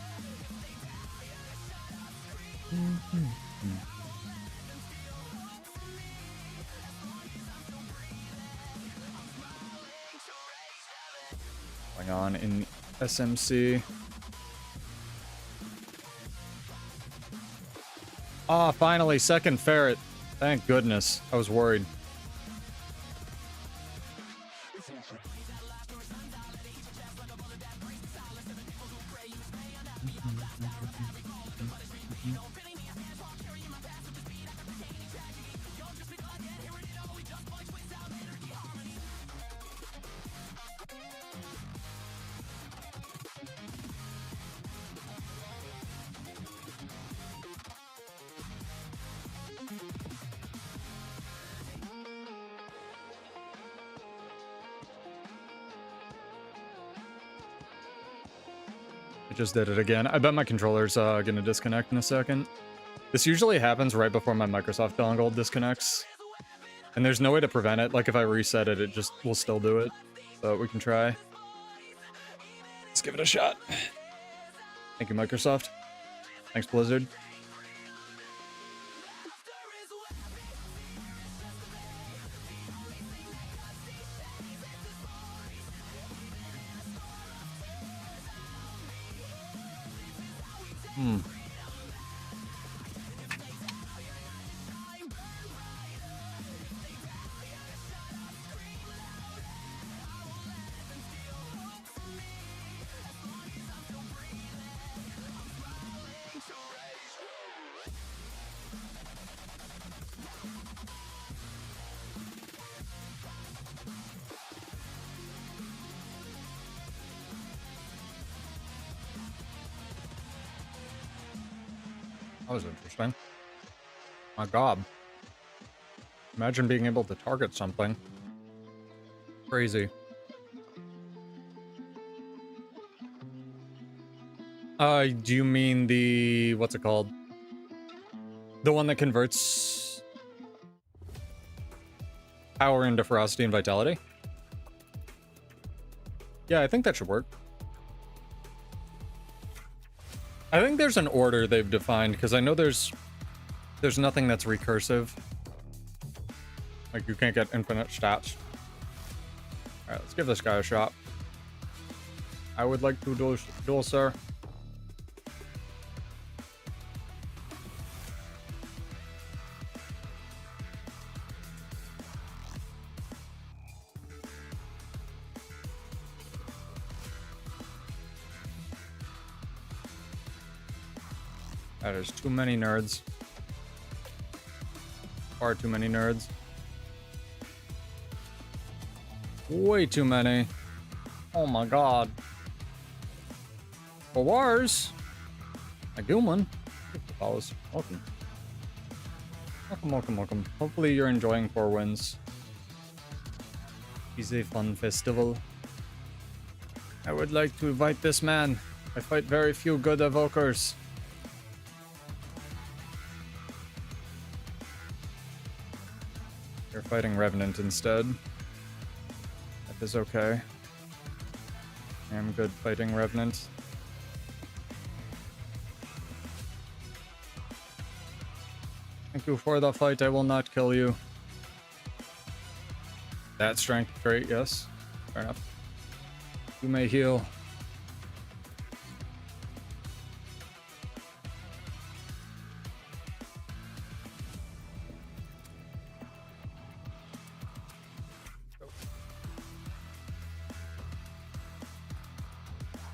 Going on in SMC. Ah, finally, second ferret. Thank goodness. I was worried. Just did it again. I bet my controller's gonna disconnect in a second. This usually happens right before my Microsoft dongle disconnects. And there's no way to prevent it. Like if I reset it, it just will still do it. So we can try. Let's give it a shot. Thank you, Microsoft. Thanks, Blizzard. That was interesting. My god. Imagine being able to target something. Crazy. Do you mean the... what's it called? The one that converts power into ferocity and vitality? Yeah, I think that should work. I think there's an order they've defined, because I know there's nothing that's recursive. Like, you can't get infinite stats. Alright, let's give this guy a shot. I would like to duel, sir. There's too many nerds. Far too many nerds. Way too many. Oh my god. For wars. A Gilman. Welcome. Welcome. Hopefully you're enjoying 4 wins. It's a fun festival. I would like to invite this man. I fight very few good evokers. You're fighting Revenant instead. That is okay. I am good fighting Revenant. Thank you for the fight, I will not kill you. That strength trait, yes. Fair enough. You may heal.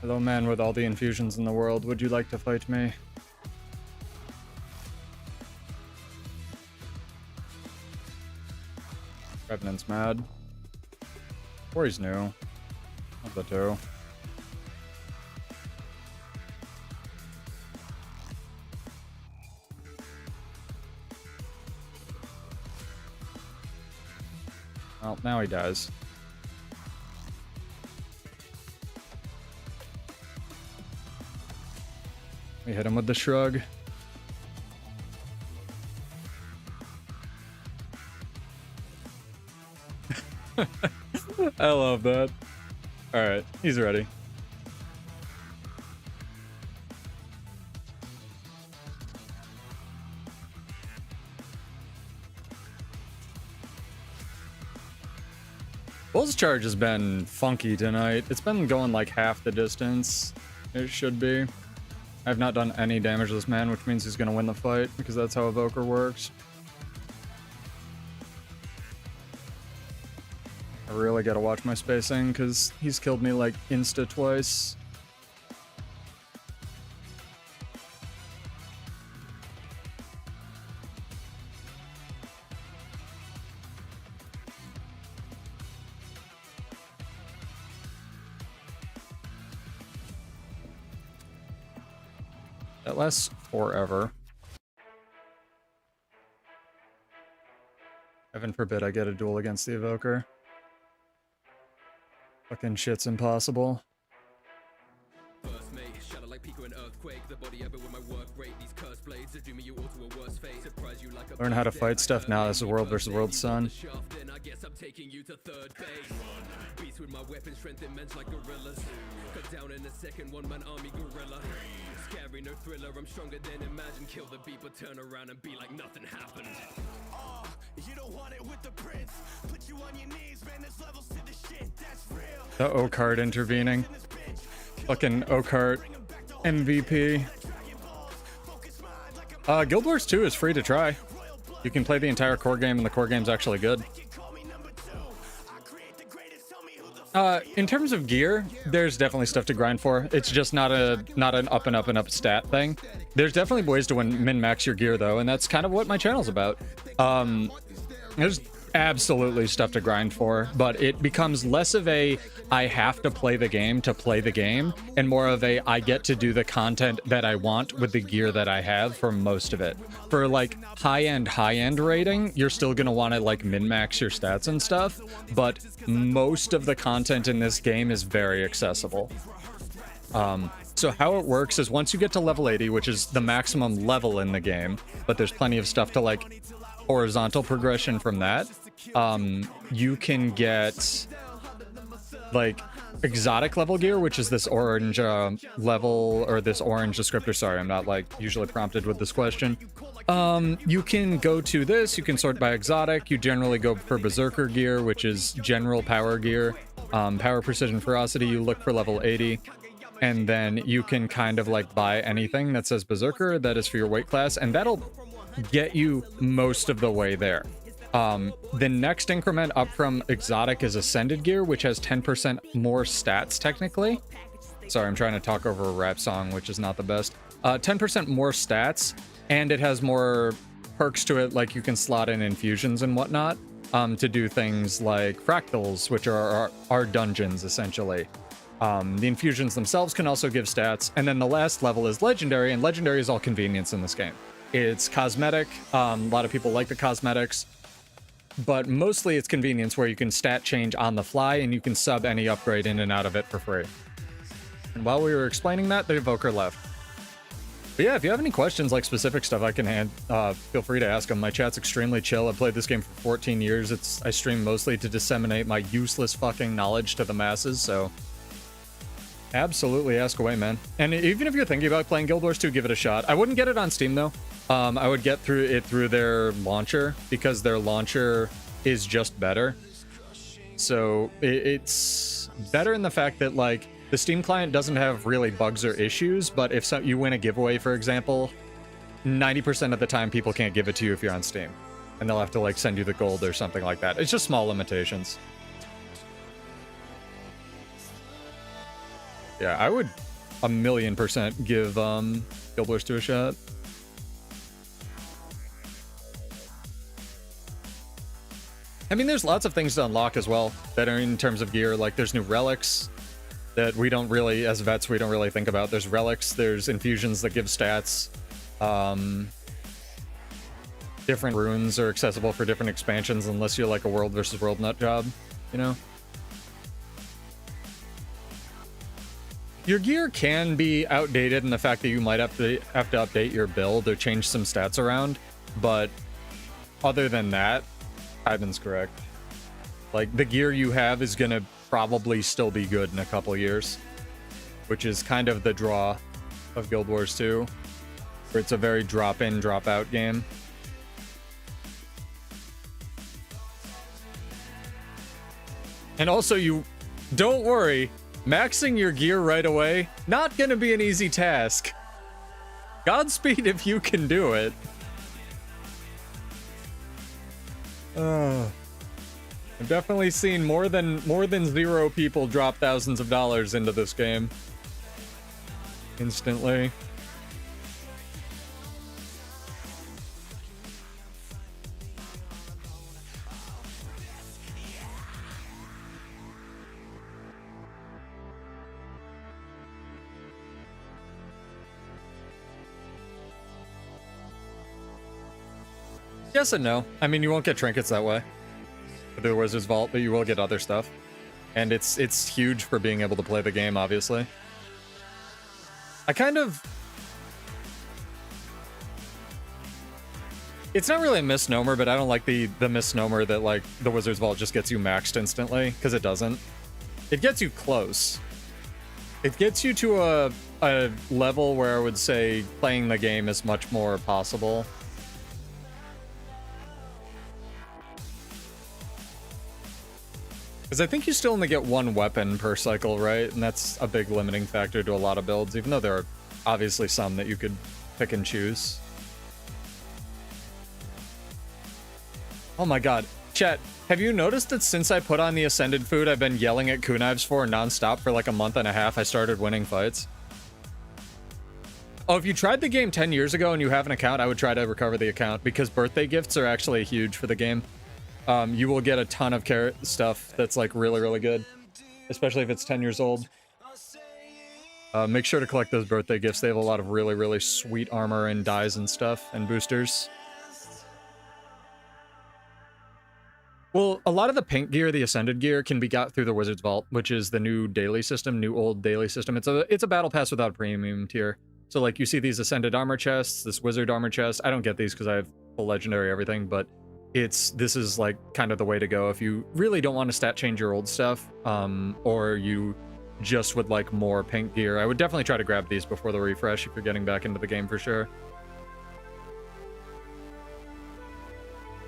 Hello, man with all the infusions in the world. Would you like to fight me? Revenant's mad. Or he's new. Of the two. Well, now he dies. We hit him with the shrug. I love that. Alright, he's ready. Bull's charge has been funky tonight. It's been going like half the distance it should be. I've not done any damage to this man, which means he's going to win the fight, because that's how Evoker works. I really got to watch my spacing, because he's killed me like insta twice. That lasts forever. Heaven forbid I get a duel against the Evoker. Fucking shit's impossible. Learn how to fight stuff now. This is world versus world, son. With my weapon strength immense like gorillas. Cut down in a second, one-man army gorilla. Scary, no thriller, I'm stronger than imagine. Kill the beat, but turn around and be like nothing happened. Oh, you don't want it with the prince. Put you on your knees, man, there's levels to the shit, that's real. The O-card intervening. Fucking O-card MVP. Guild Wars 2 is free to try. You can play the entire core game, and the core game's actually good. In terms of gear, there's definitely stuff to grind for. It's just not an up and up and up stat thing. There's definitely ways to min-max your gear, though, and that's kind of what my channel's about. There's absolutely stuff to grind for, but it becomes less of a I have to play the game, and more of a I get to do the content that I want with the gear that I have for most of it. For like high-end rating, you're still gonna want to like min-max your stats and stuff, but most of the content in this game is very accessible. So how it works is once you get to level 80, which is the maximum level in the game, but there's plenty of stuff to like horizontal progression from that, you can get like exotic level gear, which is this orange level, or this orange descriptor. Sorry, I'm not like usually prompted with this question. You can go to this, you can sort by exotic. You generally go for berserker gear, which is general power gear. Power, precision, ferocity, you look for level 80. And then you can kind of like buy anything that says berserker that is for your weight class, and that'll get you most of the way there. The next increment up from exotic is ascended gear, which has 10% more stats technically. Sorry, I'm trying to talk over a rap song, which is not the best. 10% more stats, and it has more perks to it, like you can slot in infusions and whatnot to do things like fractals, which are dungeons essentially. The infusions themselves can also give stats, and then the last level is legendary, and legendary is all convenience in this game. It's cosmetic. A lot of people like the cosmetics, but mostly it's convenience where you can stat change on the fly and you can sub any upgrade in and out of it for free. And while we were explaining that, the Evoker left. But yeah, if you have any questions, like specific stuff, I can feel free to ask them. My chat's extremely chill. I've played this game for 14 years. I stream mostly to disseminate my useless fucking knowledge to the masses, so absolutely ask away, man. And even if you're thinking about playing Guild Wars 2, give it a shot. I wouldn't get it on Steam, though. I would get through their launcher, because their launcher is just better. So it's better in the fact that, like, the Steam client doesn't have really bugs or issues, but if you win a giveaway, for example, 90% of the time people can't give it to you if you're on Steam. And they'll have to, like, send you the gold or something like that. It's just small limitations. Yeah, I would 1,000,000% give Guild Wars 2 a shot. I mean, there's lots of things to unlock as well that are in terms of gear. Like, there's new relics that we don't really, as vets, we don't really think about. There's relics, there's infusions that give stats. Different runes are accessible for different expansions unless you're like a world versus world nut job, you know? Your gear can be outdated in the fact that you might have to update your build or change some stats around, but other than that, Ivan's correct. Like, the gear you have is gonna probably still be good in a couple years, which is kind of the draw of Guild Wars 2, where it's a very drop-in, drop-out game. And also, you don't worry, maxing your gear right away, not gonna be an easy task. Godspeed if you can do it. I've definitely seen more than 0 people drop thousands of dollars into this game instantly. Yes and no. I mean, you won't get trinkets that way with the Wizard's Vault, but you will get other stuff. And it's huge for being able to play the game, obviously. I kind of... It's not really a misnomer, but I don't like the misnomer that, like, the Wizard's Vault just gets you maxed instantly, because it doesn't. It gets you close. It gets you to a level where I would say playing the game is much more possible. Because I think you still only get one weapon per cycle, right? And that's a big limiting factor to a lot of builds, even though there are obviously some that you could pick and choose. Oh my god. Chat, have you noticed that since I put on the Ascended food I've been yelling at kunaives for nonstop for like a month and a half, I started winning fights? Oh, if you tried the game 10 years ago and you have an account, I would try to recover the account, because birthday gifts are actually huge for the game. You will get a ton of carrot stuff that's like really, really good, especially if it's 10 years old. Make sure to collect those birthday gifts. They have a lot of really, really sweet armor and dyes and stuff and boosters. Well, a lot of the pink gear, the Ascended gear, can be got through the Wizard's Vault, which is the new daily system, new old daily system. It's a battle pass without a premium tier. So like you see these Ascended armor chests, this Wizard armor chest. I don't get these because I have full legendary everything, but this is like kind of the way to go if you really don't want to stat change your old stuff, or you just would like more pink gear. I would definitely try to grab these before the refresh if you're getting back into the game for sure.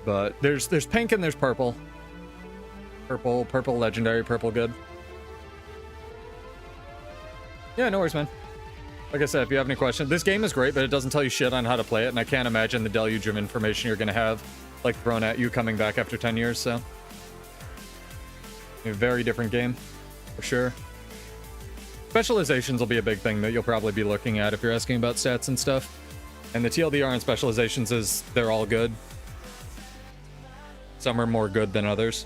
But there's pink and there's purple. Purple legendary, purple good. Yeah, no worries, man. Like I said, if you have any questions, this game is great, but it doesn't tell you shit on how to play it, and I can't imagine the deluge of information you're gonna have like thrown at you coming back after 10 years, so a very different game for sure. Specializations will be a big thing that you'll probably be looking at if you're asking about stats and stuff. And the TLDR on specializations is they're all good. Some are more good than others.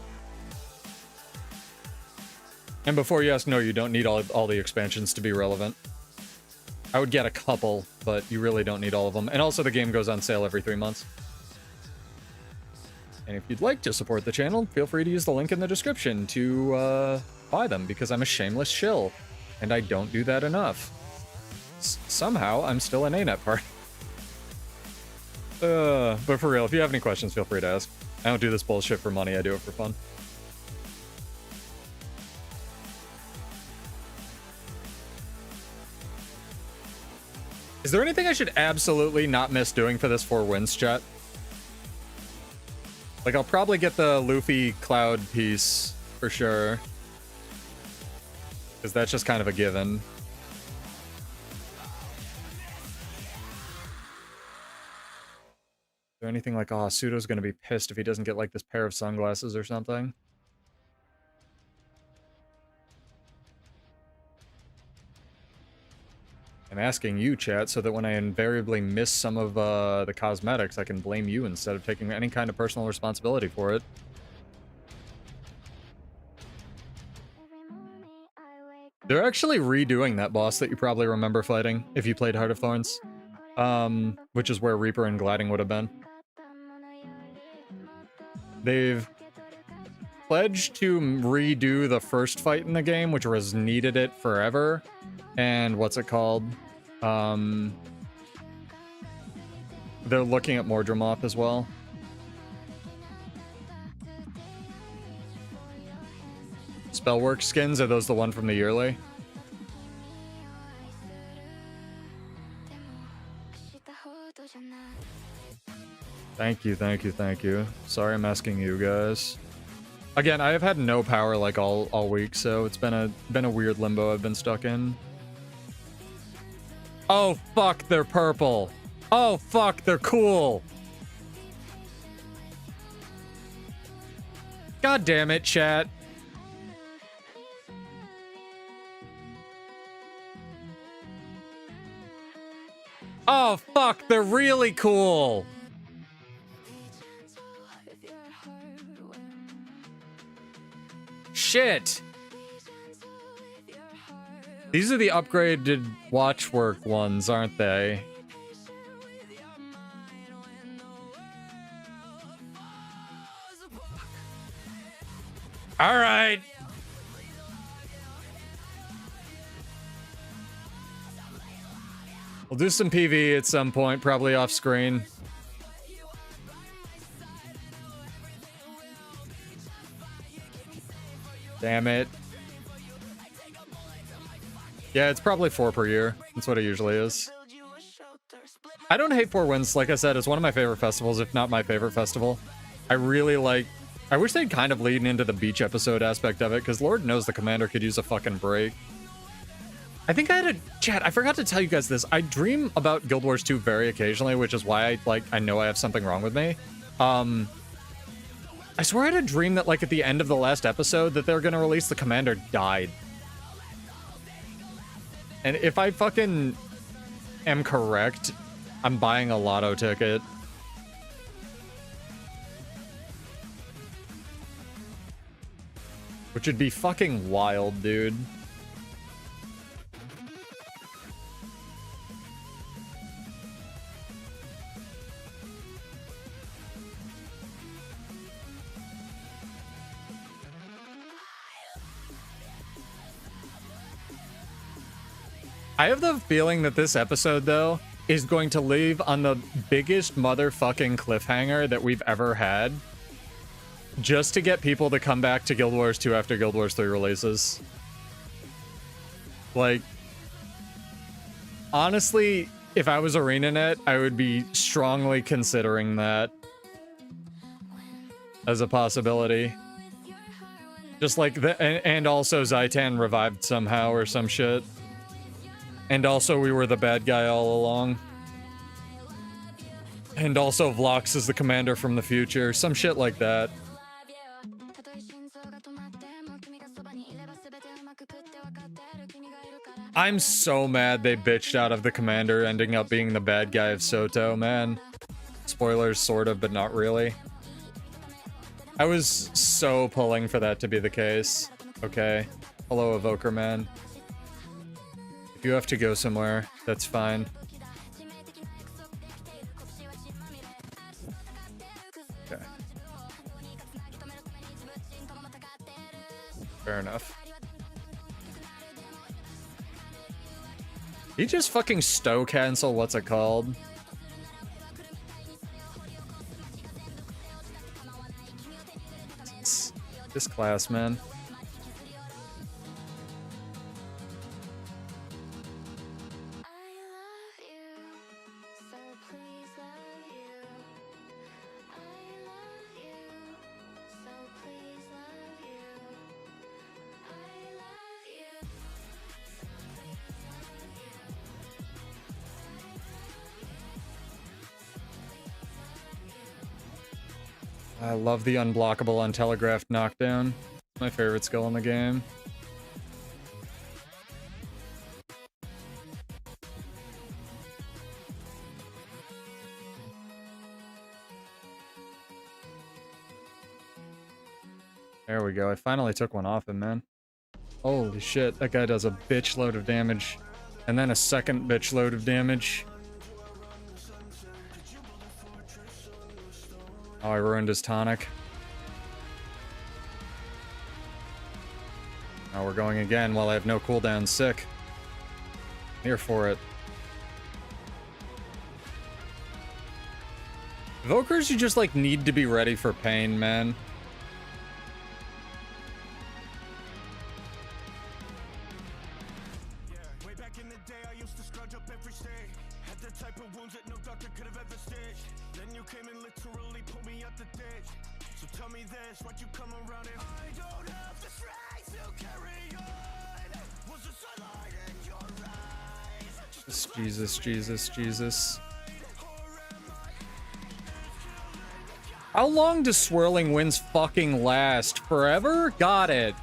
And before you ask, no, you don't need all the expansions to be relevant. I would get a couple, but you really don't need all of them. And also the game goes on sale every 3 months. And if you'd like to support the channel, feel free to use the link in the description to buy them, because I'm a shameless shill, and I don't do that enough. Somehow, I'm still an ANET part. But for real, if you have any questions, feel free to ask. I don't do this bullshit for money, I do it for fun. Is there anything I should absolutely not miss doing for this 4 wins, chat? Like, I'll probably get the Luffy Cloud piece for sure, because that's just kind of a given. Is there anything like, oh, Pseudo's gonna be pissed if he doesn't get like this pair of sunglasses or something? I'm asking you, chat, so that when I invariably miss some of the cosmetics, I can blame you instead of taking any kind of personal responsibility for it. They're actually redoing that boss that you probably remember fighting if you played Heart of Thorns, which is where Reaper and Gliding would have been. They've pledged to redo the first fight in the game, which was Needed It Forever, and what's it called? They're looking at Mordremoth as well. Spellwork skins, are those the one from the yearly? Thank you, thank you, thank you. Sorry I'm asking you guys. Again, I have had no power like all week, so it's been a weird limbo I've been stuck in. Oh fuck, they're purple. Oh fuck, they're cool. God damn it, chat. Oh fuck, they're really cool. Shit. These are the upgraded watchwork ones, aren't they? All right. We'll do some PvE at some point, probably off screen. Damn it. Yeah, it's probably 4 per year. That's what it usually is. I don't hate 4 Winds. Like I said, it's one of my favorite festivals, if not my favorite festival. I really like... I wish they'd kind of lean into the beach episode aspect of it, because Lord knows the commander could use a fucking break. I think I had a... Chat, I forgot to tell you guys this. I dream about Guild Wars 2 very occasionally, which is why I know I have something wrong with me. I swear I had a dream that, like, at the end of the last episode that they were gonna release the commander died. And if I fucking am correct, I'm buying a lotto ticket. Which would be fucking wild, dude. I have the feeling that this episode, though, is going to leave on the biggest motherfucking cliffhanger that we've ever had. Just to get people to come back to Guild Wars 2 after Guild Wars 3 releases. Like, honestly, if I was ArenaNet, I would be strongly considering that as a possibility. Just like, and also Zaitan revived somehow or some shit. And also we were the bad guy all along. And also Vlox is the commander from the future. Some shit like that. I'm so mad they bitched out of the commander ending up being the bad guy of Soto, man. Spoilers, sort of, but not really. I was so pulling for that to be the case. Okay. Hello, Evoker Man. If you have to go somewhere, that's fine. Okay. Fair enough. He just fucking stow cancel, what's it called? This class, man. I love the unblockable untelegraphed knockdown. My favorite skill in the game. There we go. I finally took one off him, man. Holy shit, that guy does a bitch load of damage. And then a second bitch load of damage. Oh, I ruined his tonic. Now we're going again while I have no cooldown. Sick. Here for it. Evokers, you just, like, need to be ready for pain, man. Way back in the day, I used to scrunch up every state. Had the type of wounds that no doctor could have ever stitched. Then you came and literally pulled me out the ditch. So tell me this, why'd you come around and I don't have the strength to carry on. Was the sunlight in your eyes? Jesus, Jesus, Jesus. How long does swirling winds fucking last? Forever? Got it.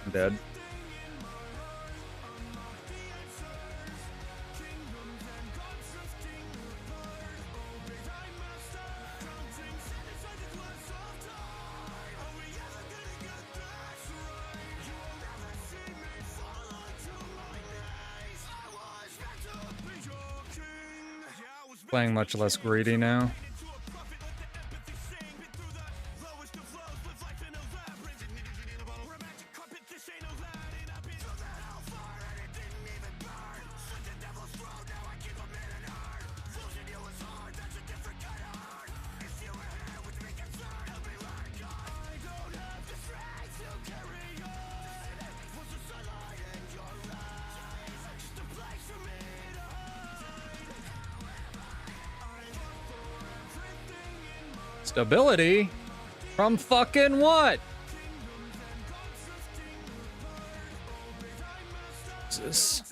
I'm dead. Playing much less greedy now. Stability? From fucking what? Jesus.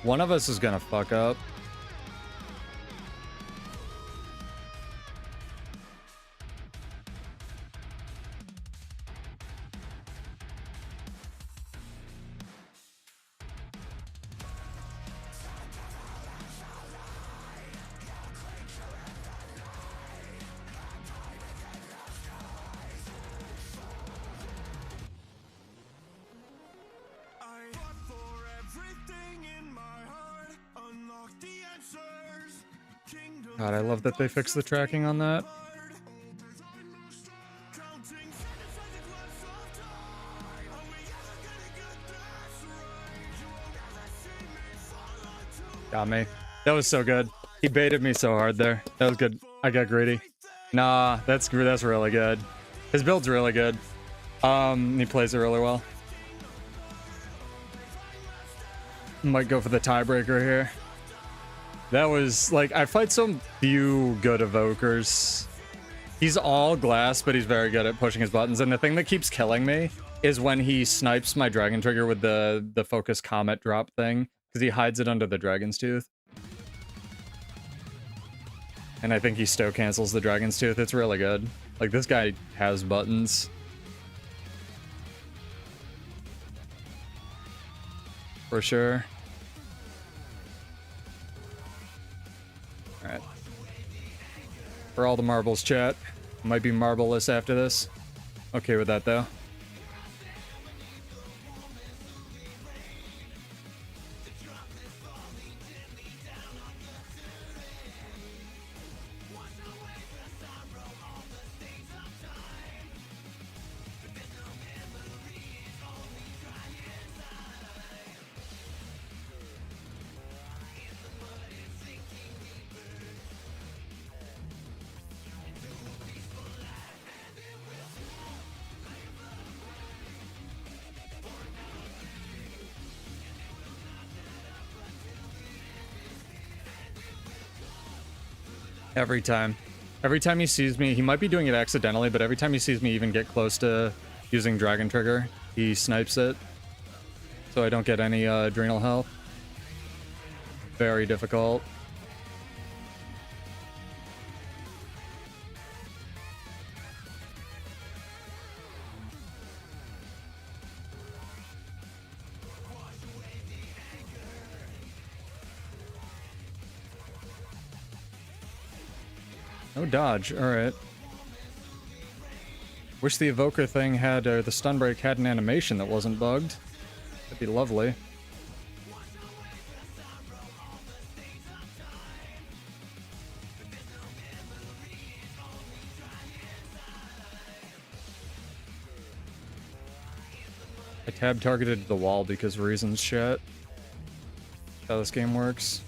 One of us is gonna fuck up. God, I love that they fixed the tracking on that. Got me. That was so good. He baited me so hard there. That was good. I got greedy. Nah, that's really good. His build's really good. He plays it really well. Might go for the tiebreaker here. That was, like, I fight some few good evokers. He's all glass, but he's very good at pushing his buttons. And the thing that keeps killing me is when he snipes my dragon trigger with the focus comet drop thing, because he hides it under the dragon's tooth. And I think he stow cancels the dragon's tooth. It's really good. Like, this guy has buttons. For sure. Alright. For all the marbles, chat. Might be marbleless after this. Okay with that, though. Every time. Every time he sees me, he might be doing it accidentally, but every time he sees me even get close to using Dragon Trigger, he snipes it. So I don't get any adrenal health. Very difficult. No dodge, alright. Wish the evoker thing had, or the stun break had an animation that wasn't bugged. That'd be lovely. I tab targeted the wall because reasons, chat. That's how this game works.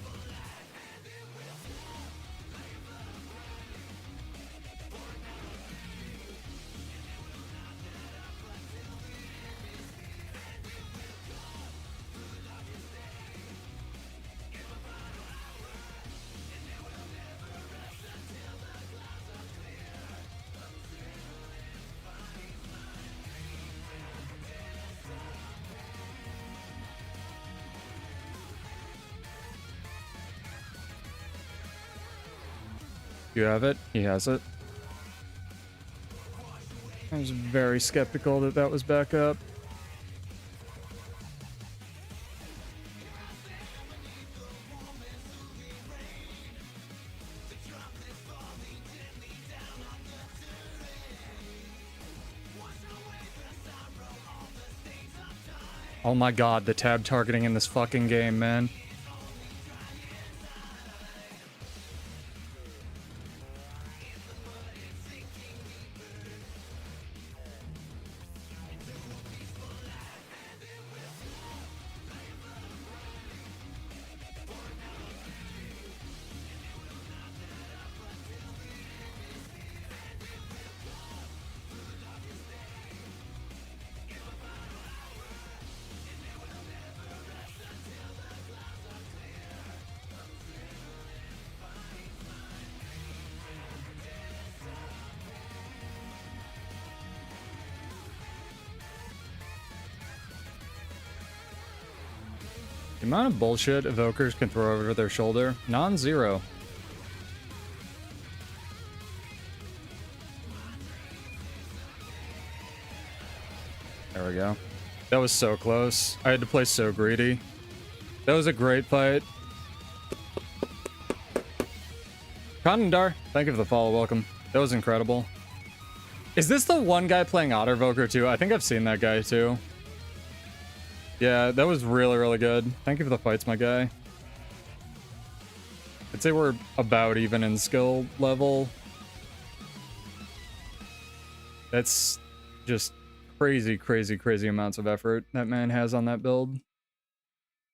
You have it? He has it. I was very skeptical that that was back up. Oh my god, the tab targeting in this fucking game, man. The amount of bullshit evokers can throw over their shoulder, non-zero. There we go. That was so close. I had to play so greedy. That was a great fight. Conandar, thank you for the follow, welcome. That was incredible. Is this the one guy playing Ottervoker too? I think I've seen that guy too. Yeah, that was really, really good. Thank you for the fights, my guy. I'd say we're about even in skill level. That's just crazy, crazy, crazy amounts of effort that man has on that build.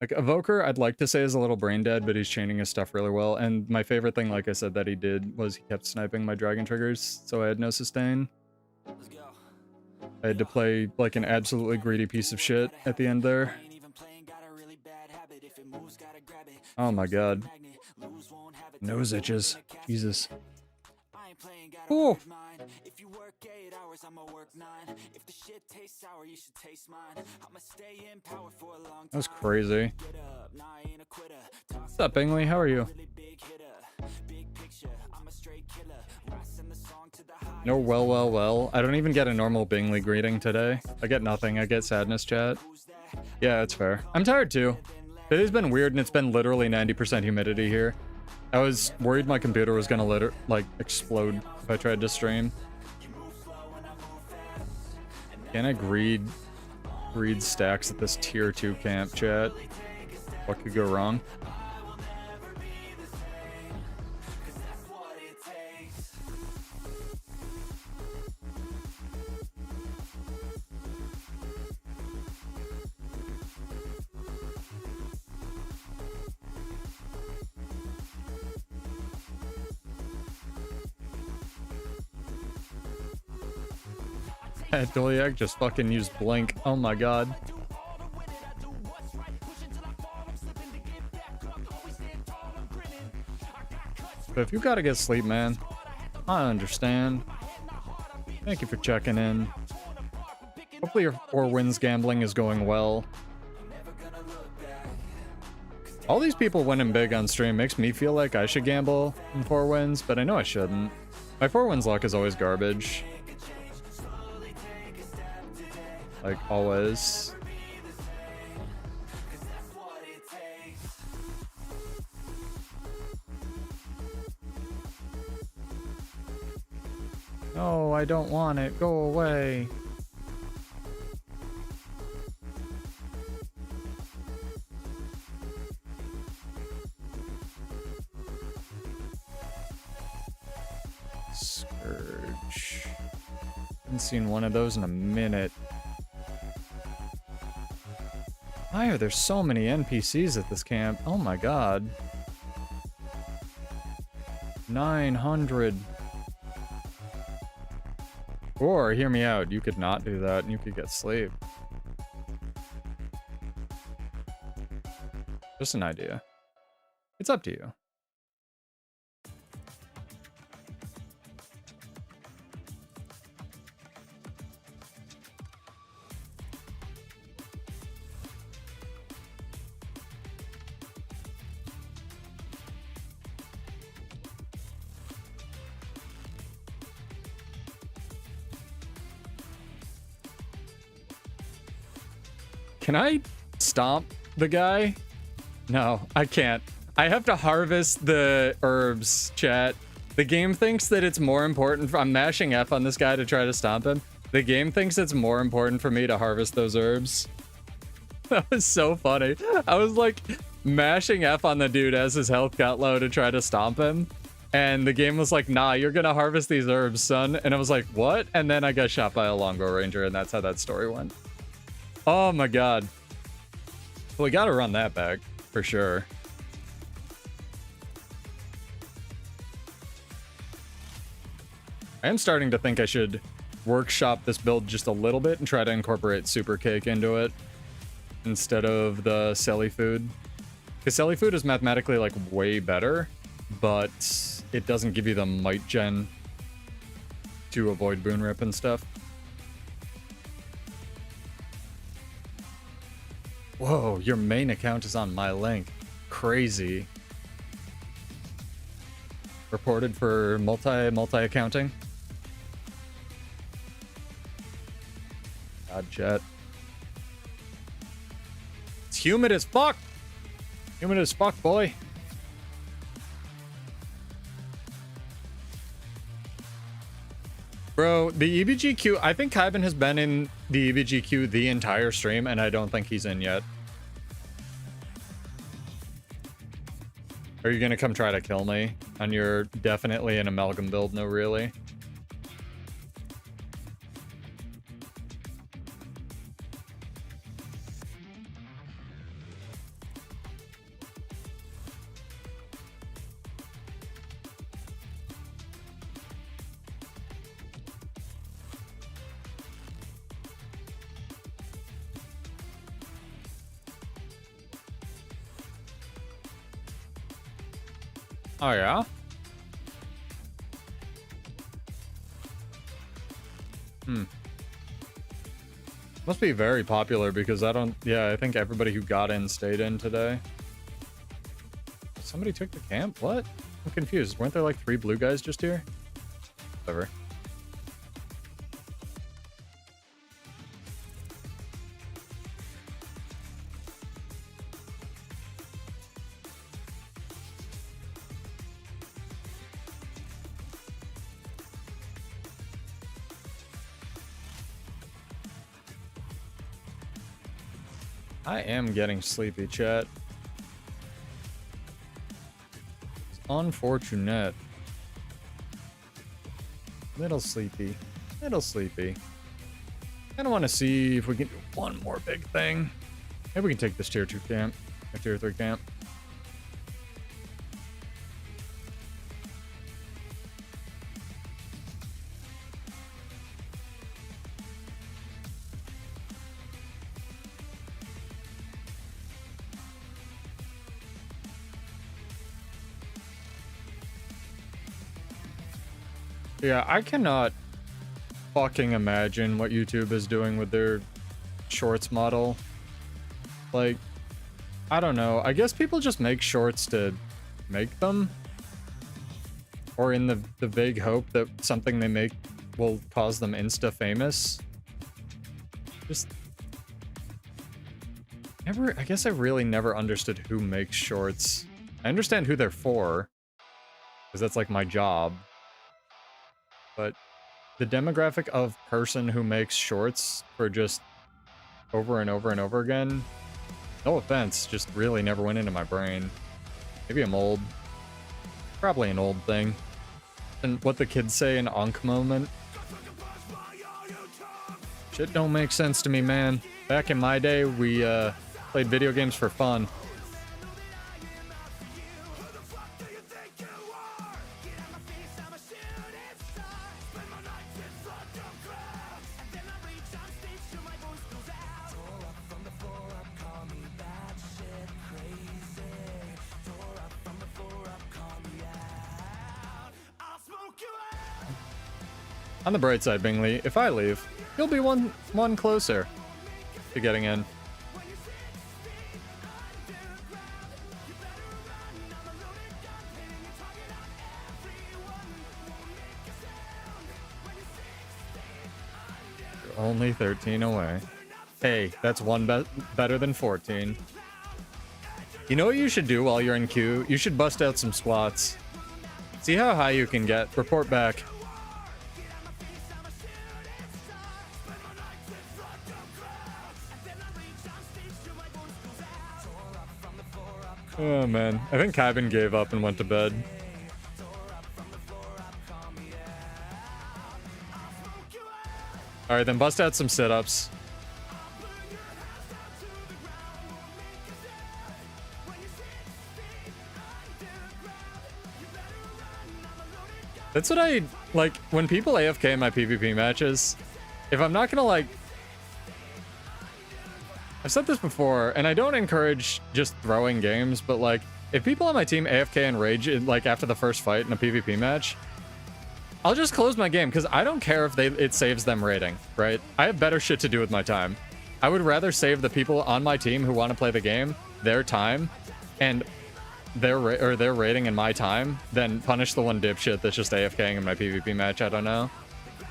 Like, Evoker, I'd like to say is a little brain dead, but he's chaining his stuff really well. And my favorite thing, like I said, that he did was he kept sniping my dragon triggers, so I had no sustain. I had to play like an absolutely greedy piece of shit at the end there. Oh my god. Nose itches. Jesus. Oh. That was crazy. What's up, Bingley? How are you? No, well. I don't even get a normal Bingley greeting today. I get nothing. I get sadness chat. Yeah, that's fair. I'm tired too. Today's been weird and it's been literally 90% humidity here. I was worried my computer was gonna like explode if I tried to stream. Can I greed stacks at this tier 2 camp, chat? What could go wrong? Doliak just fucking used blink. Oh my god. But if you gotta get sleep, man, I understand. Thank you for checking in. Hopefully your 4 wins gambling is going well. All these people winning big on stream makes me feel like I should gamble in 4 wins, but I know I shouldn't. My 4 wins luck is always garbage. Like, always. No, I don't want it. Go away. Scourge. Haven't seen one of those in a minute. Why are there so many NPCs at this camp? Oh my god. 900. Or, hear me out, you could not do that and you could get sleep. Just an idea. It's up to you. Can I stomp the guy? No, I can't. I have to harvest the herbs, chat. The game thinks that it's more important. I'm mashing F on this guy to try to stomp him. The game thinks it's more important for me to harvest those herbs. That was so funny. I was like mashing F on the dude as his health got low to try to stomp him. And the game was like, nah, you're gonna harvest these herbs, son. And I was like, what? And then I got shot by a longbow ranger, and that's how that story went. Oh my god. We gotta run that back, for sure. I am starting to think I should workshop this build just a little bit and try to incorporate super cake into it instead of the Selly food. Because Selly food is mathematically like way better, but it doesn't give you the might gen to avoid boon rip and stuff. Whoa, your main account is on my link. Crazy. Reported for multi-accounting. God, chat. It's humid as fuck! Humid as fuck, boy. Bro, the EBGQ, I think Kaiban has been in the EBGQ the entire stream, and I don't think he's in yet. Are you gonna come try to kill me? And you're definitely an amalgam build, no really? Oh, yeah? Must be very popular because I don't... Yeah, I think everybody who got in stayed in today. Somebody took the camp? What? I'm confused. Weren't there like 3 blue guys just here? Whatever. I am getting sleepy, chat. It's unfortunate. Little sleepy. Little sleepy. I don't want to see if we can do one more big thing. Maybe we can take this tier 2 camp. Or tier 3 camp. Yeah, I cannot fucking imagine what YouTube is doing with their shorts model. Like, I don't know. I guess people just make shorts to make them. Or in the vague hope that something they make will cause them insta-famous. Just... I guess I really never understood who makes shorts. I understand who they're for, because that's like my job. But the demographic of person who makes shorts for just over and over and over again, no offense, just really never went into my brain. Maybe I'm old. Probably an old thing. And what the kids say in Ankh moment. Shit don't make sense to me, man. Back in my day, we played video games for fun. On the bright side, Bingley, if I leave, you'll be one closer to getting in. You're only 13 away. Hey, that's one better than 14. You know what you should do while you're in queue? You should bust out some squats. See how high you can get. Report back. Oh man, I think Kybin gave up and went to bed. Alright, then bust out some sit-ups. That's what I, like, when people AFK in my PvP matches, if I'm not gonna, like... I've said this before, and I don't encourage just throwing games, but, like, if people on my team AFK and rage, like, after the first fight in a PvP match, I'll just close my game, because I don't care if it saves them rating, right? I have better shit to do with my time. I would rather save the people on my team who want to play the game, their time, and their rating and my time, than punish the one dipshit that's just AFKing in my PvP match. I don't know.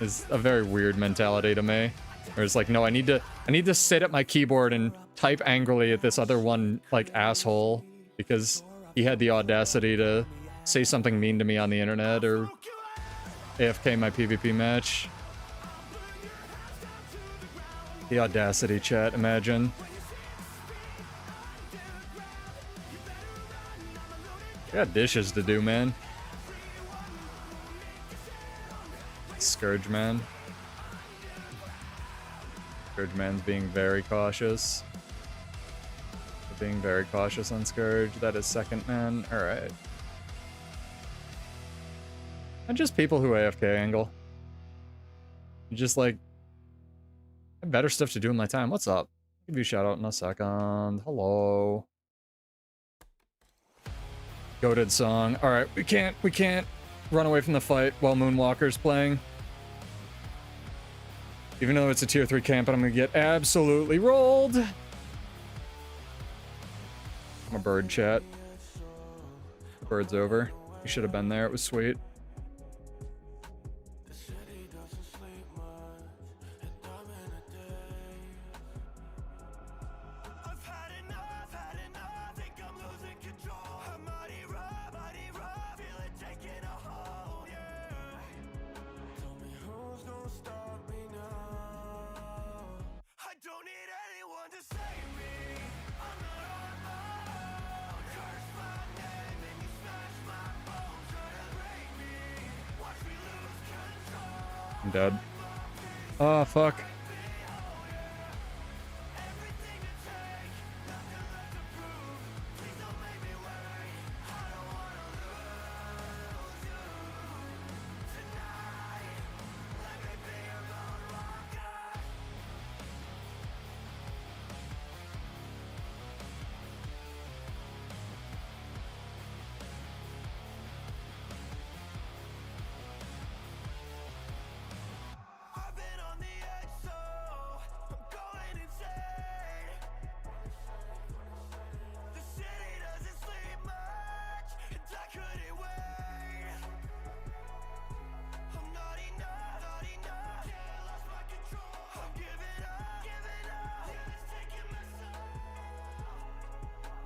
It's a very weird mentality to me. Where it's like, no, I need to sit at my keyboard and type angrily at this other one, like, asshole, because he had the audacity to say something mean to me on the internet or AFK my PvP match. The audacity, chat, imagine. I got dishes to do, man. Scourge man. Scourge man's being very cautious. Being very cautious on Scourge. That is second man. Alright. And just people who AFK angle. Just like, I have better stuff to do in my time. What's up? Give you a shout out in a second. Hello. Goated song. Alright, we can't run away from the fight while Moonwalker's playing. Even though it's a tier 3 camp, and I'm gonna get absolutely rolled. I'm a bird, chat. The bird's over. You should have been there. It was sweet. I'm dead. Oh, fuck.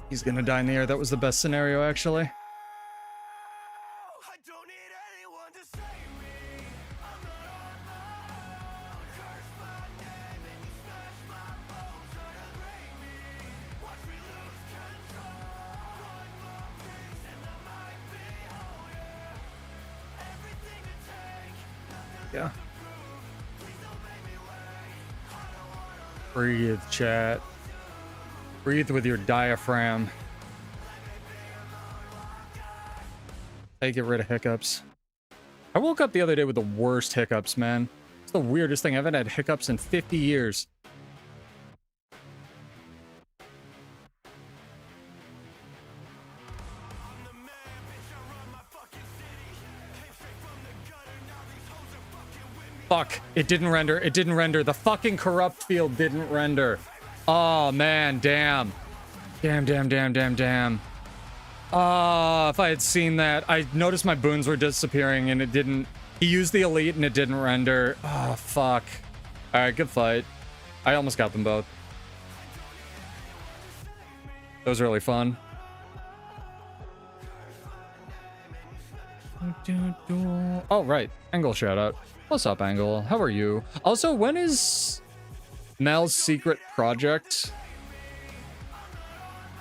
He's gonna die in the air. That was the best scenario, actually. I don't need anyone to save me. I'm not alone. Curse my name and you smash my bones. Try to break me. Watch me lose control. Run for peace and I might be whole, yeah. Everything to take. Yeah. Breathe, chat. Breathe with your diaphragm. Hey, get rid of hiccups. I woke up the other day with the worst hiccups, man. It's the weirdest thing. I haven't had hiccups in 50 years. Fuck. It didn't render. It didn't render. The fucking corrupt field didn't render. Oh, man. Damn. Damn, damn, damn, damn, damn. Oh, if I had seen that. I noticed my boons were disappearing and it didn't. He used the elite and it didn't render. Oh, fuck. Alright, good fight. I almost got them both. That was really fun. Oh, right. Angle shout out. What's up, Angle? How are you? Also, when is Mel's secret project?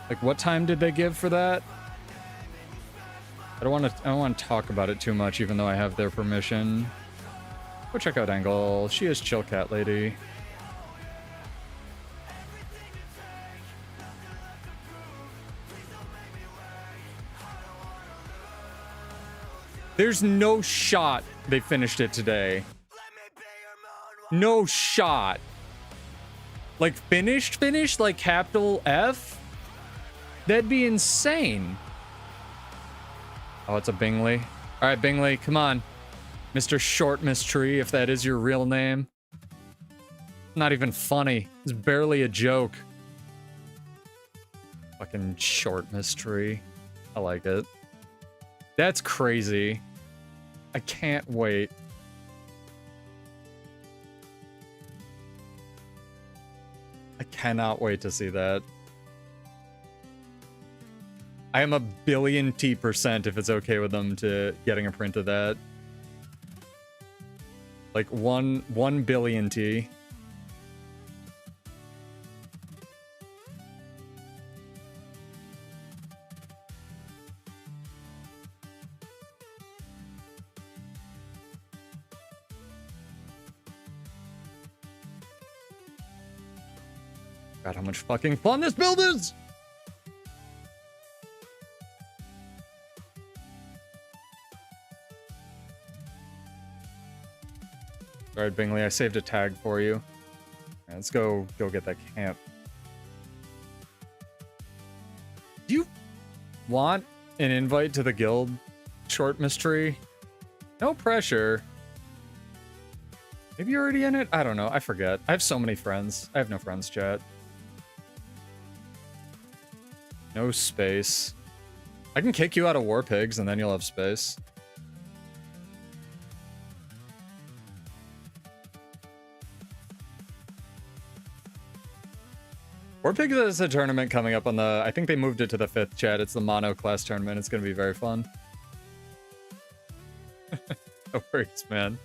Like, what time did they give for that? I don't want to talk about it too much, even though I have their permission. Go check out Angle. She is chill cat lady. There's no shot they finished it today. No shot. Like, finished? Like, capital F? That'd be insane. Oh, it's a Bingley. All right, Bingley, come on. Mr. Short Mystery, if that is your real name. Not even funny. It's barely a joke. Fucking Short Mystery. I like it. That's crazy. I can't wait. I cannot wait to see that. I am a billion T% if it's okay with them to getting a print of that. Like 1 billion T. God, how much fucking fun this build is! Alright, Bingley, I saved a tag for you. Right, let's go get that camp. Do you want an invite to the guild, Short Mystery? No pressure. Maybe you're already in it? I don't know. I forget. I have so many friends. I have no friends, chat. No space. I can kick you out of War Pigs and then you'll have space. War Pigs is a tournament coming up on the... I think they moved it to the 5th, chat. It's the mono class tournament. It's going to be very fun. No worries, man.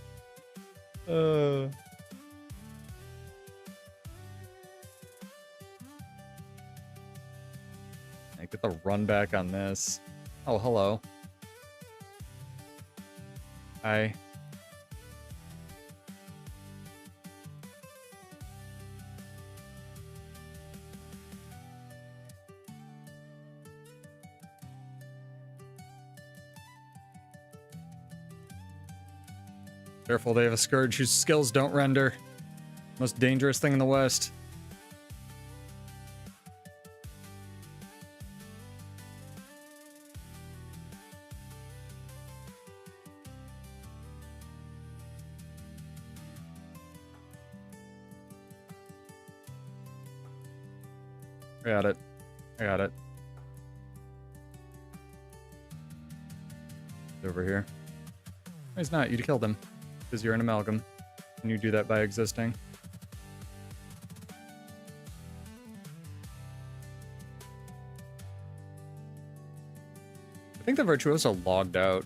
Get the run back on this. Oh, hello. Hi. Careful, they have a Scourge whose skills don't render. Most dangerous thing in the West. I got it. I got it. He's over here. No, he's not. You killed him. Because you're an amalgam. And you do that by existing. I think the Virtuoso logged out.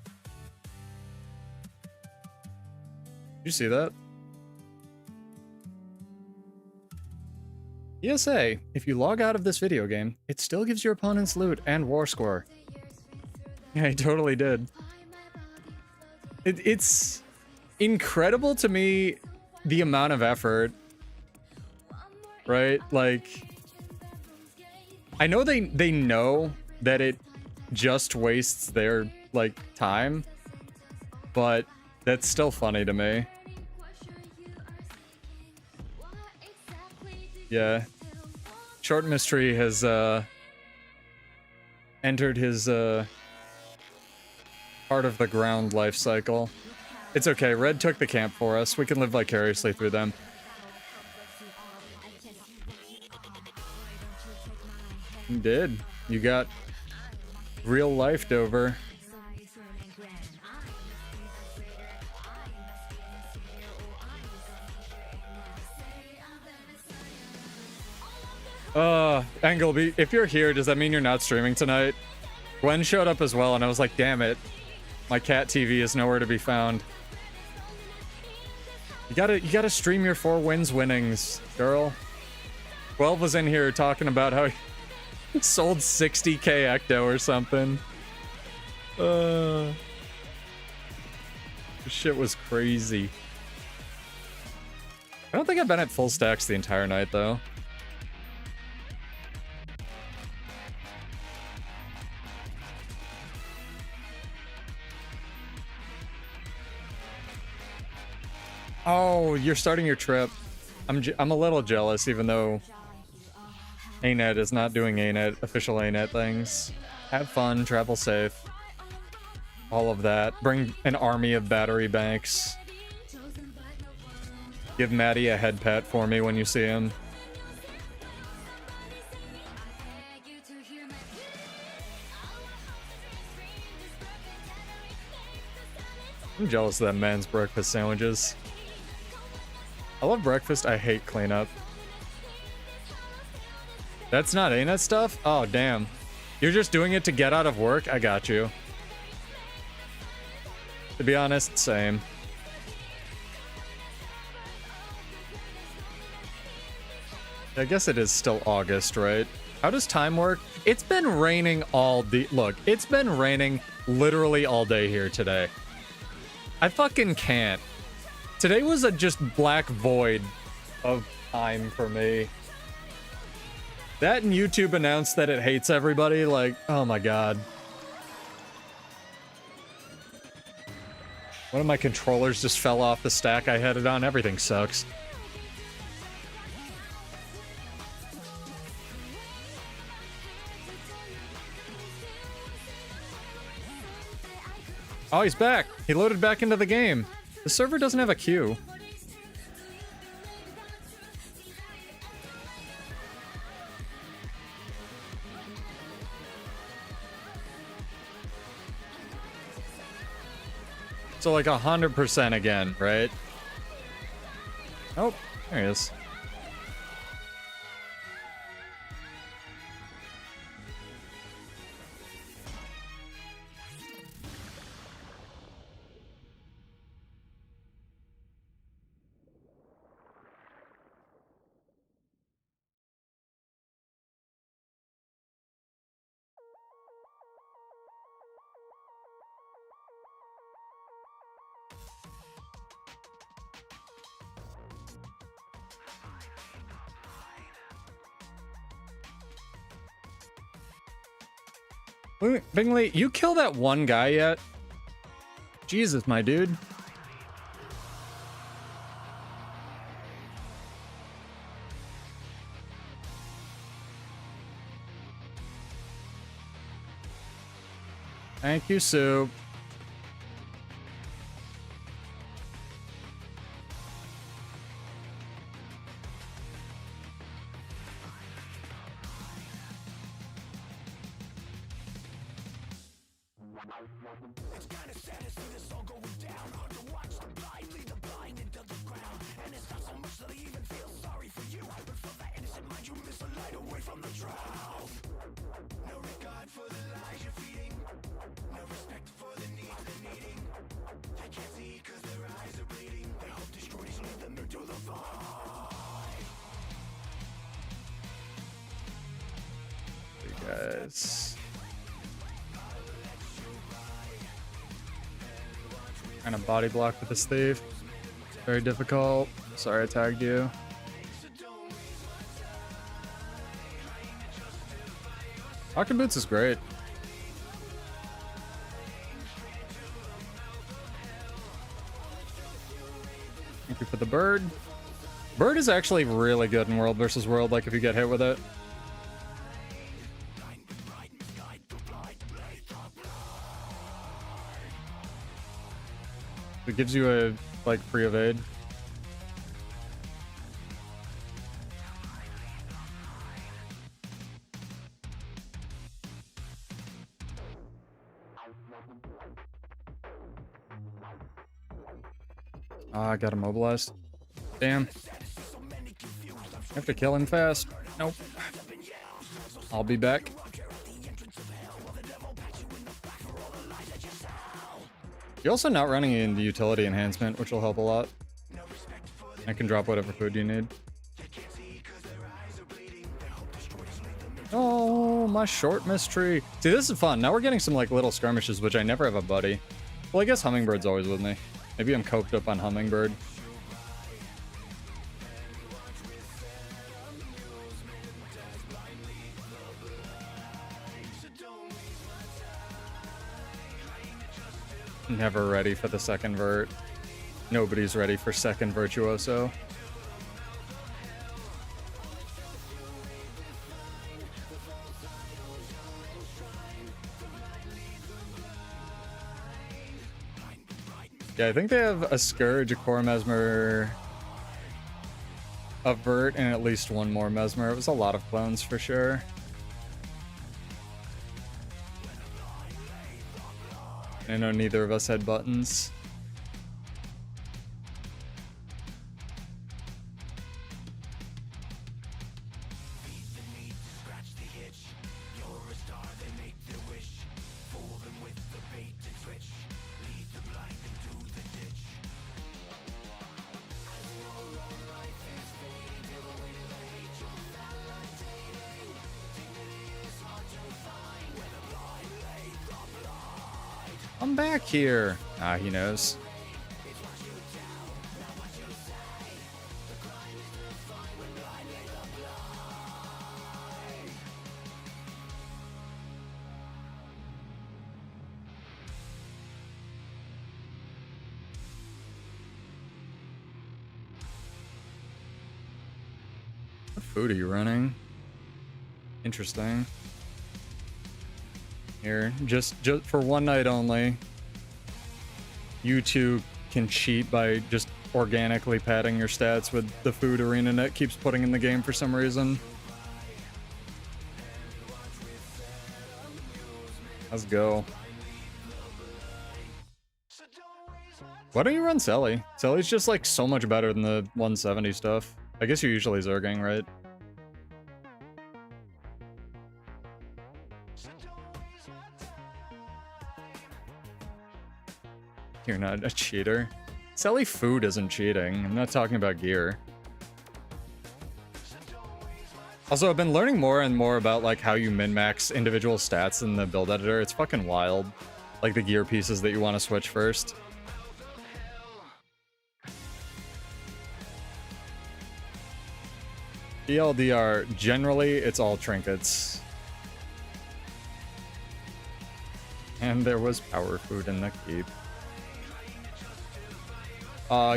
Did you see that? PSA, if you log out of this video game, it still gives your opponent's loot and war score. Yeah, he totally did. It's incredible to me the amount of effort, right? Like, I know they know that it just wastes their, like, time, but that's still funny to me. Yeah. Short Mystery has, entered his, part of the ground life cycle. It's okay, Red took the camp for us. We can live vicariously through them. You did. You got real life over. Engelby, if you're here, does that mean you're not streaming tonight? Gwen showed up as well, and I was like, damn it. My cat TV is nowhere to be found. You gotta stream your 4 wins winnings, girl. 12 was in here talking about how he sold 60k Ecto or something. This shit was crazy. I don't think I've been at full stacks the entire night, though. Oh, you're starting your trip. I'm a little jealous, even though ANET is not doing ANET, official ANET things. Have fun, travel safe. All of that. Bring an army of battery banks. Give Maddie a head pat for me when you see him. I'm jealous of that man's breakfast sandwiches. I love breakfast, I hate cleanup. That's not ANET stuff? Oh, damn. You're just doing it to get out of work? I got you. To be honest, same. I guess it is still August, right? How does time work? It's been raining all the... Look, it's been raining literally all day here today. I fucking can't. Today was a just black void of time for me. That and YouTube announced that it hates everybody, like, oh my god. One of my controllers just fell off the stack I had it on. Everything sucks. Oh, he's back. He loaded back into the game. The server doesn't have a queue. So like 100% again, right? Oh, there he is. Bingley, you kill that one guy yet? Jesus, my dude. Thank you, Sue. Nice. Trying to body block with this thief. Very difficult. Sorry I tagged you. Pocket Boots is great. Thank you for the bird. Bird is actually really good in World versus World, like if you get hit with it. It gives you a, like, free evade. Ah, I got immobilized. Damn. I have to kill him fast. Nope. I'll be back. You're also not running in the utility enhancement, which will help a lot. I can drop whatever food you need. Oh, my short mystery. See, this is fun. Now we're getting some like little skirmishes, which I never have a buddy. Well, I guess Hummingbird's always with me. Maybe I'm coked up on Hummingbird. Never ready for the second vert. Nobody's ready for second virtuoso. Yeah, I think they have a Scourge, a Core Mesmer, a Vert, and at least one more Mesmer. It was a lot of clones for sure. I know neither of us had buttons. I'm back here. Ah, he knows. What food are you running? Interesting. Here, just for one night only, you two can cheat by just organically padding your stats with the food ArenaNet keeps putting in the game for some reason. Let's go. Why don't you run Selly? Selly's just like so much better than the 170 stuff. I guess you're usually Zerging, right? You're not a cheater. Selly food isn't cheating. I'm not talking about gear. Also, I've been learning more and more about like how you min-max individual stats in the build editor. It's fucking wild. Like the gear pieces that you want to switch first. ELDR, generally, it's all trinkets. And there was power food in the keep.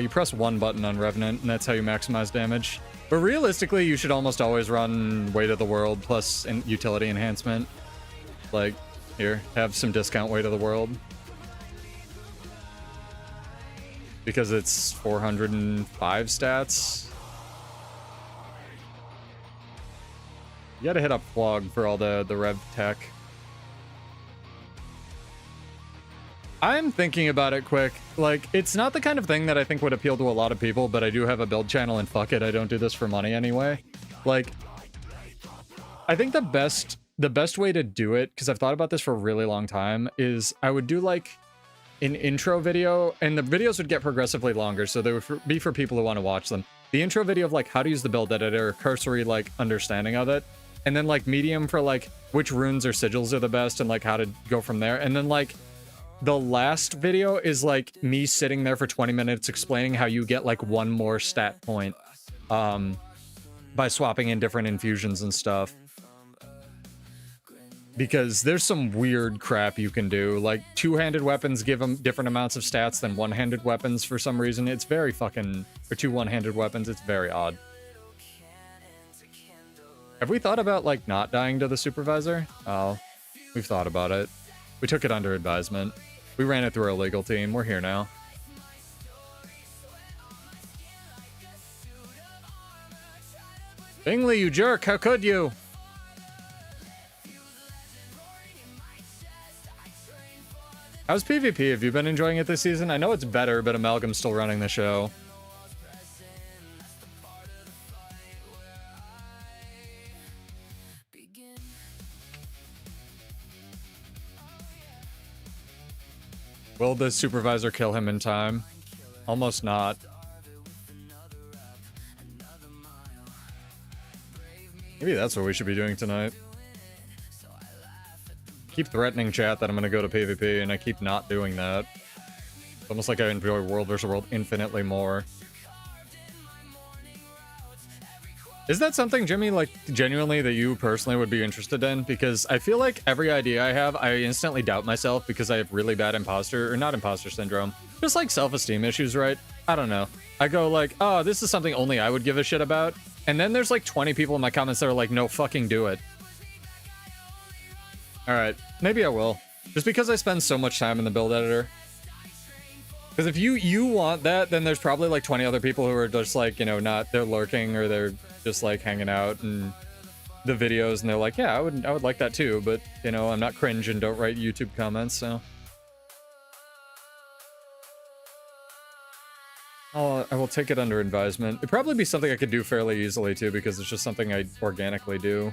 You press one button on Revenant, and that's how you maximize damage. But realistically, you should almost always run Weight of the World plus utility enhancement. Like, here, have some discount Weight of the World. Because it's 405 stats. You gotta hit up Plug for all the rev tech. I'm thinking about it quick. Like, it's not the kind of thing that I think would appeal to a lot of people, but I do have a build channel and fuck it, I don't do this for money anyway. Like, I think the best way to do it, because I've thought about this for a really long time, is I would do like an intro video, and the videos would get progressively longer, so they would be for people who want to watch them. The intro video of like how to use the build editor, cursory like understanding of it, and then like medium for like which runes or sigils are the best and like how to go from there. And then like the last video is like me sitting there for 20 minutes explaining how you get like one more stat point by swapping in different infusions and stuff. Because there's some weird crap you can do. Like two-handed weapons give them different amounts of stats than one-handed weapons for some reason. It's very fucking... Or two one-handed weapons, it's very odd. Have we thought about like not dying to the supervisor? Oh, we've thought about it. We took it under advisement. We ran it through our legal team. We're here now. Bingley, you jerk! How could you? How's PvP? Have you been enjoying it this season? I know it's better, but Amalgam's still running the show. Will the supervisor kill him in time? Almost not. Maybe that's what we should be doing tonight. Keep threatening chat that I'm gonna go to PvP, and I keep not doing that. It's almost like I enjoy World vs. World infinitely more. Is that something, Jimmy, like, genuinely that you personally would be interested in? Because I feel like every idea I have, I instantly doubt myself because I have really bad imposter, or not imposter syndrome, just like self-esteem issues, right? I don't know. I go like, oh, this is something only I would give a shit about. And then there's like 20 people in my comments that are like, no, fucking do it. Alright, maybe I will. Just because I spend so much time in the build editor. Because if you want that, then there's probably like 20 other people who are just like, you know, not, they're lurking or they're just like hanging out in the videos and they're like, yeah, I would like that too, but you know, I'm not cringe and don't write YouTube comments, so. I will take it under advisement. It'd probably be something I could do fairly easily too, because it's just something I organically do.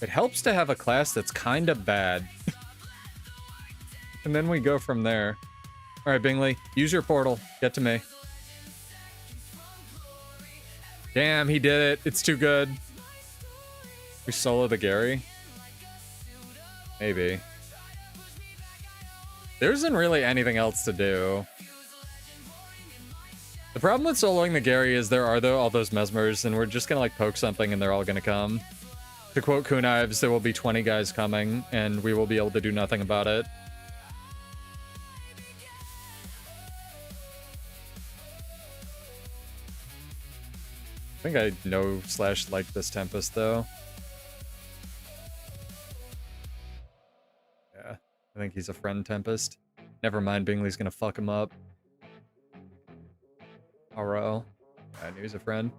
It helps to have a class that's kind of bad. And then we go from there. Alright, Bingley, use your portal. Get to me. Damn, he did it. It's too good. We solo the Gary? Maybe. There isn't really anything else to do. The problem with soloing the Gary is there are all those mesmers, and we're just gonna like poke something and they're all gonna come. To quote Kunives, there will be 20 guys coming, and we will be able to do nothing about it. I think I know / like this Tempest, though. Yeah, I think he's a friend Tempest. Never mind, Bingley's gonna fuck him up. RL. I knew he's a friend.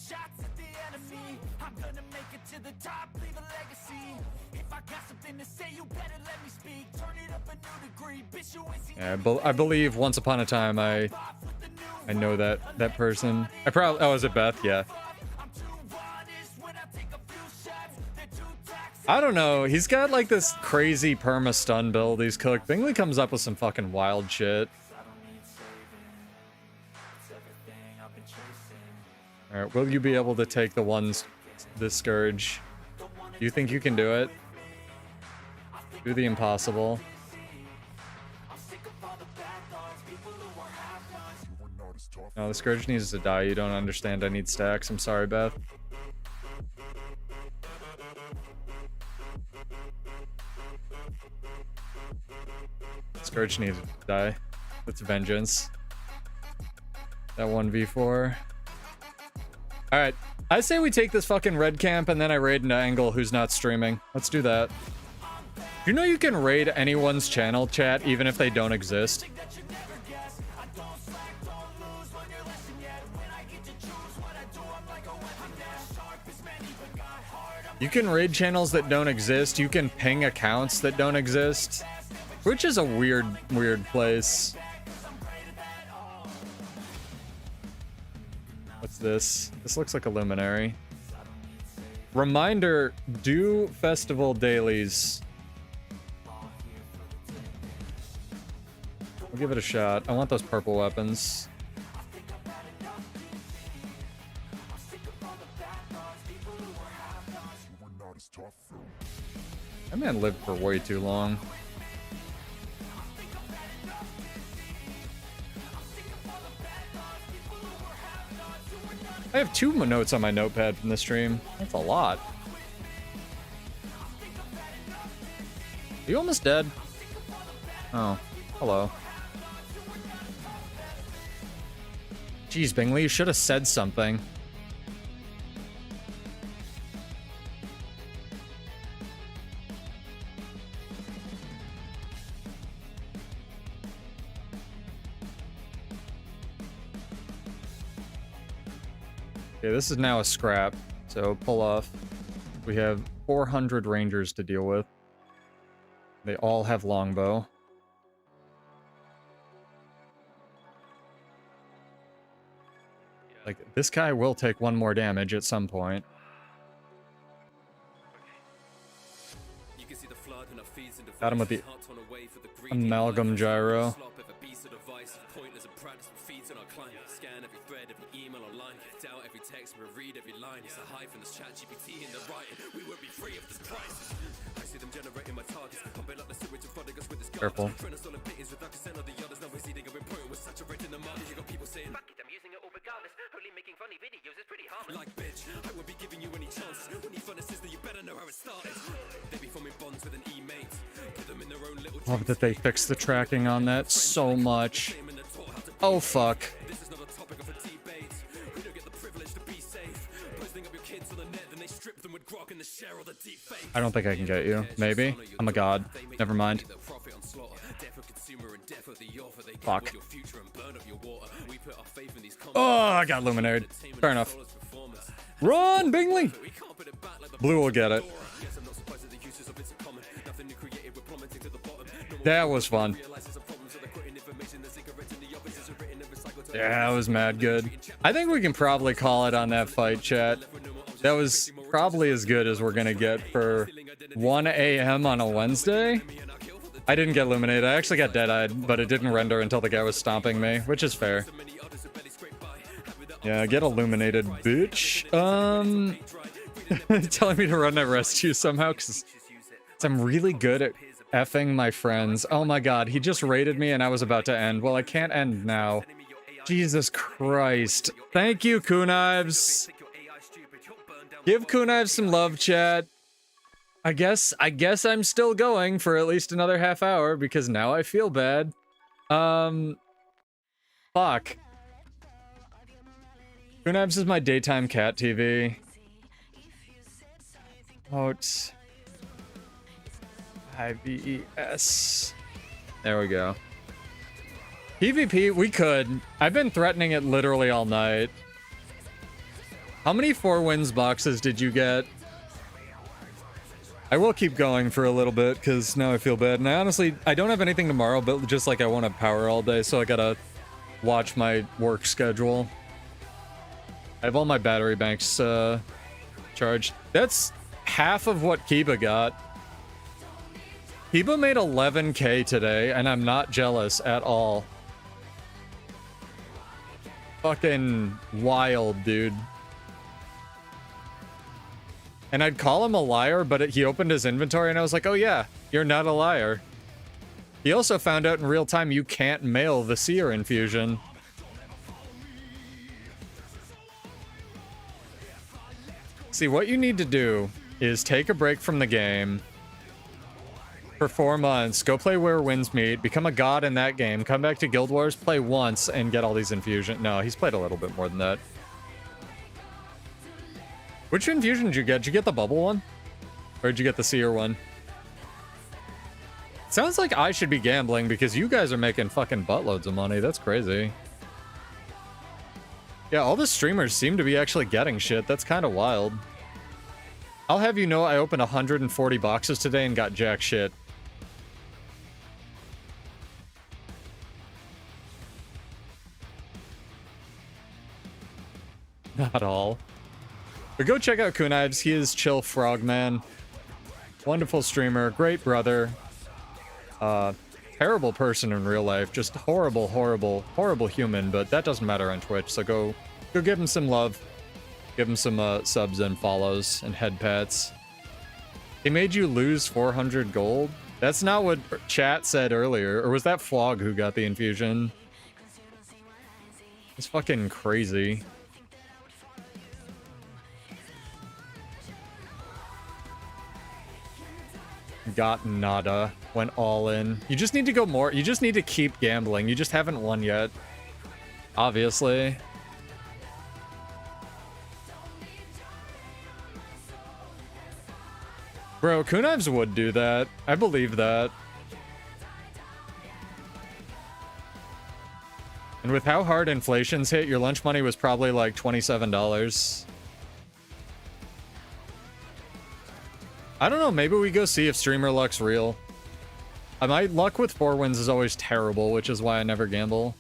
Shots at the enemy. I'm gonna make it to the top, leave a legacy. If I got something to say, you better let me speak. Turn it up a new degree. Bitch, you ain't seen Yeah, I believe once upon a time I know that person. I probably, oh, is it Beth? Yeah. I don't know. He's got like this crazy perma stun build he's cooked. Bingley comes up with some fucking wild shit. Alright, will you be able to take the Scourge? Do you think you can do it? Do the impossible. No, the Scourge needs to die. You don't understand. I need stacks. I'm sorry, Beth. Scourge needs to die. That's vengeance. That 1v4. Alright, I say we take this fucking red camp and then I raid into Angle who's not streaming. Let's do that. Do you know you can raid anyone's channel, chat, even if they don't exist? You can raid channels that don't exist. You can ping accounts that don't exist. Which is a weird place. What's this? This looks like a luminary. Reminder, do festival dailies. give it a shot. I want those purple weapons. That man lived for way too long. I have 2 notes on my notepad from the stream. That's a lot. Are you almost dead? Oh, hello. Jeez, Bingley, you should have said something. Okay, this is now a scrap, so pull off. We have 400 rangers to deal with. They all have longbow. Like, this guy will take 1 more damage at some point. Got him with the amalgam gyro. Careful. Love that they fixed the tracking on that so much. Oh fuck. I don't think I can get you. Maybe. I'm a god. Never mind. Fuck. Oh, I got illuminated. Fair enough. Run, Bingley! Blue will get it. That was fun. Yeah, that was mad good. I think we can probably call it on that fight, chat. That was probably as good as we're gonna get for 1 a.m. on a Wednesday. I didn't get illuminated. I actually got dead-eyed, but it didn't render until the guy was stomping me, which is fair. Yeah, get illuminated, bitch. Telling me to run that rescue somehow, because I'm really good at effing my friends. Oh my god, he just raided me and I was about to end. Well, I can't end now. Jesus Christ. Thank you, Kunives. Give Kunives some love, chat. I guess I'm still going for at least another half hour because now I feel bad. Fuck. Kunives is my daytime cat TV. Out. IVES. There we go. PvP, we could. I've been threatening it literally all night. How many 4 wins boxes did you get? I will keep going for a little bit because now I feel bad. And I don't have anything tomorrow, but just like I won't have power all day, so I gotta watch my work schedule. I have all my battery banks charged. That's half of what Kiba got. Kiba made 11k today, and I'm not jealous at all. Fucking wild, dude. And I'd call him a liar, but he opened his inventory and I was like, oh yeah, you're not a liar. He also found out in real time you can't mail the seer infusion. See, what you need to do is take a break from the game for 4 months, go play Where Winds Meet, become a god in that game, come back to Guild Wars, play once, and get all these infusions. No, he's played a little bit more than that. Which infusion did you get? Did you get the bubble one? Or did you get the seer one? Sounds like I should be gambling because you guys are making fucking buttloads of money. That's crazy. Yeah, all the streamers seem to be actually getting shit. That's kind of wild. I'll have you know I opened 140 boxes today and got jack shit. Not all. But go check out Kunives. He is chill frogman. Wonderful streamer. Great brother. terrible person in real life. Just horrible, horrible, horrible human, but that doesn't matter on Twitch, so go give him some love. Give him some subs and follows and head pats. He made you lose 400 gold? That's not what chat said earlier. Or was that Flog who got the infusion? It's fucking crazy. Got nada. Went all in. You just need to go more. You just need to keep gambling. You just haven't won yet. Obviously. Bro, Kunaives would do that. I believe that. And with how hard inflation's hit, your lunch money was probably like $27. I don't know, maybe we go see if streamer luck's real. My luck with 4 wins is always terrible, which is why I never gamble.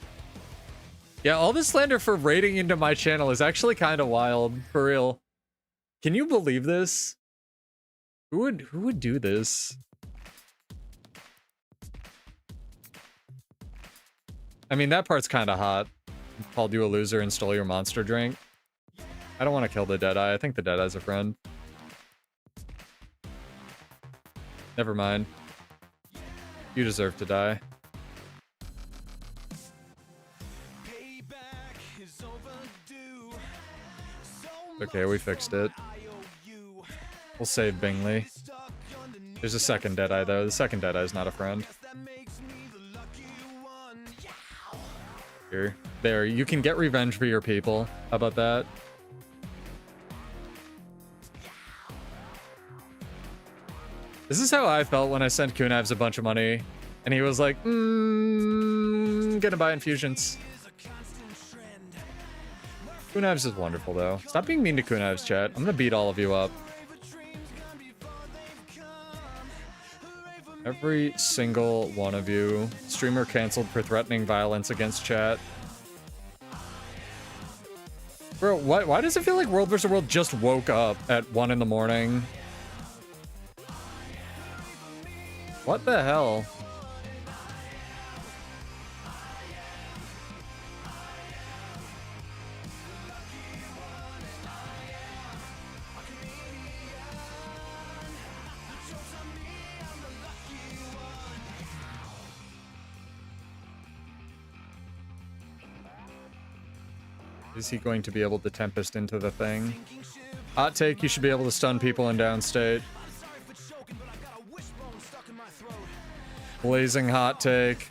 Yeah, all this slander for raiding into my channel is actually kind of wild, for real. Can you believe this? Who would do this? I mean, that part's kind of hot. Called you a loser and stole your monster drink. I don't want to kill the Deadeye. I think the Deadeye's a friend. Never mind. You deserve to die. Okay, we fixed it. We'll save Bingley. There's a second Deadeye, though. The second Deadeye's not a friend. Here. There, you can get revenge for your people. How about that? This is how I felt when I sent Kunaives a bunch of money. And he was like, gonna buy infusions. Kunaives is wonderful, though. Stop being mean to Kunaives, chat. I'm gonna beat all of you up. Every single one of you. Streamer canceled for threatening violence against chat. Bro, why does it feel like World vs. World just woke up at 1 in the morning? What the hell? Is he going to be able to Tempest into the thing? Hot take, you should be able to stun people in downstate. Blazing hot take.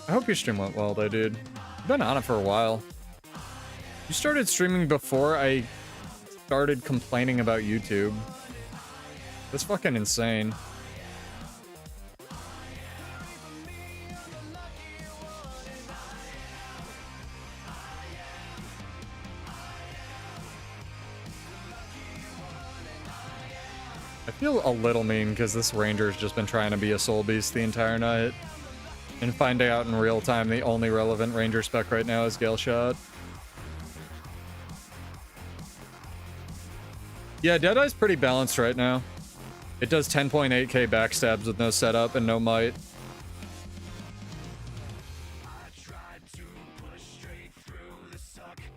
I hope your stream went well, though, dude. I've been on it for a while. You started streaming before I started complaining about YouTube. That's fucking insane. I feel a little mean because this ranger's just been trying to be a soul beast the entire night. And finding out in real time the only relevant ranger spec right now is Gale Shot. Yeah, Deadeye's pretty balanced right now. It does 10.8k backstabs with no setup and no might.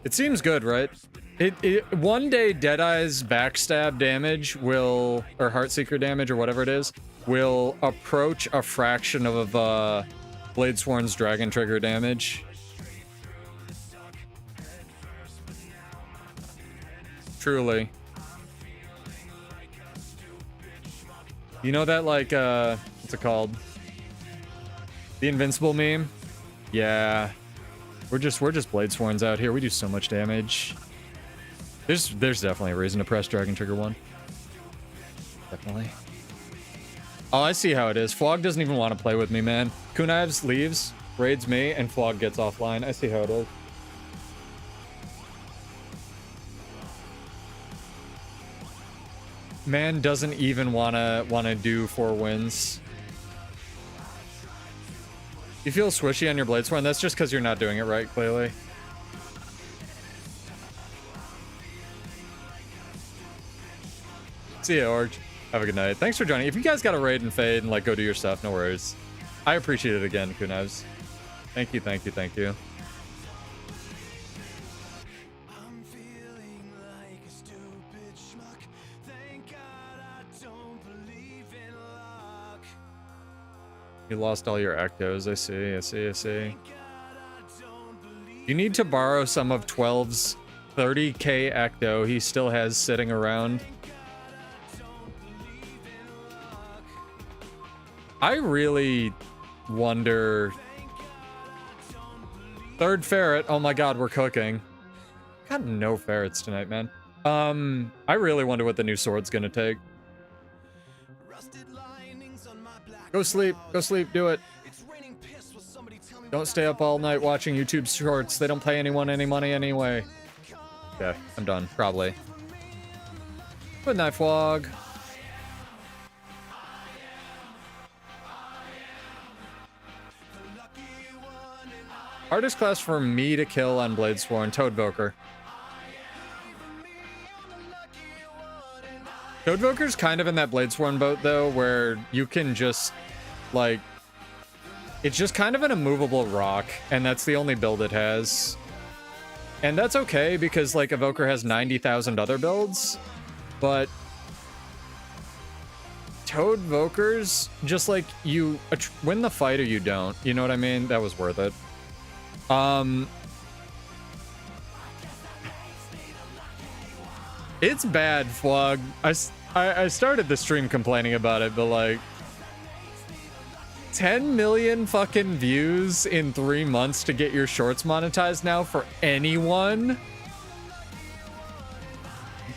It seems good, right? One day Deadeye's backstab damage will, or Heartseeker damage or whatever it is, will approach a fraction of Bladesworn's Dragon Trigger damage. Truly. You know that, like, what's it called? The Invincible meme? Yeah. We're just Bladesworns out here. We do so much damage. There's definitely a reason to press Dragon Trigger 1. Definitely. Oh, I see how it is. Flog doesn't even want to play with me, man. Kunaives leaves, raids me, and Flog gets offline. I see how it is. Man doesn't even wanna do 4 wins. You feel squishy on your Bladesworn? That's just because you're not doing it right, clearly. See ya, Org. Have a good night. Thanks for joining. If you guys got a raid and fade and like go do your stuff, no worries. I appreciate it again, Kunevs. Thank you, thank you, thank you. I'm feeling like a stupid schmuck. Thank God I don't believe in luck. You lost all your ectos. I see, I see, I see. God I don't believe You need to borrow some of 12's 30k ecto he still has sitting around. I really wonder. Third ferret. Oh my god, we're cooking. Got no ferrets tonight, man. I really wonder what the new sword's gonna take. rusted linings on my black. Go sleep, do it. It's raining piss. Will somebody tell me Don't stay up all night watching YouTube shorts. They don't pay anyone any money anyway. Okay, I'm done, probably. Good night, vlog. Hardest class for me to kill on Bladesworn, Toadvoker. Toadvoker's kind of in that Bladesworn boat, though, where you can just, like... It's just kind of an immovable rock, and that's the only build it has. And that's okay, because, like, Evoker has 90,000 other builds, but... Toadvokers, just, like, you win the fight or you don't. You know what I mean? That was worth it. It's bad, Flug. I started the stream complaining about it, but like 10 million fucking views in 3 months to get your shorts monetized now for anyone.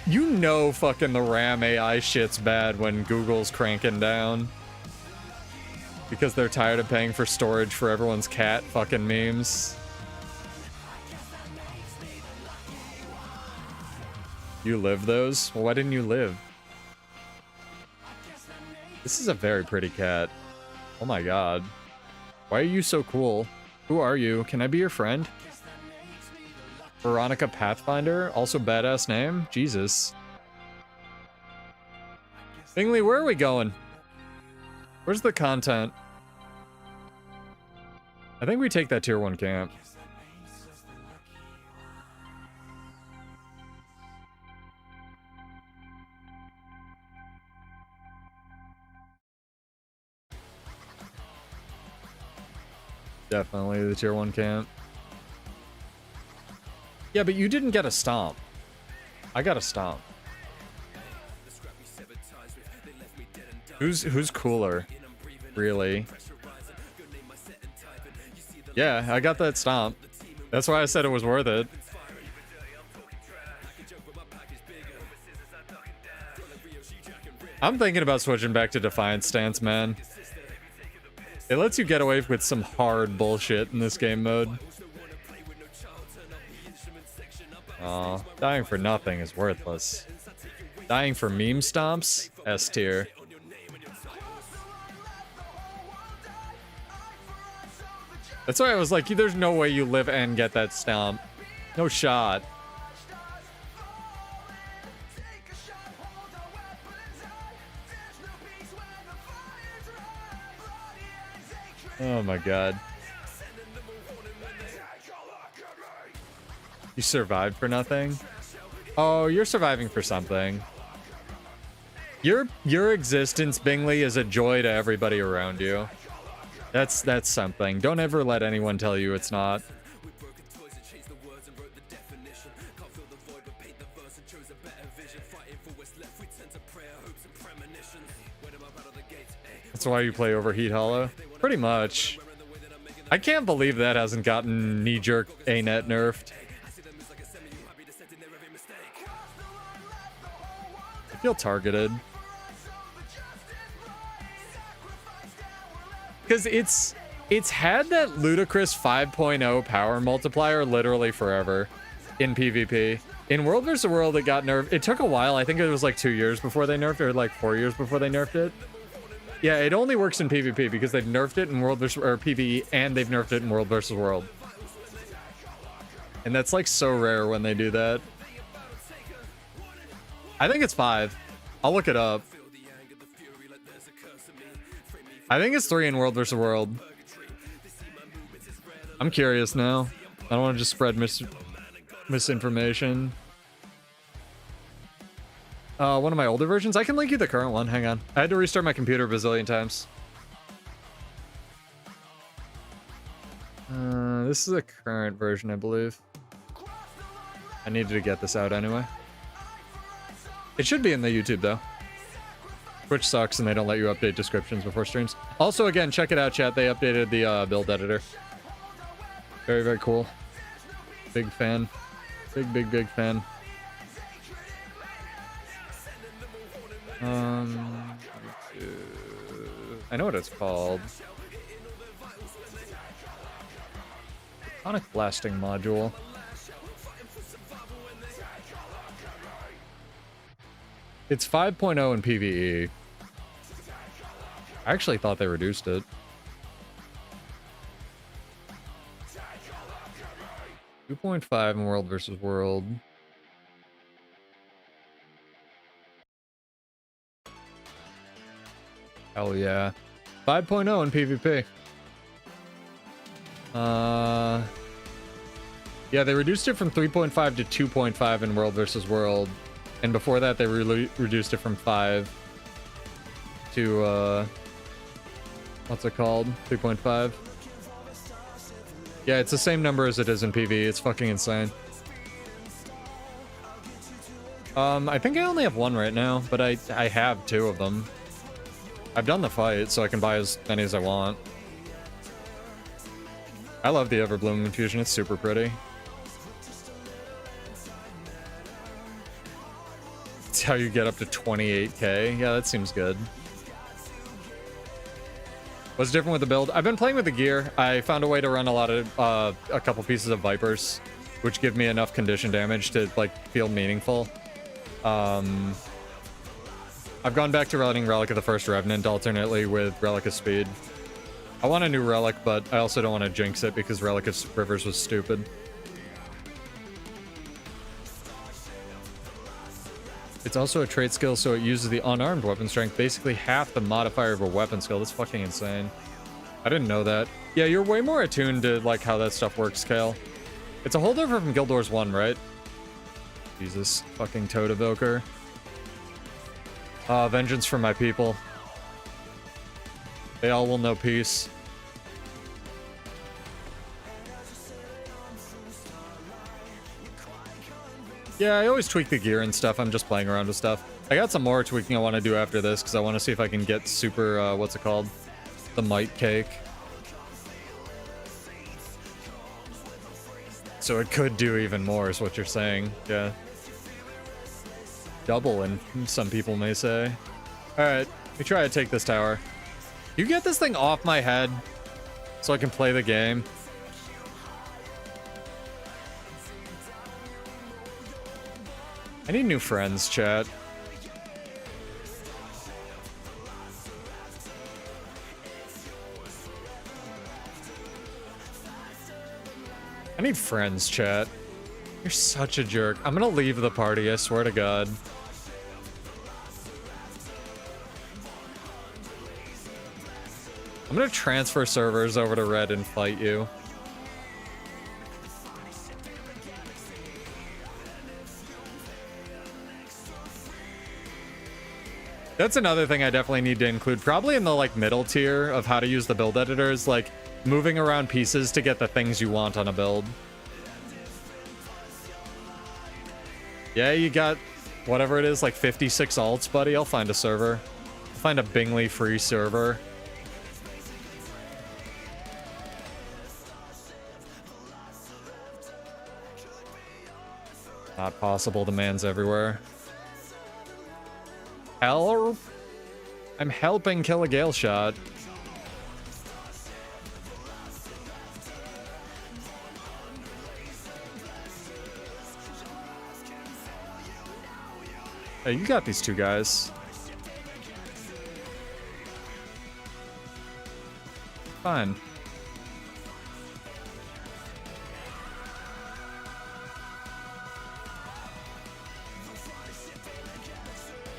You know fucking the RAM AI shit's bad when Google's cranking down. Because they're tired of paying for storage for everyone's cat fucking memes. You live those? Well, why didn't you live? This is a very pretty cat. Oh my god. Why are you so cool? Who are you? Can I be your friend? Veronica Pathfinder? Also badass name? Jesus. Bingley, where are we going? Where's the content? I think we take that tier 1 camp. Definitely the tier 1 camp. Yeah, but you didn't get a stomp. I got a stomp. Who's cooler? Really? Yeah, I got that stomp. That's why I said it was worth it. I'm thinking about switching back to Defiant stance, man. It lets you get away with some hard bullshit in this game mode. Aw, dying for nothing is worthless. Dying for meme stomps? S tier. That's why I was like, there's no way you live and get that stomp. No shot. Oh my god. You survived for nothing? Oh, you're surviving for something. Your existence, Bingley, is a joy to everybody around you. That's something. Don't ever let anyone tell you it's not. That's why you play Overheat Hollow? Pretty much. I can't believe that hasn't gotten knee-jerk A-net nerfed. I feel targeted. Because it's had that ludicrous 5.0 power multiplier literally forever in PvP. In World vs. World, it got nerfed. It took a while. I think it was like 2 years before they nerfed it, or like 4 years before they nerfed it. Yeah, it only works in PvP because they've nerfed it in World vs. or PvE, and they've nerfed it in World vs. World. And that's like so rare when they do that. I think it's 5. I'll look it up. I think it's 3 in World vs. World. I'm curious now. I don't want to just spread misinformation. One of my older versions. I can link you the current one. Hang on. I had to restart my computer a bazillion times. This is a current version, I believe. I needed to get this out anyway. It should be in the YouTube, though. Twitch sucks and they don't let you update descriptions before streams. Also, again, check it out, chat. They updated the build editor. Very, very cool. Big fan. Big fan. I know what it's called. Sonic blasting module. It's 5.0 in PvE. I actually thought they reduced it. 2.5 in World vs. World. Hell yeah. 5.0 in PvP. Yeah, they reduced it from 3.5 to 2.5 in World vs. World. And before that, they reduced it from 5 to, what's it called? 3.5. Yeah, it's the same number as it is in PvE. It's fucking insane. I think I only have one right now, but I have 2 of them. I've done the fight, so I can buy as many as I want. I love the Everbloom infusion. It's super pretty. It's how you get up to 28k. Yeah, that seems good. What's different with the build? I've been playing with the gear. I found a way to run a lot of a couple pieces of Vipers, which give me enough condition damage to like feel meaningful. I've gone back to running Relic of the First Revenant alternately with Relic of Speed. I want a new Relic, but I also don't want to jinx it because Relic of Rivers was stupid. It's also a trait skill, so it uses the unarmed weapon strength, basically half the modifier of a weapon skill. That's fucking insane. I didn't know that. Yeah, you're way more attuned to like how that stuff works, Kale. It's a holdover from Guild Wars 1, right? Jesus, fucking Toad Evoker. Vengeance from my people. They all will know peace. Yeah, I always tweak the gear and stuff. I'm just playing around with stuff. I got some more tweaking I want to do after this because I want to see if I can get super, what's it called? The Might Cake. So it could do even more is what you're saying. Yeah. Double, and some people may say. Alright, let me try to take this tower. You get this thing off my head so I can play the game. I need new friends, chat. I need friends, chat. You're such a jerk. I'm gonna leave the party, I swear to God. I'm gonna transfer servers over to Red and fight you. That's another thing I definitely need to include, probably in the like middle tier of how to use the build editors, like moving around pieces to get the things you want on a build. Yeah, you got whatever it is, like 56 alts, buddy. I'll find a server. I'll find a Bingley free server. Not possible, the man's everywhere. Help! I'm helping kill a Gale Shot. Hey, you got these two guys. Fine.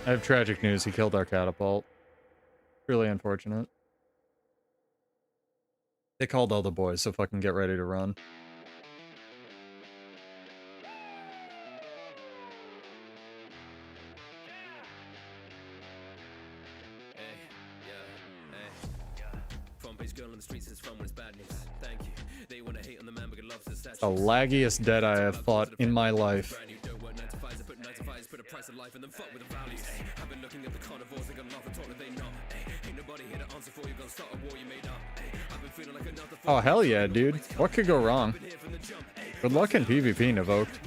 I have tragic news. He killed our catapult. Really unfortunate. They called all the boys, so fucking get ready to run. The laggiest dead I have fought in my life. Oh, hell yeah, dude. What could go wrong? Good luck in PvP, Invoked.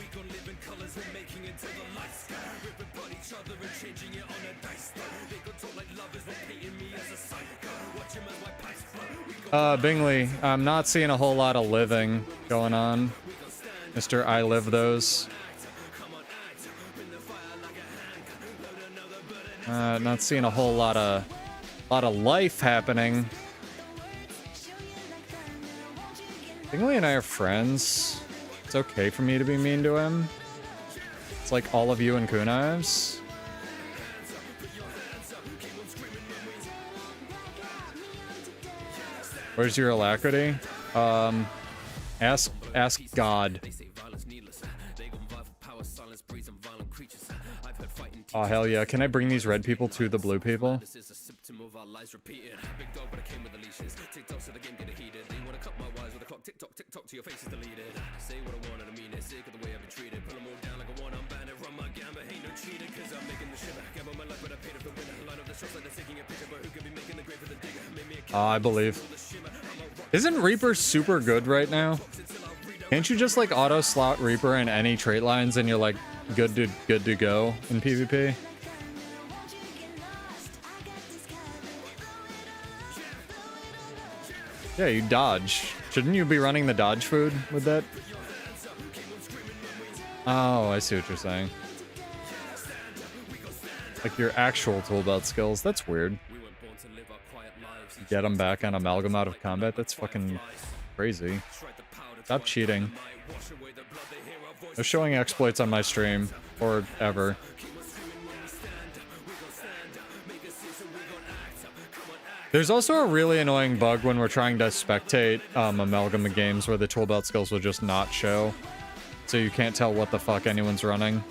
Bingley, I'm not seeing a whole lot of living going on. Mr. I live those. Not seeing a whole lot of life happening. Bingley and I are friends. It's okay for me to be mean to him. It's like all of you and Kunaives. Where's your alacrity? Ask God. Oh, hell yeah. Can I bring these red people to the blue people? I believe. Isn't Reaper super good right now? Can't you just like auto slot Reaper in any trait lines and you're like good to go in PvP? Yeah, you dodge. Shouldn't you be running the dodge food with that? Oh, I see what you're saying. Like your actual tool belt skills. That's weird. Get them back on Amalgam out of combat? That's fucking crazy. Stop cheating. No showing exploits on my stream. Or ever. There's also a really annoying bug when we're trying to spectate Amalgam games where the tool belt skills will just not show. So you can't tell what the fuck anyone's running.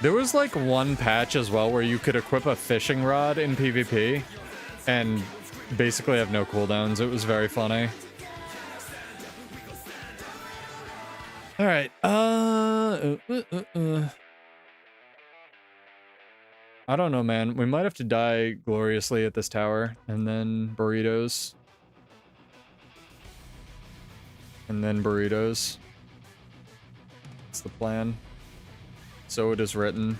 There was like one patch as well where you could equip a fishing rod in PvP and basically have no cooldowns. It was very funny. All right. I don't know, man. We might have to die gloriously at this tower and then burritos. And then burritos. That's the plan. So it is written.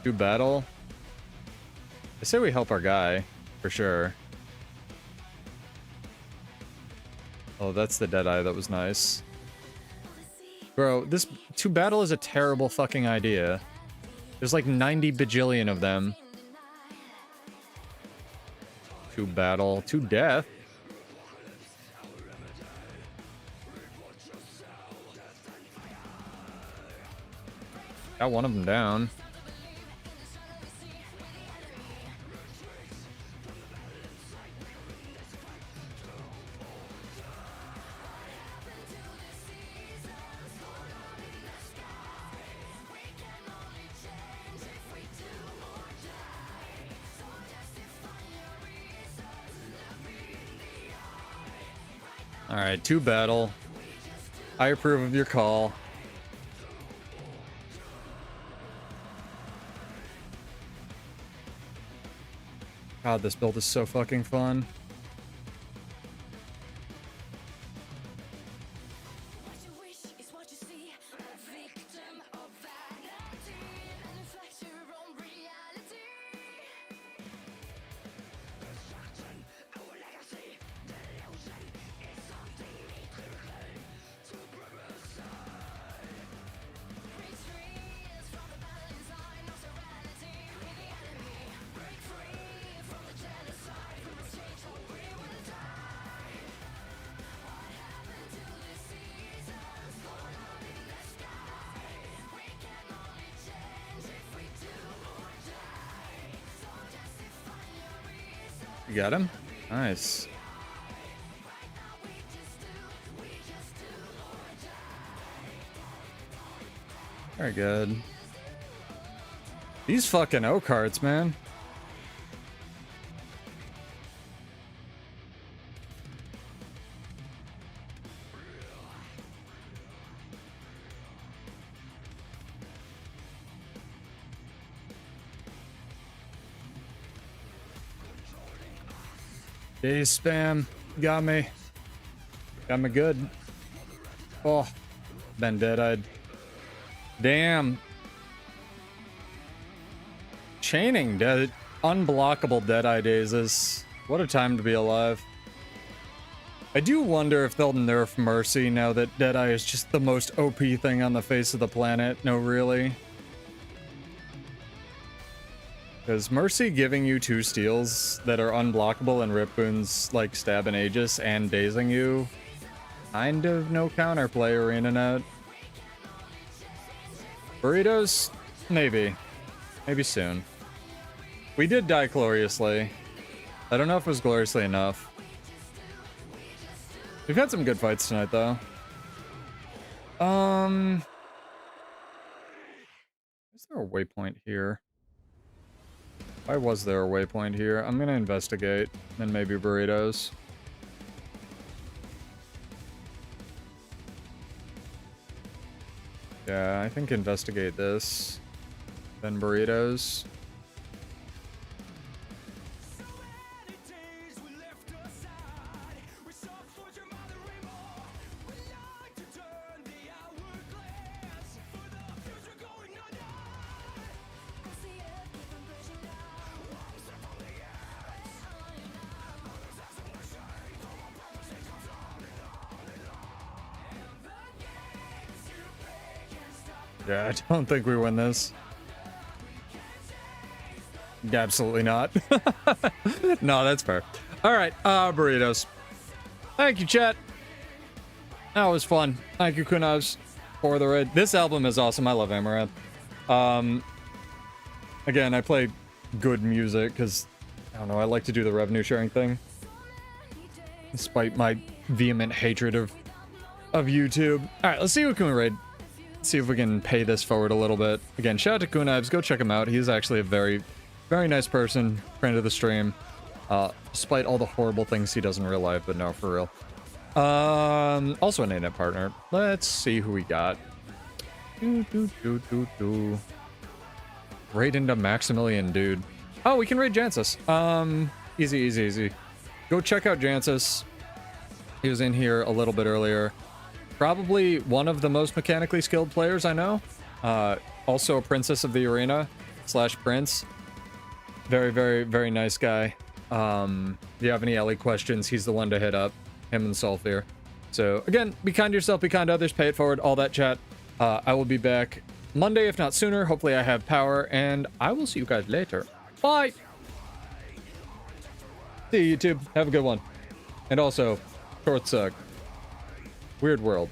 Do battle. I say we help our guy, for sure. Oh, that's the Deadeye. That was nice. Bro, this to battle is a terrible fucking idea. There's like 90 bajillion of them. To battle. To death. Got one of them down. All right, to battle. I approve of your call. God, this build is so fucking fun. You got him? Nice. Very good. These fucking O-carts, man. Hey, spam. Got me. Got me good. Oh, been dead-eyed. Damn. Chaining dead. Unblockable Deadeye days. What a time to be alive. I do wonder if they'll nerf Mercy now that Deadeye is just the most OP thing on the face of the planet. No, really. Because Mercy giving you 2 steals that are unblockable and rip boons like Stab and Aegis and dazing you. Kind of no counterplay arena net. Burritos? Maybe. Maybe soon. We did die gloriously. I don't know if it was gloriously enough. We've had some good fights tonight, though. Is there a waypoint here? Why was there a waypoint here? I'm gonna investigate, and maybe burritos. Yeah, I think investigate this. Then burritos. Yeah, I don't think we win this. Absolutely not. No, that's fair. All right, burritos. Thank you, chat. That was fun. Thank you, Kunavs, for the raid. This album is awesome. I love Amaranth. Again, I play good music because, I don't know, I like to do the revenue sharing thing. Despite my vehement hatred of YouTube. All right, let's see what can we raid. See if we can pay this forward a little bit. Again, shout out to Kunibes. Go check him out. He's actually a very, very nice person. Friend of the stream. Despite all the horrible things he does in real life, but no, for real. Also an internet partner. Let's see who we got. Raid into Maximilian, dude. Oh, we can raid Jancis. Easy, easy, easy. Go check out Jancis. He was in here a little bit earlier. Probably one of the most mechanically skilled players I know. Also a princess of the arena / prince. Very, very, very nice guy. If you have any Ellie questions, he's the one to hit up. Him and Sulfir. So again, be kind to yourself, be kind to others, pay it forward, all that chat. I will be back Monday, if not sooner. Hopefully I have power, and I will see you guys later. Bye! See you, YouTube. Have a good one. And also, short suck. Weird world.